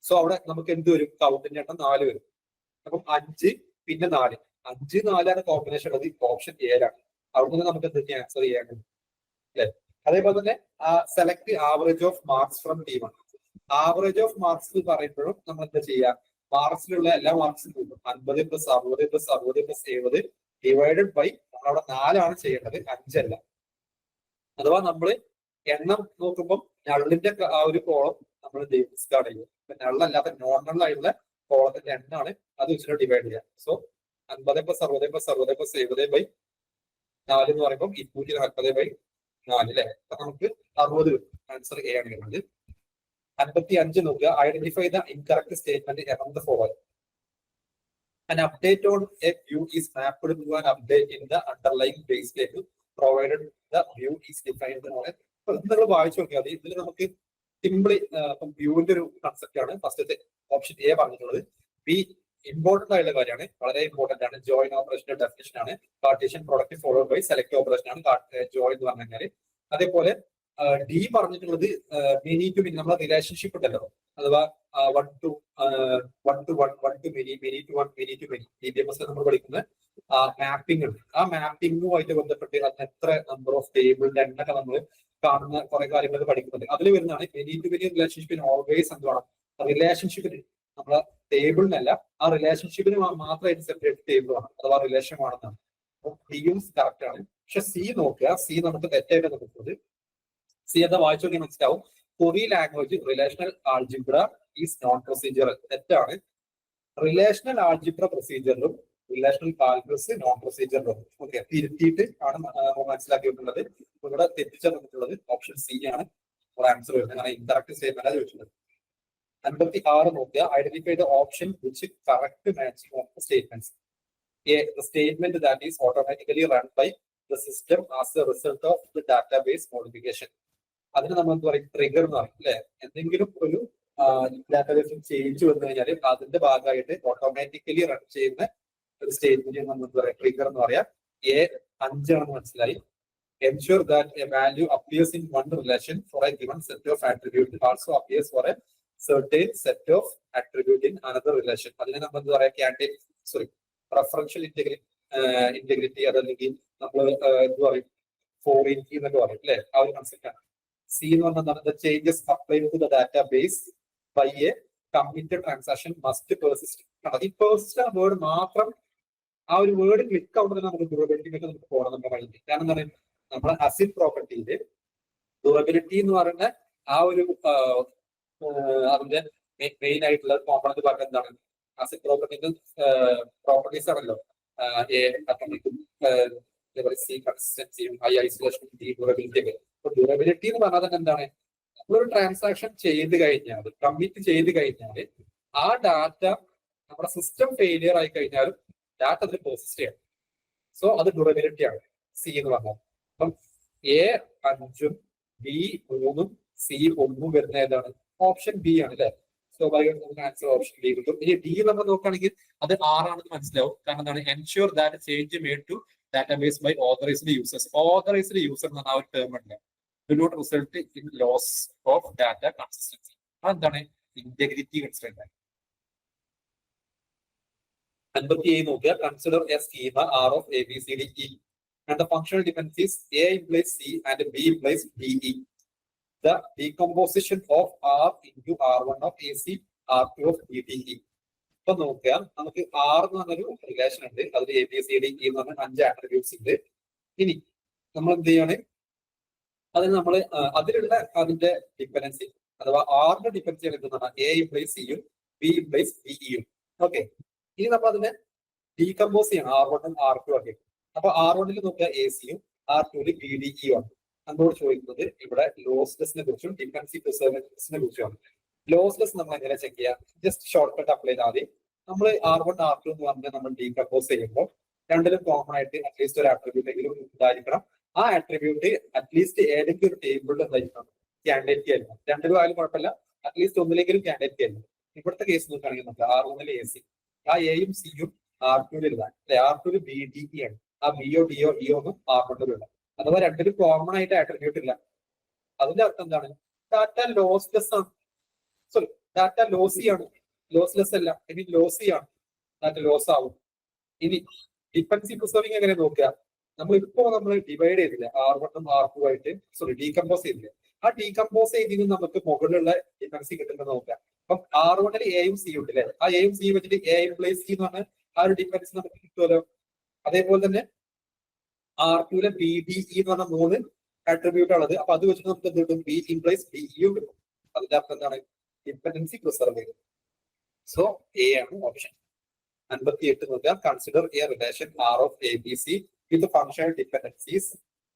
സോ അവിടെ നമുക്ക് എന്ത് വരും, കൗണ്ടിന്റെ എണ്ണം 4 വരും. അപ്പം 5 പിന്നെ 4, 5, 4 ആണ് കോമ്പിനേഷൻ ഉള്ളത്. ഓപ്ഷൻ 7 അവിടെ നിന്ന് നമുക്ക് എന്ത് ആൻസർ ചെയ്യാൻ അല്ലെ. അതേപോലെ തന്നെ select average of marks from T1. Average of marks പറയുമ്പോഴും നമ്മൾ എന്താ ചെയ്യുക, മാർക്സിലുള്ള എല്ലാ മാർക്സും കൂട്ടും. 50 + 60 + 60 + 70 ഡിവൈഡഡ് ബൈ നമ്മളവിടെ 4 ആണ് ചെയ്യേണ്ടത്, 5 അല്ല. അഥവാ നമ്മൾ എണ്ണം നോക്കുമ്പോൾ നള്ളിന്റെ ആ ഒരു കോളം നമ്മൾ ഡിസ്കാർഡ് ചെയ്യും. നള്ളല്ലാത്ത നോൺ നള്ളായിട്ടുള്ള കോളത്തിന്റെ എണ്ണാണ് അത് വെച്ചിട്ട് ഡിവൈഡ് ചെയ്യാം. സോ 50 + 60 + 60 + 70/4 എന്ന് പറയുമ്പോൾ 240/4 അല്ലെ. അപ്പൊ നമുക്ക് 60 വരും. ആൻസർ എ ആണ് വരുന്നത്. 55 നോക്കുക. Identify the incorrect statement among the following. An update on a view is mapped to an update in the underlying base table provided the view is defined on it. നിങ്ങൾ വായിച്ചു നോക്കിയാൽ ഇതിൽ നമുക്ക് സിംപിളി വ്യൂവിന്റെ ഒരു കൺസെപ്റ്റ് ആണ് ഫസ്റ്റത്തെ ഓപ്ഷൻ എ പറഞ്ഞിട്ടുള്ളത്. ബി ഇമ്പോർട്ടന്റ് ആയിട്ടുള്ള കാര്യമാണ്, വളരെ ഇമ്പോർട്ടന്റ് ആണ്. ജോയിൻ ഓപ്പറേഷന്റെ ഡെഫിനിഷൻ ആണ്. Partition product followed by select operation ആണ് ജോയിൻ എന്ന് പറഞ്ഞു കഴിഞ്ഞാൽ. അതേപോലെ ഡി പറഞ്ഞിട്ടുള്ളത് മെനി ടു മെനി, നമ്മുടെ റിലേഷൻഷിപ്പ് ഉണ്ടല്ലോ, അഥവാ 1 to 1, 1 to many, many to 1, many to many. DBMS നമ്മൾ പഠിക്കുന്ന മാപ്പിംഗ് ഉണ്ട്. ആ മാപ്പിംഗുമായിട്ട് ബന്ധപ്പെട്ട് അതിന് എത്ര നമ്പർ ഓഫ് ടേബിളിന്റെ എണ്ണൊക്കെ നമ്മൾ കാണുന്ന കുറെ കാര്യങ്ങളൊക്കെ പഠിക്കുന്നുണ്ട്. അതിൽ വരുന്നതാണ് മെനി ടു മെനി റിലേഷൻഷിപ്പിന് ഓൾവേസ് എന്താണ് റിലേഷൻഷിപ്പിന് നമ്മളെ ടേബിളിനല്ല, ആ റിലേഷൻഷിപ്പിന് മാത്രമായിട്ട് സെപ്പറേറ്റ് ടേബിൾ ആണ് അഥവാ റിലേഷൻ ആണെന്നാണ്. അപ്പോൾ ഡിയും കറക്റ്റ് ആണ്. പക്ഷെ സി നോക്കുക, സി നമുക്ക് തെറ്റായിട്ട് നോക്കുന്നത്. സി എന്താ വായിച്ചു നോക്കി മനസ്സിലാവും. Query language relational algebra is non procedural. തെറ്റാണ്. റിലേഷണൽ ആൾജിബ്ര പ്രൊസീജിയറിലും റിലേഷണൽ കാൽക്കുലസ് നോൺ പ്രൊസീജിയറിലും. ഓക്കെ, തിരുത്തിയിട്ട് ആണ് മനസ്സിലാക്കി വെക്കുന്നത്. ഇവിടെ തെറ്റിച്ച തന്നിട്ടുള്ളത് ഓപ്ഷൻ സി ആണ് ആൻസർ വരുന്നത്. അങ്ങനെ ഇൻകറക്റ്റ് സ്റ്റേറ്റ്മെന്റ് ആണ് ചോദിച്ചിട്ടുള്ളത്. 56 നോക്കുക. Identify the option which correct matching of the statements. A, the statement that is automatically run by the system as a result of the database modification. അതിന് നമ്മൾ എന്താ പറയുക, ട്രിഗർ എന്ന് പറയും അല്ലെ. എന്തെങ്കിലും ഒരു ഡാറ്റാബേസിൽ ചേഞ്ച് വന്നു കഴിഞ്ഞാൽ അതിന്റെ ഭാഗമായിട്ട് ഓട്ടോമാറ്റിക്കലി റൺ ചെയ്യുന്ന ഒരു സ്റ്റേറ്റ്മെന്റ് നമ്മൾ എന്താ പറയുക, ട്രിഗർ എന്ന് പറയാം. A 5 ആണെന്ന് മനസ്സിലായി. Ensure that a value appears in one relation for a given set of attributes also appears for a certain set of attribute in another relation. അതിനെ നമ്മൾ എന്താ പറയുക, ക്യാൻഡിഡേറ്റ് റഫറൻഷ്യൽ ഇന്റഗ്രിറ്റി, അതല്ലെങ്കിൽ നമ്മൾ എന്ത് പറയും, ഫോറിൻ കീ എന്നൊക്കെ പറയും അല്ലെ. ആ ഒരു കൺസെപ്റ്റ് ആണ്. സി എന്ന് പറഞ്ഞാൽ changes applied to the database by a committed transaction must persist. ഈ പെർസിസ്റ്റ് വേർഡ് മാത്രം, ആ ഒരു വേർഡ് ക്ലിക്ക് ആവുമ്പോൾ തന്നെ നമുക്ക് ഡ്യൂറബിലിറ്റിയിലേക്ക് നമുക്ക് പോകണം നമ്മുടെ മൈൻഡിൽ. കാരണം എന്താ പറയുക, നമ്മുടെ അസിഡ് പ്രോപ്പർട്ടിയില് ഡ്യൂറബിലിറ്റി എന്ന് പറയുന്ന ആ ഒരു അതിന്റെ മെയിൻ ആയിട്ടുള്ള കോമ്പണന്റ് ഭാഗം എന്താണ്, അസിഡ് പ്രോപ്പർട്ടിന്റെ പ്രോപ്പർട്ടീസ് ആണല്ലോ. സി കൺസിസ്റ്റൻസിയും ഹൈ ഐസൊലേഷൻ, ഡ്യൂറബിലിറ്റി ഒക്കെ. അപ്പൊ ഡ്യൂറബിലിറ്റി എന്ന് പറഞ്ഞാൽ തന്നെ എന്താണ്, നമ്മളൊരു ട്രാൻസാക്ഷൻ ചെയ്ത് കഴിഞ്ഞാൽ, കമ്മിറ്റ് ചെയ്ത് കഴിഞ്ഞാൽ ആ ഡാറ്റ നമ്മുടെ സിസ്റ്റം ഫെയിലിയർ ആയി കഴിഞ്ഞാലും ഡാറ്റ അതിൽ പെർസിസ്റ്റ് ചെയ്യണം. സോ അത് ഡ്യൂറബിലിറ്റി ആണ് സി എന്ന് പറഞ്ഞാൽ. അപ്പം എ 5 ബി 3 സി 1 വരുന്ന ഏതാണ്, ഓപ്ഷൻ ബി ആണ് അല്ലെ. സ്വാഭാവികമായിട്ട് നമുക്ക് ആൻസർ ഓപ്ഷൻ ബി കിട്ടും. ഇനി ഡി നമ്മൾ നോക്കുകയാണെങ്കിൽ അത് 6 ആണെന്ന് മനസ്സിലാവും. കാരണം എന്താണ്, ensure that change made to database by authorized users. Authorized user എന്ന് പറഞ്ഞ ആ ഒരു ടേം ഉണ്ട്. Do not result in loss of data consistency. അതെന്താണ്, ഇന്റഗ്രിറ്റി കൺസിഡർ. 57 നോക്കുക. Consider a schema R of A B C D E and the functional dependencies A implies C and B implies DE. The decomposition of R into R1 of AC, R2 of DTE. ഇപ്പൊ നോക്കിയാൽ നമുക്ക് R എന്ന് പറഞ്ഞൊരു റിലേഷൻ ഉണ്ട്. അതിൽ A B C D E എന്ന് പറഞ്ഞ 5 ആട്രിബ്യൂട്ട്സ് ഉണ്ട്. ഇനി നമ്മൾ എന്ത് ചെയ്യാണ്, അതിന് നമ്മൾ അതിലുള്ള അതിന്റെ ഡിപ്പെൻഡൻസി അഥവാ ആറിന്റെ ഡിപ്പെൻഡൻസി എന്താണ്, എ ഇംപ്ലൈസ് സിയും ബി ഇംപ്ലൈസ് ഡിഇയും. ഓക്കെ, ഇനി നമ്മൾ അതിനെ ഡീകമ്പോസ് ചെയ്യണം R1 R2 ഒക്കെ. അപ്പൊ R1 നോക്കുക എ സിയും R2 ബി ഡി ഇ ആണ്. നമ്മളോട് ചോദിക്കുന്നത് ഇവിടെ ലോസ്ലെസിനെ കുറിച്ചും ഡിപെൻഡൻസി പ്രിസർവേഷനെ കുറിച്ചുമാണ്. ലോസ്ലെസ് നമ്മൾ എങ്ങനെ ചെക്ക് ചെയ്യാം, ജസ്റ്റ് ഷോർട്ട് കട്ട് അപ്ലൈ ചെയ്താൽ മതി. നമ്മൾ R1 R2 എന്ന് പറഞ്ഞാൽ നമ്മൾ ഡീകമ്പോസ് ചെയ്യുമ്പോൾ രണ്ടിലും കോമൺ ആയിട്ട് അറ്റ്ലീസ്റ്റ് ഒരു ആട്രിബ്യൂട്ട് എങ്കിലും ഉണ്ടായിരിക്കണം. ആ ആട്രിബ്യൂട്ട് അറ്റ്ലീസ്റ്റ് ഏതെങ്കിലും ഒരു ടേബിളിൽ എന്തായിരിക്കണം, ക്യാൻഡിഡേറ്റ് ആയിരിക്കണം. രണ്ടിലും ആയാലും കുഴപ്പമില്ല, അറ്റ്ലീസ്റ്റ് ഒന്നിലെങ്കിലും ക്യാൻഡിഡേറ്റ് ആയിരിക്കണം. ഇവിടുത്തെ കേസ് നോക്കുകയാണെങ്കിൽ നമുക്ക് R1 എ സി, ആ എയും സിയും R2 ഇതാണ് അല്ലെ. R2 ബി ഡി ഇ ആണ്. ആ ബിയോ ഡിയോ ഇയോ ഒന്നും R1 ഇല്ല. അഥവാ രണ്ടിലും കോമൺ ആയിട്ട് ആട്രിബ്യൂട്ട് ഇല്ല. അതിന്റെ അർത്ഥം എന്താണ്, ഡാറ്റ ലോസ്ലെസ് ആണ്. സോറി, ഡാറ്റ ലോസി ആണ്, ലോസ്ലെസ് അല്ല. ഇനി ലോസി ആണ്, ഡാറ്റ ലോസ് ആവും. ഇനി ഡിപെൻഡൻസി പ്രിസർവിങ് എങ്ങനെ നോക്കുക, നമ്മൾ ഡിവൈഡ് ചെയ്തില്ല R1 R2 ആയിട്ട്, സോറി ഡീകമ്പോസ് ചെയ്തില്ല. ആ ഡീകമ്പോസ് ചെയ്തിന് നമുക്ക് മുകളിലുള്ള ഡിപെൻഡൻസി കിട്ടുന്നത് നോക്കാം. അപ്പം R1 എയും സിയും ഉണ്ട് അല്ലെ. ആ എയും സിയും വെച്ചിട്ട് എ ഇംപ്ലൈസ് സി എന്ന് പറഞ്ഞാൽ ആ ഒരു ഡിപെൻഡൻസി നമുക്ക് കിട്ടുമല്ലോ. അതേപോലെ തന്നെ R2 ബി ഡി ഇ എന്ന് പറഞ്ഞ 3 ആട്രിബ്യൂട്ട് ഉള്ളത്. അപ്പൊ അത് വെച്ചിട്ട് നമുക്ക് എന്ത് കിട്ടും, ബി ഇംപ്ലൈസ് ഡി ഇയും കിട്ടും. അതിന്റെ അർത്ഥം എന്താണ്, ഡിപെൻഡൻസി പ്രിസർവ് ചെയ്തു. സോ എ ആണ് ഓപ്ഷൻ. 58 നോക്കുക. Consider a relation R of A B C with functional dependencies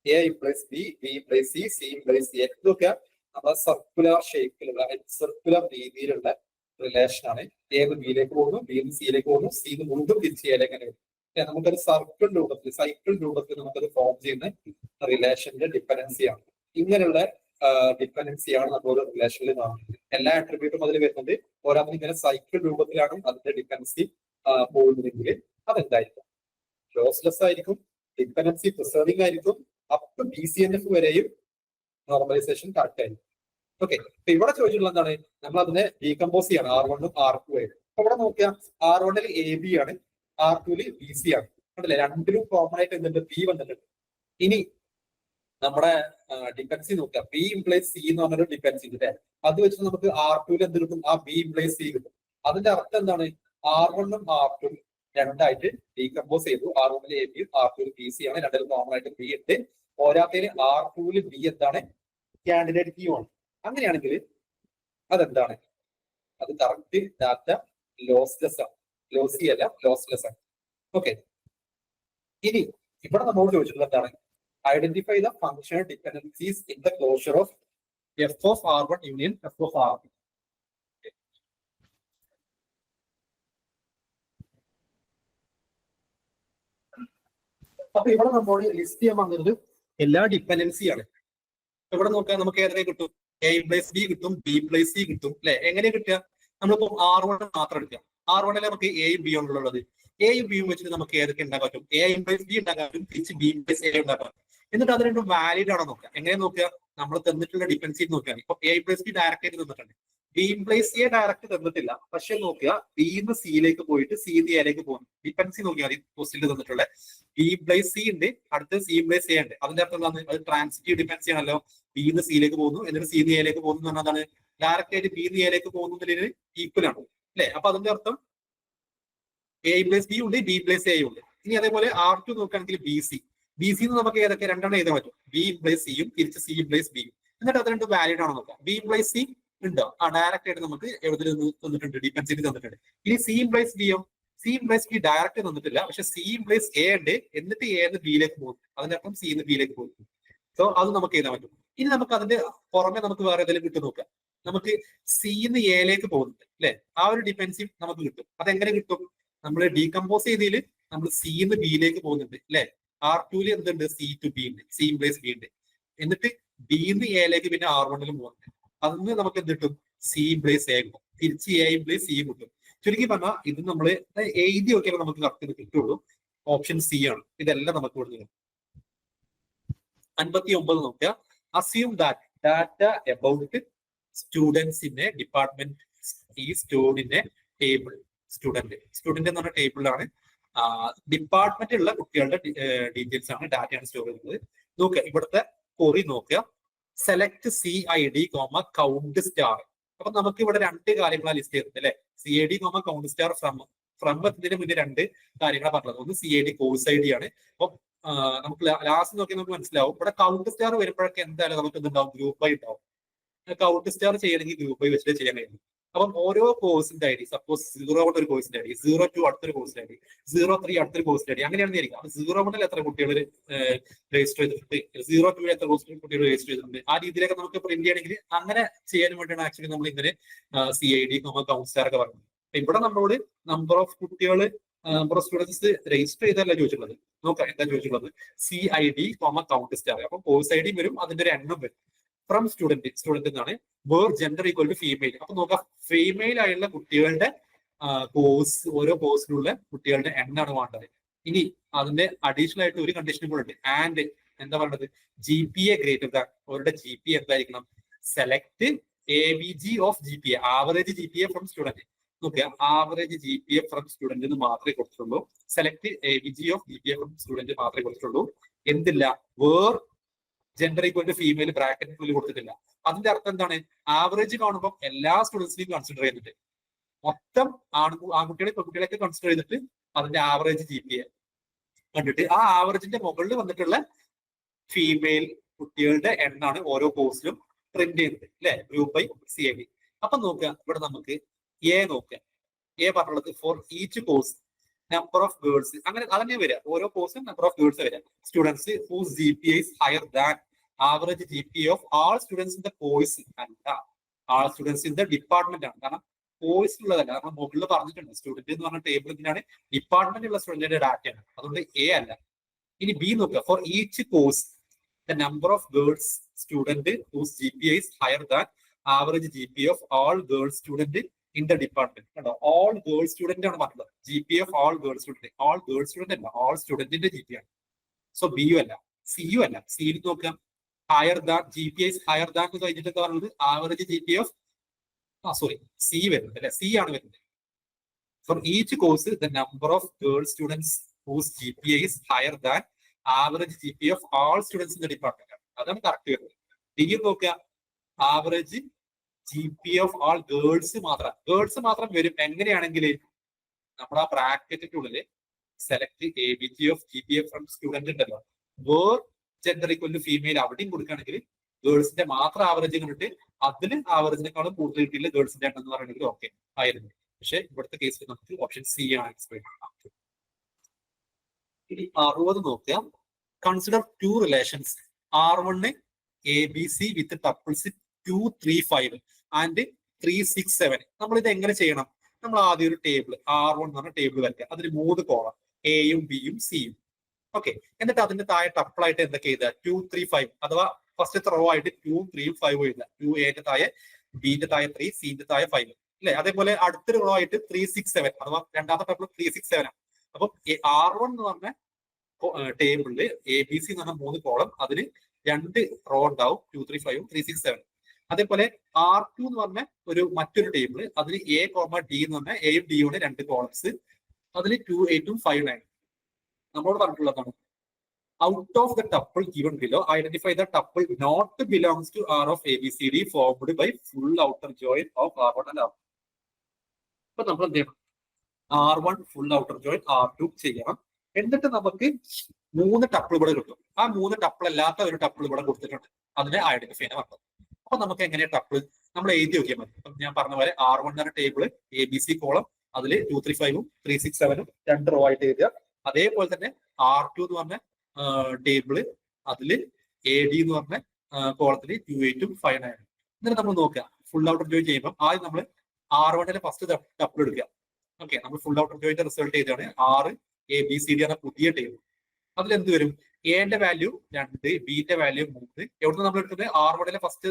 A implies B, B implies C, C implies A. ഇതൊക്കെ നമ്മുടെ സർക്കുലർ ഷേപ്പിലുള്ള സർക്കുലർ രീതിയിലുള്ള റിലേഷൻ ആണ്. എ ബിയിലേക്ക് പോകുന്നു, ബി സിയിലേക്ക് പോകുന്നു, സി വീണ്ടും തിരിച്ച് എയിലേക്ക് തന്നെ വരും. നമുക്കൊരു സർക്കിൾ രൂപത്തിൽ, സൈക്കിൾ രൂപത്തിൽ നമുക്കത് ഫോം ചെയ്യുന്ന റിലേഷന്റെ ഡിപെൻഡൻസിയാണ്. ഇങ്ങനെയുള്ള ഡിപെൻഡൻസിയാണ് നമ്മൾ ഒരു റിലേഷനിൽ കാണുന്നത്. എല്ലാ ആട്രിബ്യൂട്ടും അതിൽ വരുന്നത് ഓരോന്നും ഇങ്ങനെ സൈക്കിൾ രൂപത്തിലാണ് അതിന്റെ ഡിപെൻഡൻസി പോകുന്നതെങ്കിൽ അതെന്തായിരിക്കും, ലോസ്ലെസ് ആയിരിക്കും, ഡിപെൻഡൻസി പ്രിസർവിംഗ് ആയിരിക്കും, അപ് ടു BCNF വരെയും നോർമലൈസേഷൻ കറക്റ്റ് ആയിരിക്കും. ഓക്കെ, അപ്പൊ ഇവിടെ ചോദിച്ചിട്ടുള്ള എന്താണ്, നമ്മൾ അതിനെ ഡീകമ്പോസ് ചെയ്യണം R1 R2 ആയിട്ട്. അപ്പൊ ഇവിടെ നോക്കിയാൽ R1 എ ബി ആണ്, R2 ബി സി ആണ്. കണ്ടില്ലേ, രണ്ടിലും കോമൺ ആയിട്ട് എന്തുണ്ട്, ബി വന്നിട്ടുണ്ട്. ഇനി നമ്മുടെ ഡിപെൻസി നോക്കുക. ബി ഇംപ്ലൈസ് സി എന്ന് പറഞ്ഞൊരു ഡിപെൻസി അല്ലേ? അത് വെച്ച് നമുക്ക് R2 എന്ത് കിട്ടും? ആ ബി ഇംപ്ലൈസ് സി കിട്ടും. അതിന്റെ അർത്ഥം എന്താണ്? R1ഉം R2 രണ്ടായിട്ട് ഡീകമ്പോസ് ചെയ്തു. R1 എ ബിയും R2 ബി സി ആണ്. രണ്ടിലും കോമൺ ആയിട്ട് ബി ഉണ്ട്. പോരാത്തതിന് R2 ബി എന്താണ്? കാൻഡിഡേറ്റ് കീ ആണ്. അങ്ങനെയാണെങ്കിൽ അതെന്താണ്? അത് കറക്റ്റ് ഡാറ്റ ലോസ്ലെസ് ആണ്. ലോസി അല്ല, ലോസ്ലെസ് ആണ്. ഓക്കെ, ഇനി ഇവിടെ നമ്മോട് ചോദിച്ചിട്ടുള്ളത് എന്താണ്? Identify the functional dependencies in the closure of F of R1 union F of R2. അപ്പൊ ഇവിടെ നമ്മോട് ലിസ്റ്റ് ചെയ്യാൻ വന്നത് എല്ലാ ഡിപെൻഡൻസിയാണ്. ഇവിടെ നോക്കാം, നമുക്ക് ഏതൊക്കെ കിട്ടും? എ പ്ലസ് ബി കിട്ടും, ബി പ്ലസ് സി കിട്ടും അല്ലെ? എങ്ങനെ കിട്ടുക? നമ്മളിപ്പോ R1 മാത്രം എടുക്കുക. R1 നമുക്ക് എയും ബി ആണുള്ളത്. എയും ബിയും വെച്ചിട്ട് നമുക്ക് ഏതൊക്കെ ഉണ്ടാക്കാൻ പറ്റും? എ പ്ലസ് ബി ഉണ്ടാക്കാൻ പറ്റും, തിരിച്ച് ബി പ്ലസ് എ ഉണ്ടാക്കാൻ പറ്റും. എന്നിട്ട് അത് രണ്ടും വാലിഡ് ആണോ നോക്കുക. എങ്ങനെ നോക്കുക? നമ്മൾ തന്നിട്ടുള്ള ഡിപെൻസി നോക്കുകയാണ്. ഇപ്പൊ എ പ്ലസ് ബി ഡയറക്റ്റ് ആയിട്ട് തന്നിട്ടുണ്ട്, ബി പ്ലസ് എ ഡയറക്റ്റ് തന്നിട്ടില്ല. പക്ഷെ നോക്കുക, ബിന്ന് സിയിലേക്ക് പോയിട്ട് സിന്ന് എയിലേക്ക് പോകുന്നു. ഡിപെൻസി നോക്കിയാൽ ക്വസ്റ്റിൽ തന്നിട്ടുള്ള ബി പ്ലസ് സി ഉണ്ട്, അടുത്ത് സി പ്ലസ് എ ഉണ്ട്. അതിന്റെ അർത്ഥം എന്താണ്? അത് ട്രാൻസിറ്റീവ് ഡിപെൻസി ആണല്ലോ. ബിന്ന് സിയിലേക്ക് പോകുന്നു, എന്നിട്ട് സിന്ന് എയിലേക്ക് പോകുന്നു എന്ന് പറഞ്ഞാൽ ഡയറക്റ്റ് ആയിട്ട് ബിന്ന് എയിലേക്ക് പോകുന്നതിന് ഈക്വൽ ആണ് അല്ലെ? അപ്പൊ അതിന്റെ അർത്ഥം എ പ്ലസ് ബി ഉണ്ട്, ബി പ്ലസ് എ ഉണ്ട്. ഇനി അതേപോലെ R2 നോക്കുകയാണെങ്കിൽ ബി സി എന്ന് നമുക്ക് ഏതൊക്കെ രണ്ടെണ്ണം എഴുതാൻ പറ്റും? ബി പ്ലസ് സിയും തിരിച്ച് സി പ്ലസ് ബിയും. എന്നിട്ട് അത് രണ്ട് വാലിഡ് ആണോ നോക്കാം. ബി പ്ലസ് സി ഉണ്ടോ? ഡയറക്റ്റ് ആയിട്ട് നമുക്ക് എവിടെ തന്നിട്ടുണ്ട്? ഡിപെൻസി തന്നിട്ടുണ്ട്. ഇനി സി പ്ലസ് ബിയോ? സി പ്ലസ് ബി ഡയറക്റ്റ് തന്നിട്ടില്ല, പക്ഷെ സി പ്ലസ് എ ഉണ്ട്, എന്നിട്ട് എന്ന് ബിയിലേക്ക് പോകുന്നു. അതിന്റെ അർത്ഥം സിന്ന് ബിയിലേക്ക് പോകുന്നു. സോ അത് നമുക്ക് എഴുതാൻ പറ്റും. ഇനി നമുക്ക് അതിന്റെ പുറമെ നമുക്ക് വേറെ ഏതെങ്കിലും കിട്ടും നോക്കാം. നമുക്ക് സിന്ന് എയിലേക്ക് പോകുന്നുണ്ട് അല്ലെ? ആ ഒരു ഡിപെൻസി നമുക്ക് കിട്ടും. അതെങ്ങനെ കിട്ടും? നമ്മൾ ഡീകമ്പോസ് ചെയ്തതിൽ നമ്മൾ സിന്ന് ബിയിലേക്ക് പോകുന്നുണ്ട് അല്ലെ? R2 എന്തുണ്ട്? സി ടു ബി ഉണ്ട്, സി പ്ലസ് ബി ഉണ്ട്. എന്നിട്ട് ബിന്ന് എയിലേക്ക് പിന്നെ R1 പോകുന്നുണ്ട്. അതിന് നമുക്ക് എന്ത് കിട്ടും? സി പ്ലസ് എ കിട്ടും, തിരിച്ച് എ പ്ലസ് സി കിട്ടും. ചുരുക്കി പറഞ്ഞാൽ ഇത് നമ്മൾ എഴുതി നോക്കിയാൽ നമുക്ക് കറക്റ്റ് കിട്ടുള്ളൂ. ഓപ്ഷൻ സി ആണ്. ഇതെല്ലാം നമുക്ക് ഇവിടെ 59 നോക്കുക. Assume that data about students in a department is stored in a table. Student എന്ന് പറഞ്ഞ ടേബിളിലാണ് ഡിപ്പാർട്ട്മെന്റിലുള്ള കുട്ടികളുടെ ഡീറ്റെയിൽസ് ആണ്, ഡാറ്റയാണ് സ്റ്റോർ ചെയ്യുന്നത്. നോക്കുക, ഇവിടുത്തെ കൊറി നോക്കുക. Select C I D comma count star. അപ്പൊ നമുക്ക് ഇവിടെ രണ്ട് കാര്യങ്ങളാണ് ലിസ്റ്റ് ചെയ്തത് അല്ലെ? C I D comma count star from എന്നതിന് മുന്നേ രണ്ട് കാര്യങ്ങളാണ് പറഞ്ഞത്. ഒന്ന് C I D course I D ആണ്. അപ്പൊ നമുക്ക് ലാസ്റ്റ് നോക്കി നമുക്ക് മനസ്സിലാവും. ഇവിടെ കൗണ്ട് സ്റ്റാർ വരുമ്പോഴൊക്കെ എന്തായാലും നമുക്ക് എന്തുണ്ടാവും? ഗ്രൂപ്പ് ആയി ഉണ്ടാവും. കൗണ്ട് സ്റ്റാർ ചെയ്യണമെങ്കിൽ ഗ്രൂപ്പ് ആയി വെച്ചിട്ട് ചെയ്യാൻ കഴിയും. അപ്പം ഓരോ കോഴ്സിന്റെ ഐ ഡി, സപ്പോസ് 0 ഒരു കോഴ്സിന്റെ ഐ ഡി, 02 അടുത്തൊരു കോഴ്സിന്റെ ഐ ഡി, 03 അടുത്തൊരു കോഴ്സിന്റെ ഐ ഡി, അങ്ങനെയാണെന്ന് വിചാരിക്കാം. അപ്പൊ 01 എത്ര കുട്ടികൾ രജിസ്റ്റർ ചെയ്തിട്ടുണ്ട്, 02 എത്ര കുട്ടികൾ രജിസ്റ്റർ ചെയ്തിട്ടുണ്ട്, ആ രീതിയിലൊക്കെ നമുക്ക് പ്രിന്റ് ചെയ്യണമെങ്കിൽ അങ്ങനെ ചെയ്യാൻ വേണ്ടിയാണ് ആക്ച്വലി നമ്മൾ ഇങ്ങനെ C I D count star ഒക്കെ പറഞ്ഞത്. ഇവിടെ നമ്മളോട് നമ്പർ ഓഫ് കുട്ടികൾ, നമ്പർ ഓഫ് സ്റ്റുഡൻസ് രജിസ്റ്റർ ചെയ്തല്ല ചോദിച്ചിട്ടുള്ളത്. നോക്കാം എന്താ ചോദിച്ചിട്ടുള്ളത്? C I D count star. അപ്പൊ കോഴ്സ് ഐ ഡി വരും, അതിന്റെ ഒരു എണ്ണം വരും. ഫ്രം സ്റ്റുഡന്റ് എന്നാണ്. Where gender equal to female. അപ്പൊ നോക്കാം, ഫീമെയിൽ ആയുള്ള കുട്ടികളുടെ കോഴ്സ്, ഓരോ കോഴ്സിലുള്ള കുട്ടികളുടെ എണ്ണമാണ് വേണ്ടത്. ഇനി അതിന്റെ അഡീഷണൽ ആയിട്ട് ഒരു കണ്ടീഷനും കൂടെ ഉണ്ട്. ആൻഡ് എന്താ പറയുന്നത്? GPA greater than. അവരുടെ GPA എന്തായിരിക്കണം? Select AVG of GPA, average GPA from student. നോക്കുക, ആവറേജ് GPA ഫ്രം സ്റ്റുഡന്റ് എന്ന് മാത്രമേ കൊടുത്തിട്ടുള്ളൂ. Select AVG of GPA from student മാത്രമേ കൊടുത്തിട്ടുള്ളൂ. എന്തില്ല? Where gender equal to female ബ്രാക്കറ്റിനുള്ളിൽ കൊടുത്തിട്ടില്ല. അതിന്റെ അർത്ഥം എന്താണ്? ആവറേജ് കാണുമ്പോൾ എല്ലാ സ്റ്റുഡൻസിനെയും കൺസിഡർ ചെയ്തിട്ട് മൊത്തം ആൺകുട്ടികളെ പെൺകുട്ടികളെയൊക്കെ കൺസിഡർ ചെയ്തിട്ട് അതിന്റെ ആവറേജ് GPA കണ്ടിട്ട് ആ ആവറേജിന്റെ മുകളിൽ വന്നിട്ടുള്ള ഫീമെയിൽ കുട്ടികളുടെ എണ്ണാണ് ഓരോ കോഴ്സിലും പ്രിന്റ് ചെയ്യുന്നത് അല്ലെ? Group by CID. അപ്പൊ നോക്കുക, ഇവിടെ നമുക്ക് എ നോക്കുക. എ പറഞ്ഞുള്ളത് for each course number of girls, അങ്ങനെ അതന്നെ വരിക. ഓരോ കോഴ്സും നമ്പർ ഓഫ് ഗേൾസ് വരിക. Students whose GPA is higher than average GPA of all students in the course അല്ല, all students in the department ആണ്. കാരണം കോഴ്സിലുള്ളതല്ല, കാരണം മുകളിൽ പറഞ്ഞിട്ടുണ്ട് സ്റ്റുഡന്റ് എന്ന് പറഞ്ഞ ടേബിൾ എന്തിനാണ്? ഡിപ്പാർട്ട്മെന്റിലുള്ള സ്റ്റുഡന്റിന്റെ ഡാറ്റയാണ്, അതുകൊണ്ട് എ അല്ല. ഇനി ബി നോക്കുക. For each course the number of girls student whose GPA is higher than average GPA of all girls student in the department. കണ്ടോ, ഓൾ ഗേൾസ് സ്റ്റുഡന്റ് ആണ് പറഞ്ഞത്. GPA of all girls student. All girls student അല്ല, ഓൾ സ്റ്റുഡന്റിന്റെ GPA ആണ്. സോ ബിയും അല്ല, സിയും അല്ല. സിയിൽ നോക്കാം, higher than GPA is higher than എന്ന് കഴിഞ്ഞിട്ട് പറഞ്ഞത് ആവറേജ് GPA of സി വരുന്നത് അല്ലെ? സി ആണ് വരുന്നത്. For each course the number of girl students whose GPA is higher than average GPA of all students in the department. അതാണ് കറക്റ്റ് വരുന്നത്. ഡി നോക്കുക, average GPA of all girls മാത്രം വരും. എങ്ങനെയാണെങ്കിൽ നമ്മൾ ആ ബ്രാക്കറ്റിനുള്ളിൽ select ABG of GPA from student ഉണ്ടല്ലോ, where gender equal to female അവിടെയും കൊടുക്കുകയാണെങ്കിൽ ഗേൾസിന്റെ മാത്രം ആവറേജ് കണ്ടിട്ട് അതിന് ആവറേജിനേക്കാളും കൂടുതൽ കിട്ടിയില്ല ഗേൾസിന്റെ എണ്ണം എന്ന് പറയുന്നത് ഓക്കെ ആയിരുന്നു. പക്ഷെ ഇവിടുത്തെ കേസിൽ നമുക്ക് ഓപ്ഷൻ സി ആണ് എക്സ്പ്ലെയിൻ ചെയ്യുന്നത്. ഇനി 60 നോക്കുക, consider to relations R1 ABC with tuples 2, 3, 5 and 3, 6, 7. നമ്മൾ ഇത് എങ്ങനെ ചെയ്യണം? നമ്മൾ ആദ്യം ഒരു ടേബിൾ R1 എന്ന് പറഞ്ഞ ടേബിൾ വരയ്ക്കുക. അതിന് 3 കോളം എയും ബിയും സിയും. ഓക്കെ, എന്നിട്ട് അതിന്റെ താഴെ ടപ്പിളായിട്ട് എന്തൊക്കെ എഴുതുക? 2, 3, 5 അഥവാ ഫസ്റ്റ് റോ ആയിട്ട് 2, 3, 5 എഴുതുക. 2A താഴെ, ബിന്റെ താഴെ 3, സിന്റെ താഴെ 5 അല്ലെ? അതേപോലെ അടുത്തൊരു റോ ആയിട്ട് 3, 6, 7 അഥവാ രണ്ടാമത്തെ ടപ്പിൾ 3, 6, 7 ആണ്. അപ്പം R1 എന്ന് പറഞ്ഞ ടേബിളില് ABC എന്ന് പറഞ്ഞ 3 കോളം, അതിന് 2 റോ ഉണ്ടാവും, 2, 3, 5, 3, 6, 7. അതേപോലെ R2 എന്ന് പറഞ്ഞ മറ്റൊരു ടേബിൾ, അതിന് A, D എന്ന് പറഞ്ഞ എയും ഡിയുടെ 2 കോളംസ്, അതിന് 2, 8, 5, 9. നമ്മളോട് പറഞ്ഞിട്ടുള്ളതാണ് out of the tuple given below identify the tuple not belongs to R of ABCD formed by full outer join of R1 and R2. അപ്പൊ നമ്മൾ എന്ത് ചെയ്യണം? R1 full outer join R2 ചെയ്യണം. എന്നിട്ട് നമുക്ക് 3 ടപ്പിൾ ഇവിടെ കിട്ടും. ആ 3 ടപ്പിൾ അല്ലാത്ത ഒരു ടപ്പിൾ ഇവിടെ കൊടുത്തിട്ടുണ്ട്, അതിനെ ഐഡന്റിഫൈ ചെയ്യാൻ പറ്റും. അപ്പൊ നമുക്ക് എങ്ങനെയാ ടപ്പിൾ നമ്മൾ എഴുതി നോക്കിയാൽ മതി. അപ്പൊ ഞാൻ പറഞ്ഞ പോലെ R1 എന്ന ടേബിള് ABC കോളം, അതിൽ 2, 3, 5, 3, 6, 7 2 റോ ആയിട്ട് എഴുതുക. അതേപോലെ തന്നെ R2 എന്ന് പറഞ്ഞ ടേബിള്, അതിൽ AD എന്ന് പറഞ്ഞ കോളത്തിൽ 2, 8, 5, 9. എന്നിട്ട് നമ്മൾ നോക്കുക ഫുൾ ഔട്ടർ ജോയിൻ ചെയ്യുമ്പോൾ ആദ്യം നമ്മൾ R1 ഫസ്റ്റ് ടപ്പിൾ എടുക്കുക. ഓക്കെ, നമ്മൾ ഫുൾ ഔട്ടർ ജോയിന്റെ റിസൾട്ട് ചെയ്താണ് 6 ABCD എന്ന പുതിയ ടേബിൾ. അതിൽ എന്ത് വരും? എന്റെ വാല്യൂ 2, ബിന്റെ വാല്യൂ 3. എവിടുന്ന് നമ്മൾ എടുക്കുന്നത്? R1 ഫസ്റ്റ്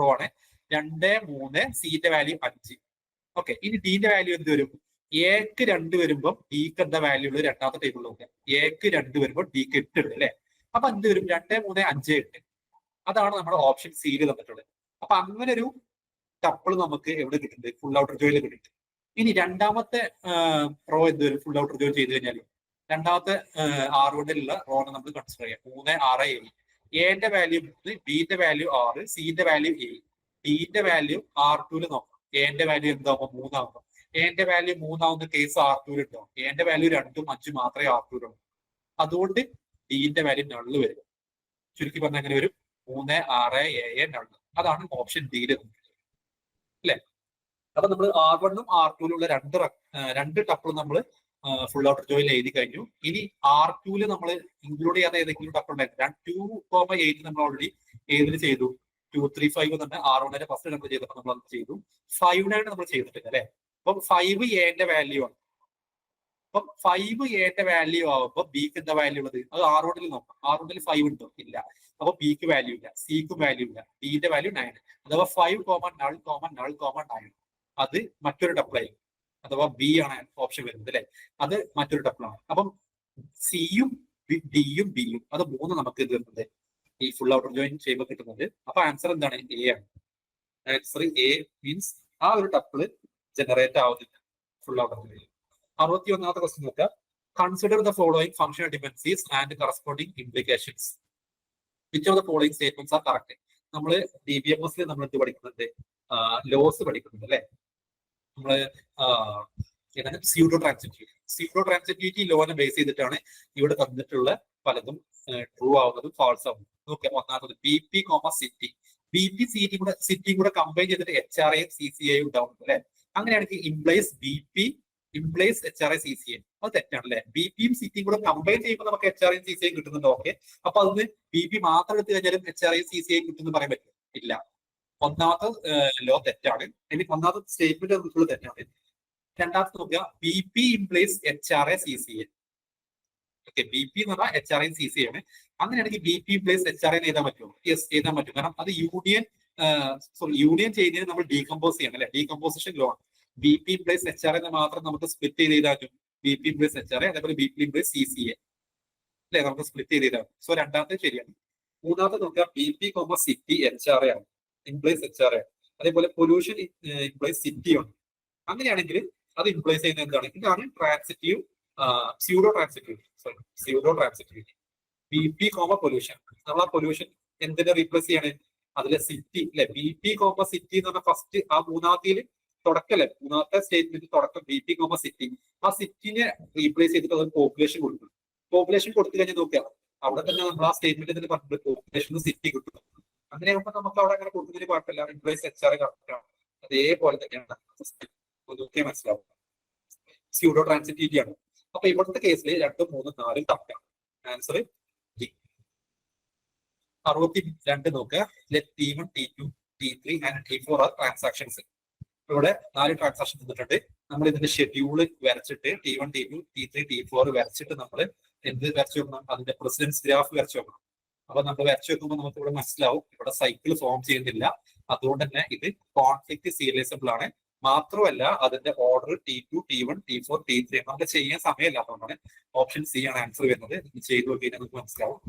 റോ ആണ് 2, 3, സിന്റെ വാല്യൂ 5. ഓക്കെ, ഇനി ഡിന്റെ വാല്യൂ എന്ത് വരും? എക്ക് 2 വരുമ്പോൾ ഡിക്ക് എന്താ വാല്യൂ ഉള്ളത്? രണ്ടാമത്തെ ടേബിളിൽ നോക്കുക. എക്ക് 2 വരുമ്പോൾ ഡിക്ക് 8 ഉണ്ട് അല്ലെ? അപ്പൊ എന്ത് വരും? 2, 3, 5, 8. അതാണ് നമ്മുടെ ഓപ്ഷൻ സിയിൽ തന്നിട്ടുള്ളത്. അപ്പൊ അങ്ങനെ ഒരു ടപ്പിൾ നമുക്ക് എവിടെ കിട്ടുന്നത്? ഫുൾ ഔട്ടർ ജോയിനിൽ കിട്ടുന്നത്. ഇനി രണ്ടാമത്തെ റോ എന്ത് വരും? ഫുൾ ഔട്ടർ ജോയിൻ ചെയ്ത് കഴിഞ്ഞാൽ രണ്ടാമത്തെ R1 റോനെ നമ്മൾ കൺസിഡർ ചെയ്യാം. 3, 6, 7. എന്റെ വാല്യൂ 3, ബിന്റെ വാല്യൂ 6, സിന്റെ വാല്യൂ 7, ഡിന്റെ വാല്യൂ R2 നോക്കാം. എന്റെ വാല്യൂ എന്താകുമ്പോൾ 3 ആകുമ്പോൾ എന്റെ വാല്യൂ 3 ആവുന്ന കേസ് R2 ഉണ്ടാവും. എന്റെ വാല്യൂ 2, 5 മാത്രമേ R2 ഉള്ളൂ. അതുകൊണ്ട് ഡിന്റെ വാല്യൂ നള്ള് വരും. ചുരുക്കി പറഞ്ഞാൽ എങ്ങനെ വരും? 3, 6, 7 നള്ള്. അതാണ് ഓപ്ഷൻ ഡിയിൽ അല്ലെ? അപ്പൊ നമ്മൾ R1 R2 രണ്ട് ടപ്പിൾ നമ്മൾ ഫുൾ ഔട്ടർ ജോയിൻ എഴുതി കഴിഞ്ഞു. ഇനി R2 നമ്മൾ ഇൻക്ലൂഡ് ചെയ്യാത്ത ഏതെങ്കിലും ടപ്പിൾ ഉണ്ടായിരുന്നു? 2, 8 നമ്മൾ ഓൾറെഡി ഏതിൽ ചെയ്തു? 2, 3, 5 തന്നെ R1 ഫസ്റ്റ് നമ്മൾ ചെയ്തപ്പോൾ നമ്മൾ അത് ചെയ്തു. 5, 9 നമ്മൾ ചെയ്തിട്ടില്ല അല്ലെ? അപ്പം 5 എന്റെ വാല്യൂ ആണ്. അപ്പം 5 എന്റെ വാല്യൂ ആവുമ്പോൾ ബിക്ക് എന്താ വാല്യൂ ഉള്ളത്? അത് R1 നോക്കാം. R1 5 ഉണ്ടോ? ഇല്ല. അപ്പൊ ബിക്ക് വാല്യൂ ഇല്ല, സിക്കും വാല്യൂ ഇല്ല, ഡിന്റെ വാല്യൂ 9. അഥവാ 5, null, null, 9. അത് മറ്റൊരു ടപ്പിളായി, അഥവാ ബി ആണ് ഓപ്ഷൻ വരുന്നത് അല്ലെ? അത് മറ്റൊരു ടപ്പിളാണ്. അപ്പം സിയും ഡിയും ബിയും അത് 3 നമുക്ക് തരുന്നത് ഈ ഫുൾ ഔട്ടർ ജോയിൻ ചെയ്യുമ്പോൾ കിട്ടുന്നത്. അപ്പൊ ആൻസർ എന്താണ്? എ ആണ്. ആൻസർ എ മീൻസ് ആ ഒരു ടപ്പിള് ജനറേറ്റ് ആവുന്നില്ല ഫുൾ ഔട്ടർ ജോയിൻ. 61ാമത്തെ ക്വസ്റ്റ്യൻ നോക്കുക. Consider the following functional dependencies and corresponding implications. Which of the following statements are correct? നമ്മൾ DBMS നമ്മൾ എന്ത് പഠിക്കുന്നുണ്ട്? ലോസ് പഠിക്കുന്നുണ്ട് അല്ലെ? നമ്മള് സ്യൂഡോ ട്രാൻസിറ്റിവിറ്റി ലോനെ ബേസ് ചെയ്തിട്ടാണ് ഇവിടെ തന്നിട്ടുള്ള പലതും ട്രൂ ആവുന്നതും ഫാൾസ് ആവുന്നതും. നോക്കാം. ഒന്നാമത് BP, സിറ്റി. BP, സിറ്റിയും കൂടെ കമ്പൈൻ ചെയ്തിട്ട് HRAയും CCAയും ഉണ്ടാവും അല്ലെ? അങ്ങനെയാണെങ്കിൽ implies BP implies HRA CCA. അത് തെറ്റാണ് അല്ലെ? BPയും സിറ്റിയും കൂടെ കമ്പൈൻ ചെയ്യുമ്പോൾ നമുക്ക് HRAയും CCAയും കിട്ടുന്നുണ്ട്. ഓക്കെ, അപ്പൊ അതിന് BP മാത്രം എടുത്തു കഴിഞ്ഞാലും HRAയും CCAയും കിട്ടുമെന്ന് പറയാൻ പറ്റും? ഇല്ല. ഒന്നാമത്തെ ലോ തെറ്റാണ്. എനിക്ക് ഒന്നാമത്തെ സ്റ്റേറ്റ്മെന്റ് തെറ്റാണ്. രണ്ടാമത്തെ നോക്കുക, BP implies HRA CCA. Okay, BP എന്ന് പറഞ്ഞാൽ HRA CCA ആണ്. അങ്ങനെയാണെങ്കിൽ BP ഇംപ്ലൈസ് HRA എഴുതാൻ പറ്റുമോ? യെസ്, എഴുതാൻ പറ്റും. കാരണം അത് യൂണിയൻ ചെയ്യുന്നതിന് നമ്മൾ ഡീകമ്പോസ് ചെയ്യണം അല്ലെ? ഡീകമ്പോസിഷൻ ലോ ആണ്. BP ഇംപ്ലൈസ് HRA മാത്രം നമുക്ക് സ്പ്ലിറ്റ് ചെയ്ത് എഴുതാൻ പറ്റും. BP ഇംപ്ലൈസ് HRA, അതേപോലെ BP ഇംപ്ലൈസ് CCA അല്ലെ? നമുക്ക് സ്പ്ലിറ്റ് ചെയ്ത് എഴുതാം. സോ രണ്ടാമത്തെ ശരിയാണ്. മൂന്നാമത്തെ നോക്കുക, BP, സിറ്റി HRA ആണ്, ഇംപ്ലൈസ് HRA. അതേപോലെ പൊല്യൂഷൻ ഇംപ്ലൈസ് സിറ്റി ആണ്. അങ്ങനെയാണെങ്കിൽ അത് ഇംപ്ലൈസ് ചെയ്യുന്നത് എന്താണ്? ഇതാണ് transitive pseudo transitivity. BP, pollution. നമ്മൾ ആ പൊല്യൂഷൻ എന്തിനെ റീപ്ലേസ് ചെയ്യാണ്? അതിലെ സിറ്റി അല്ലെ, ബി പി കോമ സിറ്റി എന്ന് പറഞ്ഞ ഫസ്റ്റ് ആ മൂന്നാമത്തെ തുടക്കല്ലേ, മൂന്നാമത്തെ സ്റ്റേറ്റ്മെന്റ് തുടക്കം ബി പി കോമ സിറ്റി. ആ സിറ്റിനെ റീപ്ലേസ് ചെയ്തിട്ട് അത് പോപ്പുലേഷൻ കൊടുക്കും. പോപ്പുലേഷൻ കൊടുത്തു കഴിഞ്ഞാൽ നോക്കുക, അവിടെ തന്നെ നമ്മൾ ആ സ്റ്റേറ്റ്മെന്റ് തന്നെ പറഞ്ഞിട്ട് പോപ്പുലേഷൻ സിറ്റി കിട്ടും. അങ്ങനെയാകുമ്പോൾ നമുക്ക് അവിടെ അങ്ങനെ കൊടുക്കുന്നതിന് കുഴപ്പമില്ല, റിപ്ലേസ് HR കറക്റ്റ് ആണ്. അതേപോലെ തന്നെയാണ് നോക്കിയാൽ മനസ്സിലാവും, സ്യൂഡോ ട്രാൻസിറ്റിവിറ്റി ആണ്. അപ്പൊ ഇവിടുത്തെ കേസിൽ 2, 3, 4 കറക്റ്റാണ്. Answer D. 62 നോക്കുക. Let T1, T2, T3 and T4 are transactions. ഇവിടെ 4 ട്രാൻസാക്ഷൻ തന്നിട്ടുണ്ട്. നമ്മൾ ഇതിന്റെ ഷെഡ്യൂള് വരച്ചിട്ട് T1, T2, T3, T4 വരച്ചിട്ട് നമ്മൾ എന്ത് വരച്ചു വെക്കണം? അതിന്റെ പ്രസിഡൻസ് ഗ്രാഫ് വരച്ചു വെക്കണം. അപ്പൊ നമ്മൾ വരച്ചു വെക്കുമ്പോൾ നമുക്ക് ഇവിടെ മനസ്സിലാവും ഇവിടെ സൈക്കിൾ ഫോം ചെയ്യുന്നില്ല. അതുകൊണ്ട് തന്നെ ഇത് കോൺഫ്ലിക്റ്റ് സീരിയലൈസബിൾ ആണ്. മാത്രമല്ല അതിന്റെ order T2, T1, T4, T3 നമുക്ക് ചെയ്യാൻ സമയമില്ലാത്തതുകൊണ്ടാണ് ഓപ്ഷൻ സി ആണ് ആൻസർ വരുന്നത്. ചെയ്തു നോക്കിയാൽ നമുക്ക് മനസ്സിലാവും.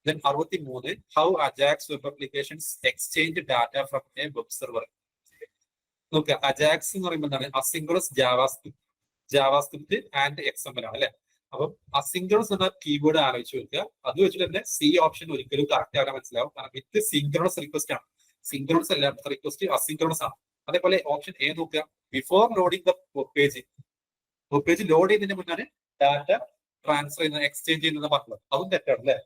Then 63, how Ajax web applications exchange data from a web server. നോക്കുക, അജാക്സ് എന്ന് പറയുമ്പോൾ എന്താണ്? അസിംഗ്ലസ് ജാവാസ്ക്രിപ്റ്റ് ആൻഡ് XML ആണ് അല്ലെ. അപ്പം അസിംഗ്ലസ് എന്ന കീവേഡ് ആലോചിച്ച് വെക്കുക. അത് വെച്ചിട്ട് തന്നെ സി ഓപ്ഷൻ ഒരിക്കലും കറക്റ്റ് ആകാൻ മനസ്സിലാവും. കാരണം വിത്ത് സിംഗ്രണസ് റിക്വസ്റ്റ് ആണ്. സിംഗ്രണസ് അല്ല, റിക്വസ്റ്റ് അസിംഗ്രണസ് ആണ്. അതേപോലെ ഓപ്ഷൻ എ നോക്കുക, before loading the web page load ചെയ്യുന്നതിന് മുന്നാണ് ഡാറ്റ ട്രാൻസ്ഫർ ചെയ്യുന്നത്, എക്സ്ചേഞ്ച് ചെയ്യുന്നത് പറഞ്ഞത്. അതും തെറ്റാണ് അല്ലെ.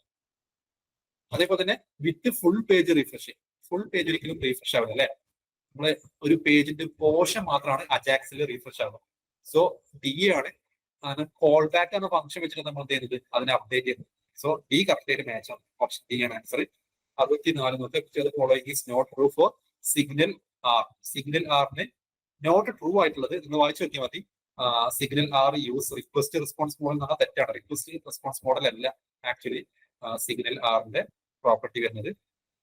അതേപോലെ തന്നെ with full page refresh, full page ഒരിക്കലും റീഫ്രഷ് ആവില്ല അല്ലെ. നമ്മള് ഒരു പേജിന്റെ പോർഷൻ മാത്രമാണ് അജാക്സിൽ റീഫ്രഷ് ആവുന്നത്. സോ ഡി ആണ്. കോൾ ബാക്ക് എന്ന ഫംഗ്ഷൻ വെച്ചിട്ട് നമ്മൾ എന്ത് ചെയ്യുന്നത്? അതിനെ അപ്ഡേറ്റ് ചെയ്യുന്നത്. സോ ഡി കറക്റ്റ് ആയിട്ട് മാച്ച് ആണ്. ഓപ്ഷൻ ഡി ആണ് ആൻസർ. 64 നോക്കുക, following is not true for SignalR. സിഗ്നൽ ആറിന് നോട്ട് ട്രൂ ആയിട്ടുള്ളത് നിങ്ങൾ വായിച്ചു നോക്കിയാൽ മതി. SignalR use request response model എന്ന് പറഞ്ഞാൽ തെറ്റാണ്. റിക്വസ്റ്റ് റെസ്പോൺസ് മോഡൽ അല്ല ആക്ച്വലി സിഗ്നൽ ആറിന്റെ പ്രോപ്പർട്ടി വരുന്നത്.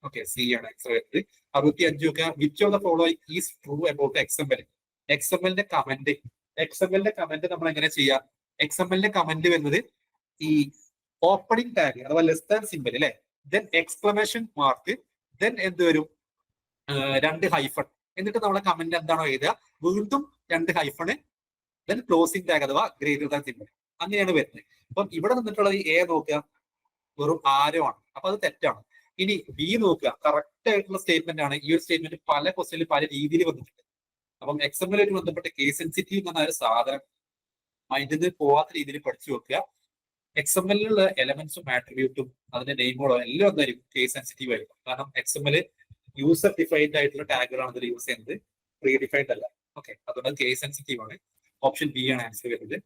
ഓക്കെ, സി ആണ് ആൻസർ വരുന്നത്. 65 നോക്കുക, which of the following is true about XML. XMLന്റെ കമന്റ് നമ്മൾ എങ്ങനെ ചെയ്യാം? XMLന്റെ കമന്റ് വരുന്നത് ഈ ഓപ്പണിംഗ് ടാഗ് അഥവാ ലെസ് ദാൻ സിമ്പൽ അല്ലെ, ദെൻ എക്സ്ക്ലമേഷൻ മാർക്ക്, ദെൻ എന്ത് വരും? 2 ഹൈഫൺ. എന്നിട്ട് നമ്മളെ കമന്റ് എന്താണോ എഴുതുക, വീണ്ടും 2 ഹൈഫണ്, ദെൻ ക്ലോസിംഗ് ടാഗ് അഥവാ ഗ്രേറ്റർ ദാൻ സിമ്പൽ. അങ്ങനെയാണ് വരുന്നത്. അപ്പം ഇവിടെ നിന്നിട്ടുള്ളത് എ നോക്കുക, വെറും ആരോ ആണ്. അപ്പൊ അത് തെറ്റാണ്. ഇനി ബി നോക്കുക, കറക്റ്റ് ആയിട്ടുള്ള സ്റ്റേറ്റ്മെന്റ് ആണ്. ഈ ഒരു സ്റ്റേറ്റ്മെന്റ് പല ക്വസ്റ്റ്യനിൽ പല രീതിയിൽ വന്നിട്ടുണ്ട്. അപ്പം XML ആയിട്ട് ബന്ധപ്പെട്ട് കേസ് സെൻസിറ്റീവ് എന്ന് പറഞ്ഞ ഒരു സാധനം മൈൻഡിൽ നിന്ന് പോവാത്ത രീതിയിൽ പഠിച്ചു വെക്കുക. XMLിലുള്ള എലമെന്റ്സും ആട്രിബ്യൂട്ടും അതിന്റെ നെയിമുകളോ എല്ലാം എന്തായിരിക്കും? കേസ് സെൻസിറ്റീവ് ആയിരിക്കും. കാരണം XML യൂസർ ഡിഫൈൻഡ് ആയിട്ടുള്ള ടാഗുകളാണ് ഇതിൽ യൂസ് ചെയ്യുന്നത്, പ്രീ ഡിഫൈൻഡ് അല്ല. ഓക്കെ, അതുകൊണ്ട് കേസ് സെൻസിറ്റീവ് ആണ്. ഓപ്ഷൻ ബി ആണ് ആൻസർ വരുന്നത്.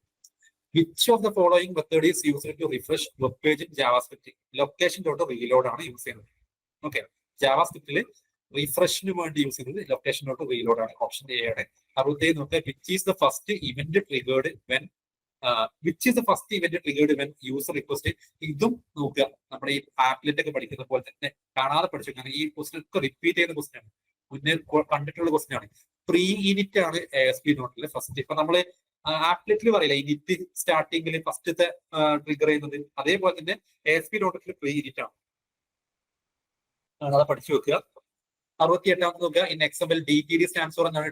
Which of the following method is used to refresh web page in JavaScript? Location dot reload ആണ് യൂസ് ചെയ്യുന്നത്. ഓക്കെ, ജാവാസ്ക്രിപ്റ്റിൽ റിഫ്രഷിന് വേണ്ടി യൂസ് ചെയ്യുന്നത് ലൊക്കേഷൻ ഡോട്ട് റീലോഡ് ആണ്. ഓപ്ഷൻ എ ആണ്. 67 നോക്കുക, which is the first event triggered when user request. ഇതും നോക്കുക, നമ്മുടെ ഈ ആപ്ലെറ്റ് ഒക്കെ പഠിക്കുന്ന പോലെ തന്നെ കാണാതെ പഠിച്ചു. കാരണം ഈ ക്വസ്റ്റൻ ഒക്കെ റിപ്പീറ്റ് ചെയ്യുന്ന ക്വസ്റ്റൻ ആണ്, മുന്നേ കണ്ടിട്ടുള്ള ക്വസ്റ്റൻ ആണ്. പ്രീ ഇനിറ്റ് ആണ് ASP നോട്ടിൽ ഫസ്റ്റ്. ഇപ്പൊ നമ്മള് ആപ്ലെറ്റിൽ പറയില്ല ഇനിറ്റ് സ്റ്റാർട്ടിങ്ങിൽ ഫസ്റ്റത്തെ ട്രിഗർ ചെയ്യുന്നത്, അതേപോലെ തന്നെ ASP നോട്ടിൽ പ്രീ ഇനിറ്റ് ആണ്. അത് പഠിച്ചു വെക്കുക. 68 നോക്കുക, in XML DTD stands for എന്നാണ്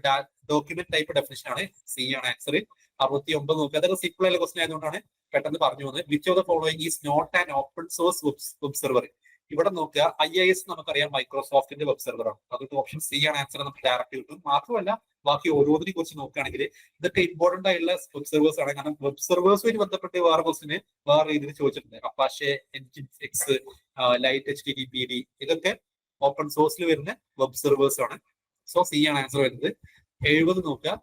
ഡോക്യുമെന്റ് ടൈപ്പ് ഡെഫിനിഷൻ ആണ്. സി ആണ് ആൻസർ. 69 നോക്കുക, അതൊക്കെ സിമ്പിൾ ആയ ക്വസ്റ്റൻ ആയതുകൊണ്ടാണ് പെട്ടെന്ന് പറഞ്ഞു വന്നത്. Which of the following is not an open source web server. ഇവിടെ നോക്കുക, IIS നമുക്കറിയാം മൈക്രോസോഫ്റ്റിന്റെ വെബ് സെർവർ ആണ്. അതുകൊണ്ട് ഓപ്ഷൻ സി ആണ് ആൻസർ. നമുക്ക് ഡയറക്റ്റ് കിട്ടും. മാത്രമല്ല ബാക്കി ഓരോന്നിനെ കുറിച്ച് നോക്കുകയാണെങ്കിൽ ഇതൊക്കെ ഇമ്പോർട്ടന്റ് ആയിട്ടുള്ള വെബ് സെർവേഴ്സ് ആണ്. കാരണം വെബ് സെർവേഴ്സുമായി ബന്ധപ്പെട്ട് വേറെ ക്വസ്റ്റിന് വേറെ രീതിയിൽ ചോദിച്ചിട്ടുണ്ട്. അപ്പാഷെ, Nginx, ലൈറ്റ് HTTPD ഇതൊക്കെ ഓപ്പൺ സോഴ്സിൽ വരുന്ന വെബ് സെർവേഴ്സ് ആണ്. സോ സി ആണ് ആൻസർ വരുന്നത്. 70 നോക്കുക,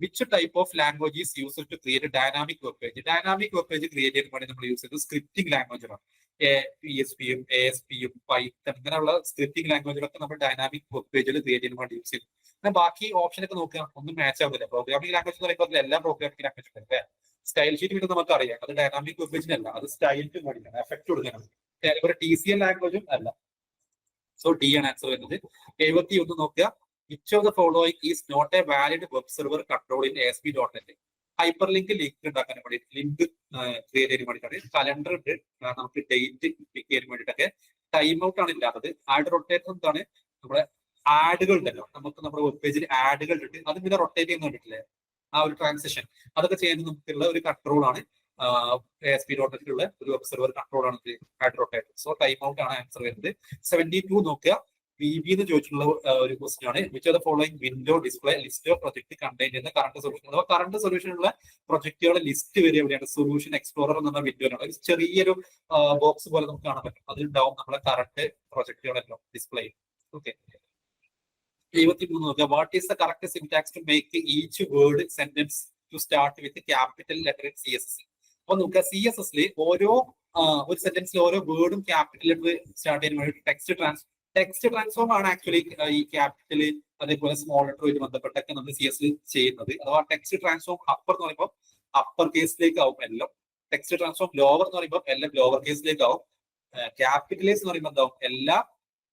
which type of language is used to create dynamic web page. Dynamic web page create ചെയ്യാൻ വേണ്ടി നമ്മൾ യൂസ് ചെയ്തത് സ്ക്രിപ്റ്റിംഗ് ലാംഗ്വേജാണ്. PHPയും ASPയും പൈത്തൺ ഇങ്ങനെയുള്ള സ്ക്രിപ്റ്റിംഗ് ലാംഗ്വേജുകളൊക്കെ നമ്മൾ ഡൈനാമിക് വെബ് പേജിൽ ക്രിയേറ്റ് ചെയ്യാൻ വേണ്ടി യൂസ് ചെയ്തു. പിന്നെ ബാക്കി ഓപ്ഷൻ ഒക്കെ നോക്കുക, ഒന്നും മാച്ച് ആവുന്നില്ല. പ്രോഗ്രാമിംഗ് ലാംഗ്വേജ് എന്ന് പറയുമ്പോൾ എല്ലാ പ്രോഗ്രാമിംഗ് ലാംഗ്വേജ് ഉണ്ട്. സ്റ്റൈൽ ഷീറ്റ് വീണ്ടും നമുക്ക് അറിയാം, അത് ഡൈനാമിക് വെബ് പേജിനല്ല, അത് സ്റ്റൈലിന് വേണ്ടിയാണ്, എഫക്ട് കൊടുക്കാനാണ്. ഒരു TCL ലാംഗ്വേജും അല്ല. സോ ഡി ആണ് ആൻസർ വരുന്നത്. 71 നോക്കുക, which of the following is not a valid web server control in ASP.NET. Hyper link ഉണ്ടാക്കാൻ വേണ്ടി, ലിങ്ക് ക്രിയേറ്റ് ചെയ്യാൻ വേണ്ടിയിട്ടാണ്. കലണ്ടർ ഉണ്ട്, നമുക്ക് ഡേറ്റ് പിക്ക് ചെയ്യാൻ വേണ്ടിയിട്ടൊക്കെ. ടൈം ഔട്ട് ആണ് ഇല്ലാത്തത്. ആഡ് റൊട്ടേറ്റർ എന്താണ്? നമ്മുടെ ആഡുകൾ ഉണ്ടല്ലോ, നമുക്ക് നമ്മുടെ വെബ് പേജിൽ ആഡുകൾ ഉണ്ട്, അത് പിന്നെ റൊട്ടേറ്റ് ചെയ്യുന്ന കണ്ടിട്ടില്ലേ, ആ ഒരു ട്രാൻസിഷൻ അതൊക്കെ ചെയ്യാൻ നമുക്കുള്ള ഒരു കൺട്രോൾ ആണ്. ASP.NET ഒരു വെബ് സെർവർ കൺട്രോൾ ആണ് റൊട്ടേറ്റർ. സോ ടൈം ഔട്ട് ആണ് ആൻസർ വരുന്നത്. 72 നോക്കുക. VB എന്ന് ചോദിച്ചിട്ടുള്ള ഒരു ക്വസ്റ്റ്യൻ ആണ്. Which are the following window display list of project contain ചെയ്യുന്ന കറണ്ട് സൊല്യൂഷൻ. അഥവാ കറണ്ട് സൊല്യൂഷനുള്ള പ്രൊജക്ടുകളുടെ ലിസ്റ്റ് വരെ എവിടെയാണ്? സൊല്യൂഷൻ എക്സ്പ്ലോറർ എന്ന വിൻഡോയിലാണ്. ഒരു ചെറിയൊരു ബോക്സ് പോലെ നമുക്ക് കാണാൻ പറ്റും. അതിലുണ്ടാവും നമ്മളെ കറണ്ട് പ്രൊജക്ടുകളെല്ലാം ഡിസ്പ്ലേ. ഓക്കെ. 73 നോക്കുക. What is the correct syntax to make each word sentence to start with capital letter in CSS? അപ്പൊ നോക്കുക, CSS ഓരോ ഒരു സെന്റൻസിൽ ഓരോ വേർഡും ക്യാപിറ്റൽ ലെറ്റർ സ്റ്റാർട്ട് ചെയ്യുന്ന വേണ്ടി ടെക്സ്റ്റ് ട്രാൻസ്ഫോം ആണ് ആക്ച്വലി ഈ ക്യാപിറ്റൽ അതേപോലെ സ്മോൾ ലെറ്ററുമായിട്ട് ബന്ധപ്പെട്ടൊക്കെ നമ്മൾ CS ചെയ്യുന്നത്. അഥവാ ടെക്സ്റ്റ് ട്രാൻസ്ഫോം അപ്പർ എന്ന് പറയുമ്പോൾ അപ്പർ കേസിലേക്ക് ആവും എല്ലാം. ടെക്സ്റ്റ് ട്രാൻസ്ഫോം ലോവർ എന്ന് പറയുമ്പോൾ എല്ലാം ലോവർ കേസിലേക്ക് ആവും. ക്യാപിറ്റലൈസ് എന്ന് പറയുമ്പോൾ എന്താവും? എല്ലാ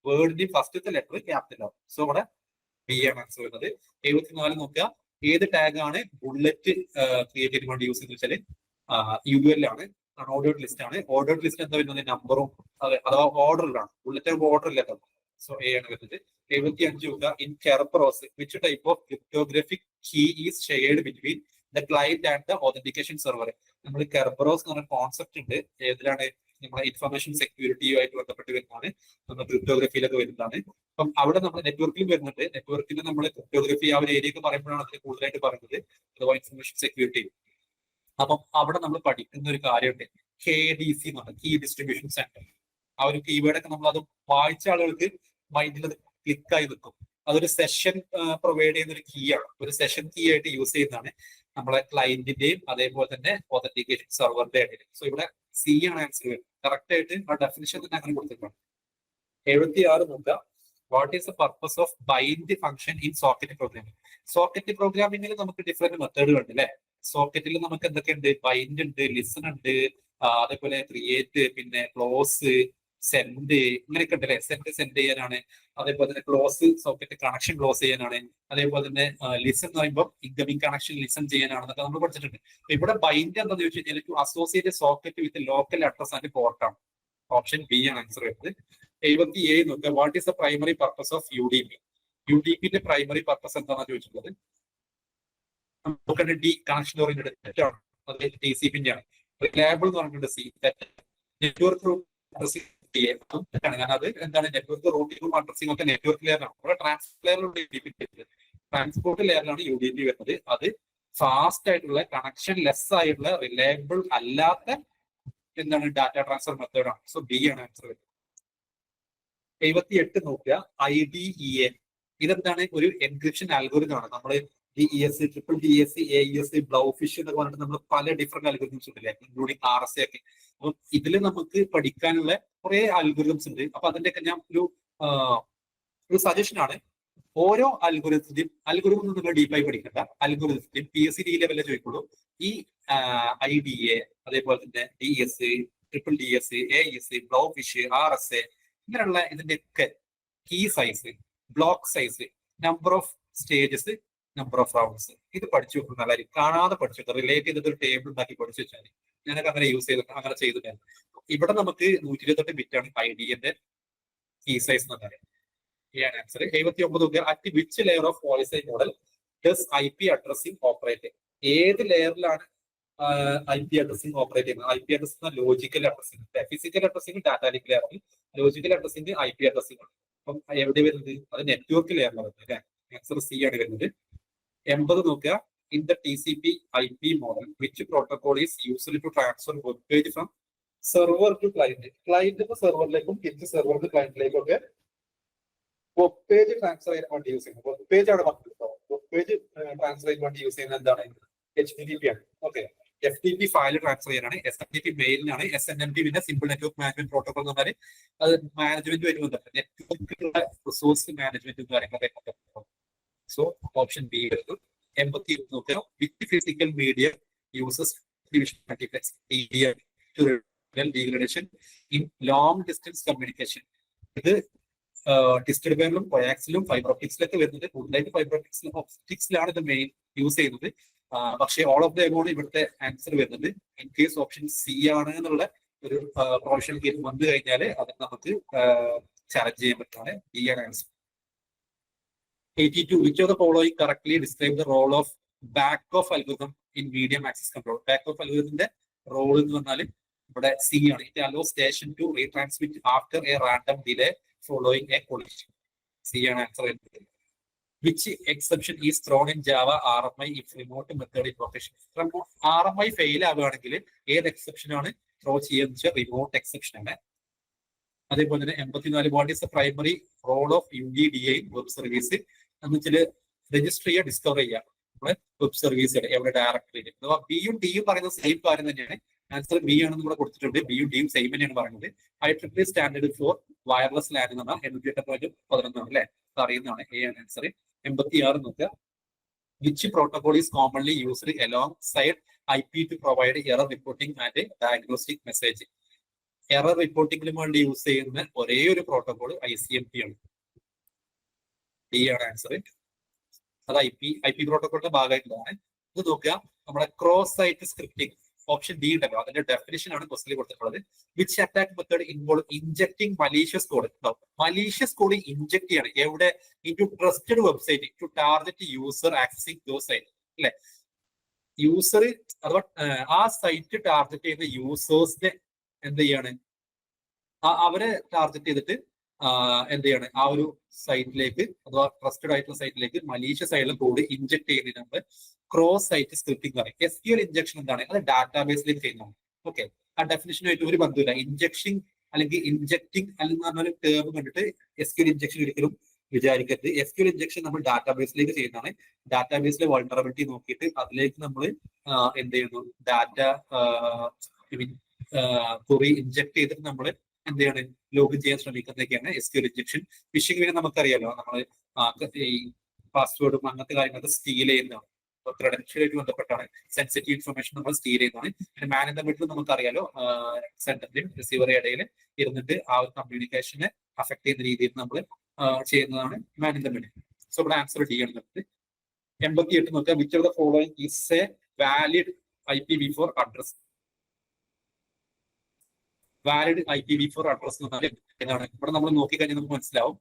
വേർഡിന്റെയും ഫസ്റ്റത്തെ ലെറ്റർ ക്യാപിറ്റൽ ആവും. സോ ഇവിടെ B ആണ് ആൻസർ വരുന്നത്. 74 നോക്കുക. ഏത് ടാഗ് ആണ് ബുള്ളറ്റ് ക്രിയേറ്റ് ചെയ്യാൻ വേണ്ടി യൂസ് ചെയ്യുന്നത് വെച്ചാൽ UL ആണ്. ഓർഡേർഡ് ലിസ്റ്റ് ആണ്. ഓർഡേർഡ് ലിസ്റ്റ് എന്താ വരുന്നത്? നമ്പറും അഥവാ ഓർഡറിലാണ്. ബുള്ളറ്റ് ഓർഡറിലല്ല. സോ A ആണ് വരുന്നത്. 75 നോക്കുക. In Kerberos which type of cryptographic key is shared between the client and the authentication server? നമ്മൾ കെർബറോസ് എന്ന് പറഞ്ഞ കോൺസെപ്റ്റ് ഉണ്ട്. ഏതിലാണ്? നമ്മളെ ഇൻഫർമേഷൻ സെക്യൂരിറ്റിയുമായിട്ട് ബന്ധപ്പെട്ട് വരുന്നതാണ്. നമ്മൾ ക്രിപ്റ്റോഗ്രഫിയിലൊക്കെ വരുന്നതാണ്. അപ്പം അവിടെ നമ്മൾ നെറ്റ്വർക്കിലും വരുന്നുണ്ട്. നെറ്റ്വർക്കിൽ നമ്മൾ ക്രിപ്റ്റോഗ്രഫി ആ ഒരു ഏരിയക്ക് പറയുമ്പോഴാണ് അതിന് കൂടുതലായിട്ട് പറയുന്നത്. അഥവാ ഇൻഫർമേഷൻ സെക്യൂരിറ്റി. അപ്പം അവിടെ നമ്മൾ പഠിക്കുന്ന ഒരു കാര്യമുണ്ട്. KDC എന്ന് പറഞ്ഞാൽ കീ ഡിസ്ട്രിബ്യൂഷൻ സെന്റർ. ആ ഒരു കീവേഡൊക്കെ നമ്മൾ അത് വായിച്ച ആളുകൾക്ക് മൈൻഡിൽ അത് ക്ലിക്കായി നിൽക്കും. അതൊരു സെഷൻ പ്രൊവൈഡ് ചെയ്യുന്ന ഒരു കീ ആണ്. ഒരു സെഷൻ കീ ആയിട്ട് യൂസ് ചെയ്യുന്നതാണ് നമ്മളെ ക്ലയന്റിന്റെയും അതേപോലെ തന്നെ ഒതന്റിക്കേഷൻ സെർവറിന്റെ ഇടയിൽ. സോ ഇവിടെ C ആണ് ആൻസർ വരുന്നത്. കറക്റ്റ് ആയിട്ട് ആ ഡെഫിനിഷൻ തന്നെ അങ്ങനെ കൊടുത്തിട്ടുണ്ട്. 76 നോക്കുക. What is the purpose of bind function in socket programming? Socket പ്രോഗ്രാമിംഗിൽ നമുക്ക് ഡിഫറെന്റ് മെത്തേഡുകൾ ഉണ്ട് അല്ലെ? സോക്കറ്റിൽ നമുക്ക് എന്തൊക്കെയുണ്ട്? ബൈൻഡ് ഉണ്ട്, ലിസൺ ഉണ്ട്, അതേപോലെ ക്രിയേറ്റ്, പിന്നെ ക്ലോസ്, സെൻഡ്, ഇങ്ങനെയൊക്കെ ഉണ്ട് അല്ലെ? സെൻഡ് ചെയ്യാനാണ്. അതേപോലെ തന്നെ ക്ലോസ് സോക്കറ്റ് കണക്ഷൻ ക്ലോസ് ചെയ്യാനാണ്. അതേപോലെ തന്നെ ലിസൺ എന്ന് പറയുമ്പോൾ ഇൻകമിംഗ് കണക്ഷൻ ലിസൺ ചെയ്യാനാണെന്നൊക്കെ നമ്മൾ പഠിച്ചിട്ടുണ്ട്. ഇവിടെ ബൈൻഡ് എന്താണെന്ന് ചോദിച്ചു കഴിഞ്ഞാൽ to associate socket with local address and പോർട്ടാണ്. ഓപ്ഷൻ B ആണ് ആൻസർ വരുന്നത്. 77 നോക്കുക. What is the primary purpose of UDP? UDPന്റെ പ്രൈമറി പർപ്പസ് എന്താണെന്ന് ചോദിച്ചിട്ടുള്ളത്? ഡി കണക്ഷൻ ഓറിയന്റഡ് തെറ്റാണ്. അത് TCP-ന്റെ ആണ്. റിലയബിൾ എന്ന് പറഞ്ഞിട്ടുണ്ട് C. നെറ്റ്വർക്ക് കാരണം അത് എന്താണ്? നെറ്റ്വർക്ക് റൂട്ടിംഗും അഡ്രസ്സിംഗ് ഒക്കെ നെറ്റ്വർക്ക് ലെയറിലാണ്. ഇവിടെ ട്രാൻസ്പോർട്ട് ട്രാൻസ്പോർട്ട് ലെയറിലാണ് UDP വരുന്നത്. അത് ഫാസ്റ്റ് ആയിട്ടുള്ള കണക്ഷൻ ലെസ് ആയിട്ടുള്ള റിലയബിൾ അല്ലാത്ത എന്താണ് ഡാറ്റ ട്രാൻസ്ഫർ മെത്തേഡാണ്. സോ B ആണ് ആൻസർ വരുന്നത്. 78 നോക്കുക. IDEA ഇതെന്താണ്? ഒരു എൻക്രിപ്ഷൻ അൽഗോരിതം ആണ്. നമ്മൾ DES, ട്രിപ്പിൾ DES, AES, ബ്ലൗഫിഷ് എന്നൊക്കെ പറഞ്ഞിട്ട് നമ്മൾ പല ഡിഫറെന്റ് അൽഗോരിതംസ് ഉണ്ടല്ലേ, ഇൻക്ലൂഡിങ് RSA ഒക്കെ. അപ്പം ഇതിൽ നമുക്ക് പഠിക്കാനുള്ള കുറെ അൽഗോരിതംസ് ഉണ്ട്. അപ്പൊ അതിന്റെയൊക്കെ ഞാൻ ഒരു സജഷൻ ആണ്. ഓരോ അൽഗോരിതത്തിന്റെയും അൽഗോരിതം നിങ്ങൾ ഡീപ്പായി പഠിക്കണ്ട. അൽഗോരിതത്തിന്റെയും PSC ലെവലിൽ ചോദിക്കുള്ളൂ. ഈ IDA, അതേപോലെ തന്നെ DES, triple DES, AES, Blowfish, RSA ഇങ്ങനെയുള്ള ഇതിന്റെയൊക്കെ key size, block size, number of stages, number of rounds ഇത് പഠിച്ചു വെക്കുന്ന നല്ലതായിരിക്കും. കാണാതെ പഠിച്ചു വെക്കുക. റിലേറ്റ് ചെയ്തിട്ട് ഒരു ടേബിൾ ഉണ്ടാക്കി പഠിച്ചു വെച്ചാൽ ഞാനൊക്കെ അങ്ങനെ യൂസ് ചെയ്തിട്ട് അങ്ങനെ ചെയ്തിട്ടാണ്. ഇവിടെ നമുക്ക് 128 ബിറ്റാണ് IDA-ന്റെ കീ സൈസ് എന്ന് പറയുന്നത്. Answer 79. At which layer of policy model does IP addressing operate? ഏത് ലെയറിലാണ് IP അഡ്രസ്സിംഗ് ഓപ്പറേറ്റ് ചെയ്യുന്നത്? IP addressing logical addressing. Physical addressing data link ലെയറിൽ, ലോജിക്കൽ അഡ്രസ്സിംഗ് IP അഡ്രസ്സിംഗ് ആണ്. അപ്പം എവിടെ വരുന്നത്? അത് നെറ്റ്വർക്ക് ലെയറിലാണ് വരുന്നത് അല്ലെ? ആൻസർ C ആണ് വരുന്നത്. 80 നോക്കുക. In the TCP IP model which protocol is used to transfer web page from server to client? Client സെർവറിലേക്കും തിരിച്ച് സെർവർ ടു ക്ലയന്റിലേക്കും ഒക്കെ വെബ് പേജ് ട്രാൻസ്ഫർ ചെയ്യാൻ വേണ്ടി യൂസ് ചെയ്യുന്നത്. വെബ് പേജ് ആണ് പറഞ്ഞിട്ടുണ്ടോ? വെബ് പേജ് ട്രാൻസ്ഫർ ചെയ്യാൻ വേണ്ടി യൂസ് ചെയ്യുന്നത് എന്താണ്? HTTP ആണ്. ഓക്കെ. FTP ഫയൽ ട്രാൻസ്ഫർ ചെയ്യാനാണ്. SMTP മെയിലിനാണ്. SNMP പിന്നെ സിമ്പിൾ നെറ്റ്വർക്ക് മാനേജ്മെന്റ് പ്രോട്ടോകോൾ എന്ന് പറഞ്ഞാൽ അത് മാനേജ്മെന്റ് വരുന്നുണ്ട്. നെറ്റ്വർക്കിലുള്ള റിസോഴ്സ് മാനേജ്മെന്റും കാര്യങ്ങളൊക്കെ. സോ ഓപ്ഷൻ B വരുന്നു. 80 നോക്കുക. With physical media uses division multiplex EDM to degradation in long distance communication. ഇത് ടിസ്റ്റഡ് വയറിലും കൊയാക്സിലും ഫൈബർ ഒപ്റ്റിക്സിലൊക്കെ വരുന്നത്. കൂടുതലായിട്ട് ഫൈബർ ഒപ്റ്റിക്സിലാണ് ഇത് മെയിൻ യൂസ് ചെയ്യുന്നത്. പക്ഷേ ഓൾ ഓഫ് ദ എബോണ് ഇവിടുത്തെ ആൻസർ വരുന്നത്. ഇൻ കേസ് ഓപ്ഷൻ C ആണ് എന്നുള്ള ഒരു പ്രൊഫഷണൽ കേസ് വന്നു കഴിഞ്ഞാൽ അത് നമുക്ക് ചാലഞ്ച് ചെയ്യാൻ പറ്റുന്നതാണ്. D ആണ് answer. 82. Which of the following correctly describe the role of back of algorithm in medium access control? Back of algorithm role എന്ന് പറഞ്ഞാൽ ഇവിടെ സി ആണ്. It allow station to retransmit after a random delay following a collision. C ആണ് ആൻസർ വരുന്നത്. Which exception is thrown in Java RMI if remote method in profession. RMI fail ആവുകയാണെങ്കിൽ ഏത് എക്സെപ്ഷൻ ആണ് ത്രോ ചെയ്യുന്നത് വെച്ചാൽ റിമോട്ട് എക്സെപ്ഷൻ ആണ്. അതേപോലെ തന്നെ 84 what is the primary role of UEDA in web service എന്ന് വെച്ചാൽ രജിസ്റ്റർ ചെയ്യുക, ഡിസ്കവർ ചെയ്യുക നമ്മുടെ വെബ് സർവീസുകൾ എവിടെ ഡയറക്ടറിയിൽ. അഥവാ ബിയും ഡിയും പറയുന്നത് സെയിം കാര്യം തന്നെയാണ്. ആൻസർ ബി ആണെന്ന് ഇവിടെ കൊടുത്തിട്ടുണ്ട്. ബിയും ഡിയും സെയിം തന്നെയാണ് പറയുന്നത്. IEEE standard for wireless LAN എന്ന് പറഞ്ഞാൽ 808.11 അല്ലെ, അറിയുന്നതാണ്. എ ആണ് ആൻസർ. 86 നോക്കുക. Which protocol is commonly used alongside IP to provide error reporting and diagnostic message. Error റിപ്പോർട്ടിംഗിന് വേണ്ടി യൂസ് ചെയ്യുന്ന ഒരേ ഒരു പ്രോട്ടോകോൾ ICMP ആണ്. ഡി ആണ് ആൻസർ. അത് IP പ്രോട്ടോകോളിന്റെ ഭാഗമായിട്ടുള്ളതാണ്. ഇത് നോക്കുക, നമ്മുടെ cross site scripting option D ഉണ്ടല്ലോ, അതിന്റെ ഡെഫിനിഷൻ ആണ് ക്വസ്റ്റിൽ കൊടുത്തിട്ടുള്ളത്. Which attack method involve injecting malicious code. Malicious code inject ചെയ്യാണ് എവിടെ? Into trusted website to target user accessing those site അല്ലെ. യൂസർ അഥവാ ആ സൈറ്റ് ടാർഗറ്റ് ചെയ്യുന്ന യൂസേഴ്സിനെ എന്ത് ചെയ്യാണ്, അവരെ ടാർഗറ്റ് ചെയ്തിട്ട് എന്ത് ചെയ്യാണ്, ആ ഒരു സൈറ്റിലേക്ക് അഥവാ ട്രസ്റ്റഡ് ആയിട്ടുള്ള സൈറ്റിലേക്ക് മലീഷ്യസ് ആയിട്ടുള്ള കോഡ് ഇൻജക്ട് ചെയ്യുന്നതിന് നമ്മൾ ക്രോസ് സൈറ്റ് സ്ക്രിപ്റ്റിംഗ് പറയും. SQL ഇൻജക്ഷൻ എന്താണ്? അത് ഡാറ്റാബേസിലേക്ക് ചെയ്യുന്നതാണ്. ഓക്കെ, ആ ഡെഫിനിഷനുമായിട്ട് ഒരു ബന്ധമില്ല. ഇൻജക്ഷൻ അല്ലെങ്കിൽ ഇൻജക്ടിങ് അല്ലെങ്കിൽ പറഞ്ഞൊരു ടേം കണ്ടിട്ട് SQL ഇൻജക്ഷൻ ഒരിക്കലും വിചാരിക്കരുത്. SQL ഇൻജക്ഷൻ നമ്മൾ ഡാറ്റാബേസിലേക്ക് ചെയ്യുന്നതാണ്. ഡാറ്റാബേസിലെ വൾണറബിലിറ്റി നോക്കിയിട്ട് അതിലേക്ക് നമ്മൾ എന്ത് ചെയ്യുന്നു, ഡാറ്റ കുറി ഇൻജക്ട് ചെയ്തിട്ട് നമ്മൾ എന്ത് ചെയ്യാണ്, ലോഗിൻ ചെയ്യാൻ ശ്രമിക്കുന്നതൊക്കെയാണ് SQL ഇൻജക്ഷൻ. ഫിഷിംഗ് പിന്നെ നമുക്കറിയാലോ, നമ്മൾ ഈ പാസ്വേഡും അങ്ങനത്തെ കാര്യങ്ങളൊക്കെ സ്റ്റീൽ ചെയ്യുന്നതാണ്. ക്രെഡൻഷ്യലായിട്ട് ബന്ധപ്പെട്ടാണ്. സെൻസിറ്റീവ് ഇൻഫർമേഷൻ നമ്മൾ സ്റ്റീൽ ചെയ്യുന്നതാണ്. പിന്നെ മാൻ ഇൻ ദ മിഡിൽ നമുക്കറിയാലോ, സെൻഡറിന്റെയും റിസീവറുടെ ഇടയിൽ ഇരുന്നിട്ട് ആ ഒരു കമ്മ്യൂണിക്കേഷനെ അഫക്ട് ചെയ്യുന്ന രീതിയിൽ നമ്മൾ ചെയ്യുന്നതാണ് man in the middle. So ഇവിടെ ആൻസർ ഡി ആണ്. 88 നോക്കുക. Which of the following is A valid IPv4 address. Valid IPv4 address എന്ന് പറഞ്ഞാൽ എന്താണ്? ഇവിടെ നമ്മൾ നോക്കിക്കഴിഞ്ഞാൽ നമുക്ക് മനസ്സിലാവും.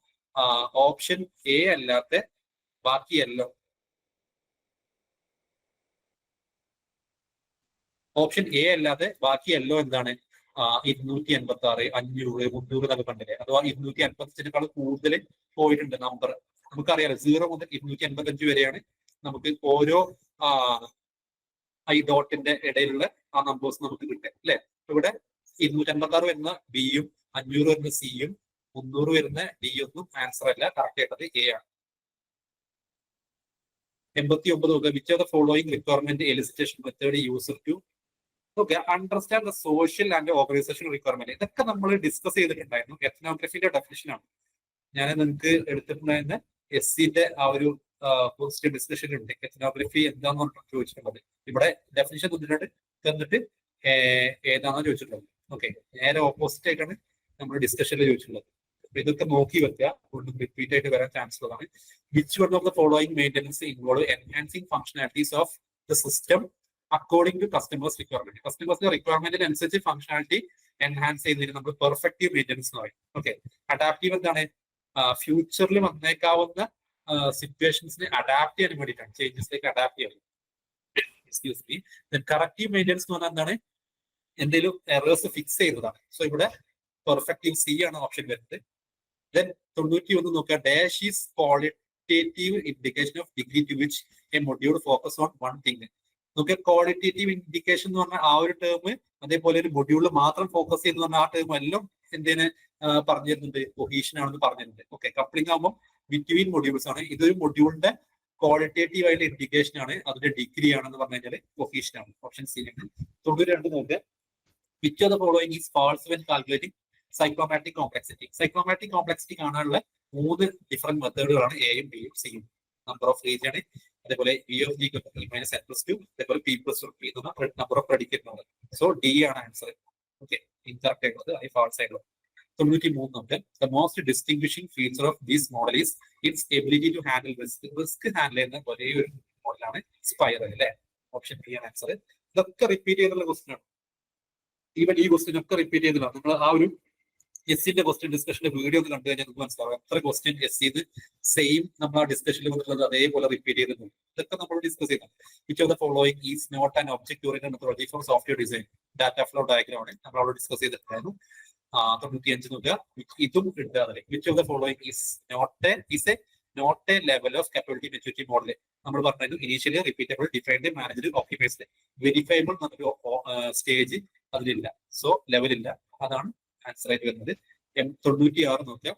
ഓപ്ഷൻ എ അല്ലാത്ത ബാക്കിയെല്ലാം, ഓപ്ഷൻ എ അല്ലാതെ ബാക്കിയെല്ലോ എന്താണ്? 286, 500, 300 എന്നൊക്കെ കണ്ടില്ലേ? അഥവാ 255 കൂടുതൽ പോയിട്ടുണ്ട് നമ്പർ. നമുക്കറിയാലോ 0 മുതൽ 255 വരെയാണ് നമുക്ക് ഓരോ ഡോട്ടിന്റെ ഇടയിലുള്ള ആ നമ്പേഴ്സ് നമുക്ക് കിട്ടുക അല്ലെ. ഇവിടെ 256 വരുന്ന ബിയും 500 വരുന്ന സിയും 300 വരുന്ന ഡി ഒന്നും ആൻസർ അല്ല. കറക്റ്റ് ആയിട്ടത് എ ആണ്. 89 നോക്കുക. Which of the following requirement elicitation method user to understand the social and organization requirement. ഇതൊക്കെ നമ്മൾ ഡിസ്കസ് ചെയ്തിട്ടുണ്ടായിരുന്നു. എത്നോഗ്രഫിന്റെ ഡെഫിനിഷൻ ആണ് ഞാൻ നിങ്ങൾക്ക് എടുത്തിട്ടുണ്ടായിരുന്ന. SCന്റെ ആ ഒരു പോസ്റ്റ് ഡിസ്കഷൻ ഉണ്ട്. എത്നോഗ്രഫി എന്താണെന്ന് ചോദിച്ചിട്ടുള്ളത്. ഇവിടെ ഡെഫിനിഷൻ തന്നിട്ട് ഏതാണെന്ന് ചോദിച്ചിട്ടുള്ളത്. ഓക്കെ, നേരെ ഓപ്പോസിറ്റ് ആയിട്ടാണ് നമ്മൾ ഡിസ്കഷനിൽ ചോദിച്ചിട്ടുള്ളത്. അപ്പൊ ഇതൊക്കെ നോക്കി വെക്കുക, റിപ്പീറ്റ് ആയിട്ട് വരാൻ ചാൻസ് ഉള്ളതാണ്. Which one of the following maintenance involve enhancing functionalities of the system according to customers requirement. കസ്റ്റമേഴ്സിന്റെ റിക്വയർമെന്റിനനുസരിച്ച് ഫംഗ്ഷനാലിറ്റി എൻഹാൻസ് ചെയ്യുന്നതിന് നമ്മൾ പെർഫെക്റ്റീവ് മെയിൻ്റെനൻസ് എന്ന് പറയും. ഓക്കെ, അഡാപ്റ്റീവ് എന്താണ്? ഫ്യൂച്ചറിൽ വന്നേക്കാവുന്ന സിറ്റുവേഷൻസിനെ അഡാപ്റ്റ് ചെയ്യാൻ വേണ്ടിയിട്ടാണ്, ചേഞ്ചസിലേക്ക് അഡാപ്റ്റ് ചെയ്യാൻ. Excuse me. കറക്റ്റീവ് മെയിൻ്റെനൻസ് എന്ന് പറഞ്ഞാൽ എന്താണ്? എന്തെങ്കിലും എറേഴ്സ് ഫിക്സ് ചെയ്തതാണ്. സോ ഇവിടെ പെർഫെക്റ്റീവ് സി ആണ് ഓപ്ഷൻ വരുന്നത്. ദെൻ 91 നോക്കുക. Dash is qualitative indication of degree to which a module focus on one thing. നോക്കിയാൽ ക്വാളിറ്റേറ്റീവ് ഇൻഡിക്കേഷൻ എന്ന് പറഞ്ഞാൽ ആ ഒരു ടേം, അതേപോലെ ഒരു മൊഡ്യൂളിൽ മാത്രം ഫോക്കസ് ചെയ്യുന്ന പറഞ്ഞാൽ ആ ടേം എല്ലാം എന്തിന് പറഞ്ഞു തരുന്നുണ്ട്? കൊഹീഷൻ ആണെന്ന് പറഞ്ഞിട്ടുണ്ട്. ഓക്കെ, കപ്ലിംഗ് ആകുമ്പോൾ ബിറ്റ്വീൻ മൊഡ്യൂൾസ് ആണ്. ഇതൊരു മൊഡ്യൂളിന്റെ ക്വാളിറ്റേറ്റീവ് ആയിട്ടുള്ള ഇൻഡിക്കേഷൻ ആണ്, അതിന്റെ ഡിഗ്രി ആണെന്ന് പറഞ്ഞു കഴിഞ്ഞാൽ കൊഹീഷൻ ആണ്. ഓപ്ഷൻ സി ആണ്. 92 നോക്കുക. Which of the following is false when calculating cyclomatic complexity. Cyclomatic complexity കാണാനുള്ള 3 ഡിഫറെന്റ് മെത്തേഡുകളാണ് എയും ബിയും സിയും. നമ്പർ ഓഫ് റീജിയൻ, അതേപോലെ V of G -n+2, അതേപോലെ P+2 number of predicate. So D ആണ് ആൻസർ. ഓക്കെ, ഇൻകറക്റ്റ് ആയിട്ടുള്ളത്, അത് ഫാൾസ് ആയിട്ടുള്ളത്. 93 നോക്കുക. The most distinguishing feature of this model is its ability to handle risk. Risk handle ചെയ്യുന്ന ഒരേ ഒരു മോഡലാണ് സ്പൈറൽ അല്ലെ. ഓപ്ഷൻ ബി ആണ് ആൻസർ. ഇതൊക്കെ റിപ്പീറ്റ് ചെയ്തുള്ള ക്വസ്റ്റ്യൻ ആണ്. ഈവൻ ഈ ക്വസ്റ്റ്യൻ ഒക്കെ റിപ്പീറ്റ് ചെയ്തില്ല. നിങ്ങൾ ആ ഒരു എസ്സിന്റെ ക്വസ്റ്റ്യൻ ഡിസ്കഷന്റെ വീഡിയോ ഒന്ന് കണ്ടു കഴിഞ്ഞാൽ നമുക്ക് മനസ്സിലാവും എത്ര ക്വസ്റ്റ്യൻ എസ്സിന്ന് സെയിം നമ്മൾ ആ ഡിസ്കഷനിൽ വന്നിട്ടുള്ളത് അതേപോലെ റിപ്പീറ്റ് ചെയ്തിട്ടുണ്ട്. ഇതൊക്കെ നമ്മൾ ഡിസ്കസ് ചെയ്യുന്നത്. Which of the following is not an object oriented methodology for software design. Data flow diagram ആണ്, നമ്മൾ അവിടെ ഡിസ്കസ് ചെയ്തിട്ടുണ്ടായിരുന്നു. 95 നോക്കുക. ഇതും ഉണ്ട് അതിൽ. Which of the following is not a level of capability maturity model. നമ്മൾ പറഞ്ഞത് ഇനീഷ്യലി റിപ്പീറ്റബിൾ, ഡിഫൈൻഡ്, മാനേജ്ഡ്, ഓക്യുപൈസ്ഡ്. വെരിഫൈബിൾ എന്നൊരു സ്റ്റേജ് അതിലില്ല, സോ ലെവലില്ല. അതാണ് ആൻസർ ആയിട്ട് വരുന്നത്. 96 നോക്കുക.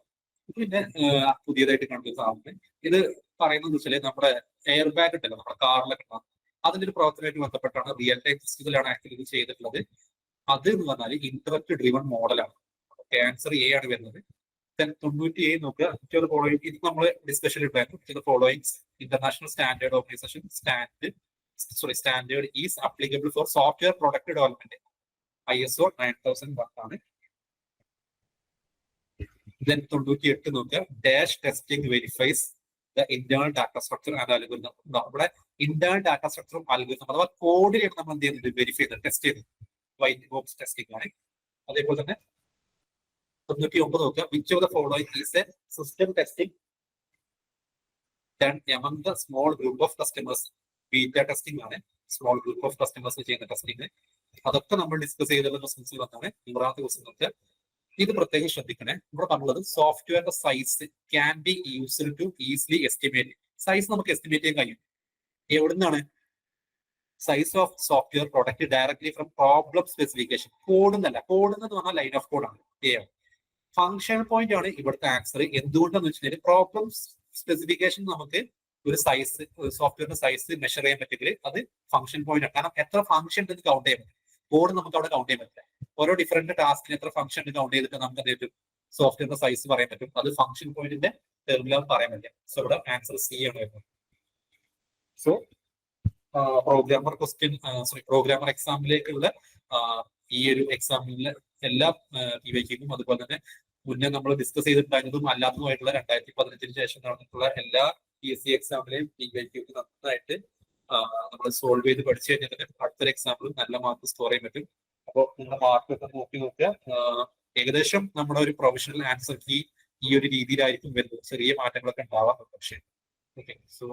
പിന്നെ പുതിയതായിട്ട് കണ്ടൊരു സാധനം ഇത് പറയുന്നത് വെച്ചാല് നമ്മുടെ എയർ ബാഗ് ഉണ്ടല്ലോ നമ്മുടെ കാറിലൊക്കെ ഉണ്ടാകും, അതിന്റെ ഒരു പ്രവർത്തനമായിട്ട് ബന്ധപ്പെട്ടാണ് റിയൽ ടൈം സിസ്റ്റത്തിലാണ് ആക്ച്വലി ഇത് ചെയ്തിട്ടുള്ളത്. അത് എന്ന് പറഞ്ഞാൽ ഇന്ററപ്റ്റ് ഡ്രിവൺ മോഡലാണ്. ആൻസർ എ ആണ് വരുന്നത്. 97 നോക്കുക. ഫോളോയിങ് ഇത് നമ്മൾ ഡിസ്കഷൻ ഉണ്ടായിരുന്നു. Following international standard organisation standard is applicable four software product development. ISO 9001 ആണ്. 98 നോക്കുക. Dash testing verifies the internal data structure and algorithm. നമ്മുടെ ഇന്റേണൽ ഡാറ്റ സ്ട്രക്ചറും അൽഗോരിതം അഥവാ കോഡിനെയാണ് നമ്മൾ എന്ത് ചെയ്യുന്നത്, വെരിഫൈ ചെയ്ത് ടെസ്റ്റ് ചെയ്ത് വൈറ്റ് ബോക്സ് ടെസ്റ്റിംഗ് ആണ്. അതേപോലെ തന്നെ 99 നോക്കുക. Which of the following is A system testing done among the small group of customers. Beta testing ആണ്, സ്മോൾ ഗ്രൂപ്പ് ഓഫ് കസ്റ്റമേഴ്സ് ചെയ്യുന്ന ടെസ്റ്റിംഗ്. അതൊക്കെ നമ്മൾ ഡിസ്കസ് ചെയ്തുള്ള ക്വസ്റ്റൻസിൽ വന്നാണ്. 100ാമത്തെ ക്വസ്റ്റൻ നോക്കുക. ഇത് പ്രത്യേകം ശ്രദ്ധിക്കണേ. ഇവിടെ പറഞ്ഞുള്ളത് സോഫ്റ്റ്വെയറിന്റെ size can be used to easily estimate. Size നമുക്ക് എസ്റ്റിമേറ്റ് ചെയ്യാൻ കഴിയും. എവിടുന്നാണ്? Size of software product directly from problem specification. Code എന്നല്ല, കോഡ് എന്ന് പറഞ്ഞാൽ ലൈൻ ഓഫ് കോഡ് ആണ്. ഫംഗ്ഷൻ പോയിന്റ് ആണ് ഇവിടുത്തെ ആൻസർ. എന്തുകൊണ്ടെന്ന് വെച്ചിട്ടുണ്ടെങ്കിൽ പ്രോബ്ലം സ്പെസിഫിക്കേഷൻ നമുക്ക് ഒരു സൈസ്, സോഫ്റ്റ്വെയറിന്റെ സൈസ് മെഷർ ചെയ്യാൻ പറ്റുമെങ്കിൽ അത് ഫംഗ്ഷൻ പോയിന്റ് ആണ്. കാരണം എത്ര ഫംഗ്ഷൻ ഉണ്ടെന്ന് കൗണ്ട് ചെയ്യാൻ പറ്റും. കോഡ് നമുക്ക് അവിടെ കൗണ്ട് ചെയ്യാൻ പറ്റില്ല. ഓരോ ഡിഫറെന്റ് ടാസ്കിന് എത്ര ഫംഗ്ഷൻ കൗണ്ട് ചെയ്തിട്ട് നമുക്ക് എന്ത് പറ്റും, സോഫ്റ്റ്വെയറിന്റെ സൈസ് പറയാൻ പറ്റും. അത് ഫംഗ്ഷൻ പോയിന്റിന്റെ ടെർമിലാണ് പറയാൻ പറ്റില്ല. സോ ഇവിടെ ആൻസർ സി ആണ് വരുന്നത്. സോ പ്രോഗ്രാമർ എക്സാമിലേക്കുള്ള ഈ ഒരു എക്സാമിലെ എല്ലാ PYQക്കും അതുപോലെ തന്നെ മുന്നേ നമ്മൾ ഡിസ്കസ് ചെയ്തിട്ടുണ്ടായിരുന്നതും അല്ലാത്തതുമായിട്ടുള്ള 2015 ശേഷം നടന്നിട്ടുള്ള എല്ലാ PSC എക്സാമിലെയും PYQക്ക് നന്നായിട്ട് നമ്മൾ സോൾവ് ചെയ്ത് പഠിച്ചു കഴിഞ്ഞാൽ തന്നെ അടുത്തൊരു എക്സാമ്പിളും നല്ല മാർക്ക് സ്കോർ ചെയ്യാൻ പറ്റും. അപ്പോൾ നിങ്ങളുടെ മാർക്ക് ഒക്കെ നോക്കുക. ഏകദേശം നമ്മുടെ ഒരു പ്രൊഫഷണൽ ആൻസർ കീ ഈ ഒരു രീതിയിലായിരിക്കും വരുന്നത്. ചെറിയ മാറ്റങ്ങളൊക്കെ ഉണ്ടാവാം പക്ഷേ. Okay, so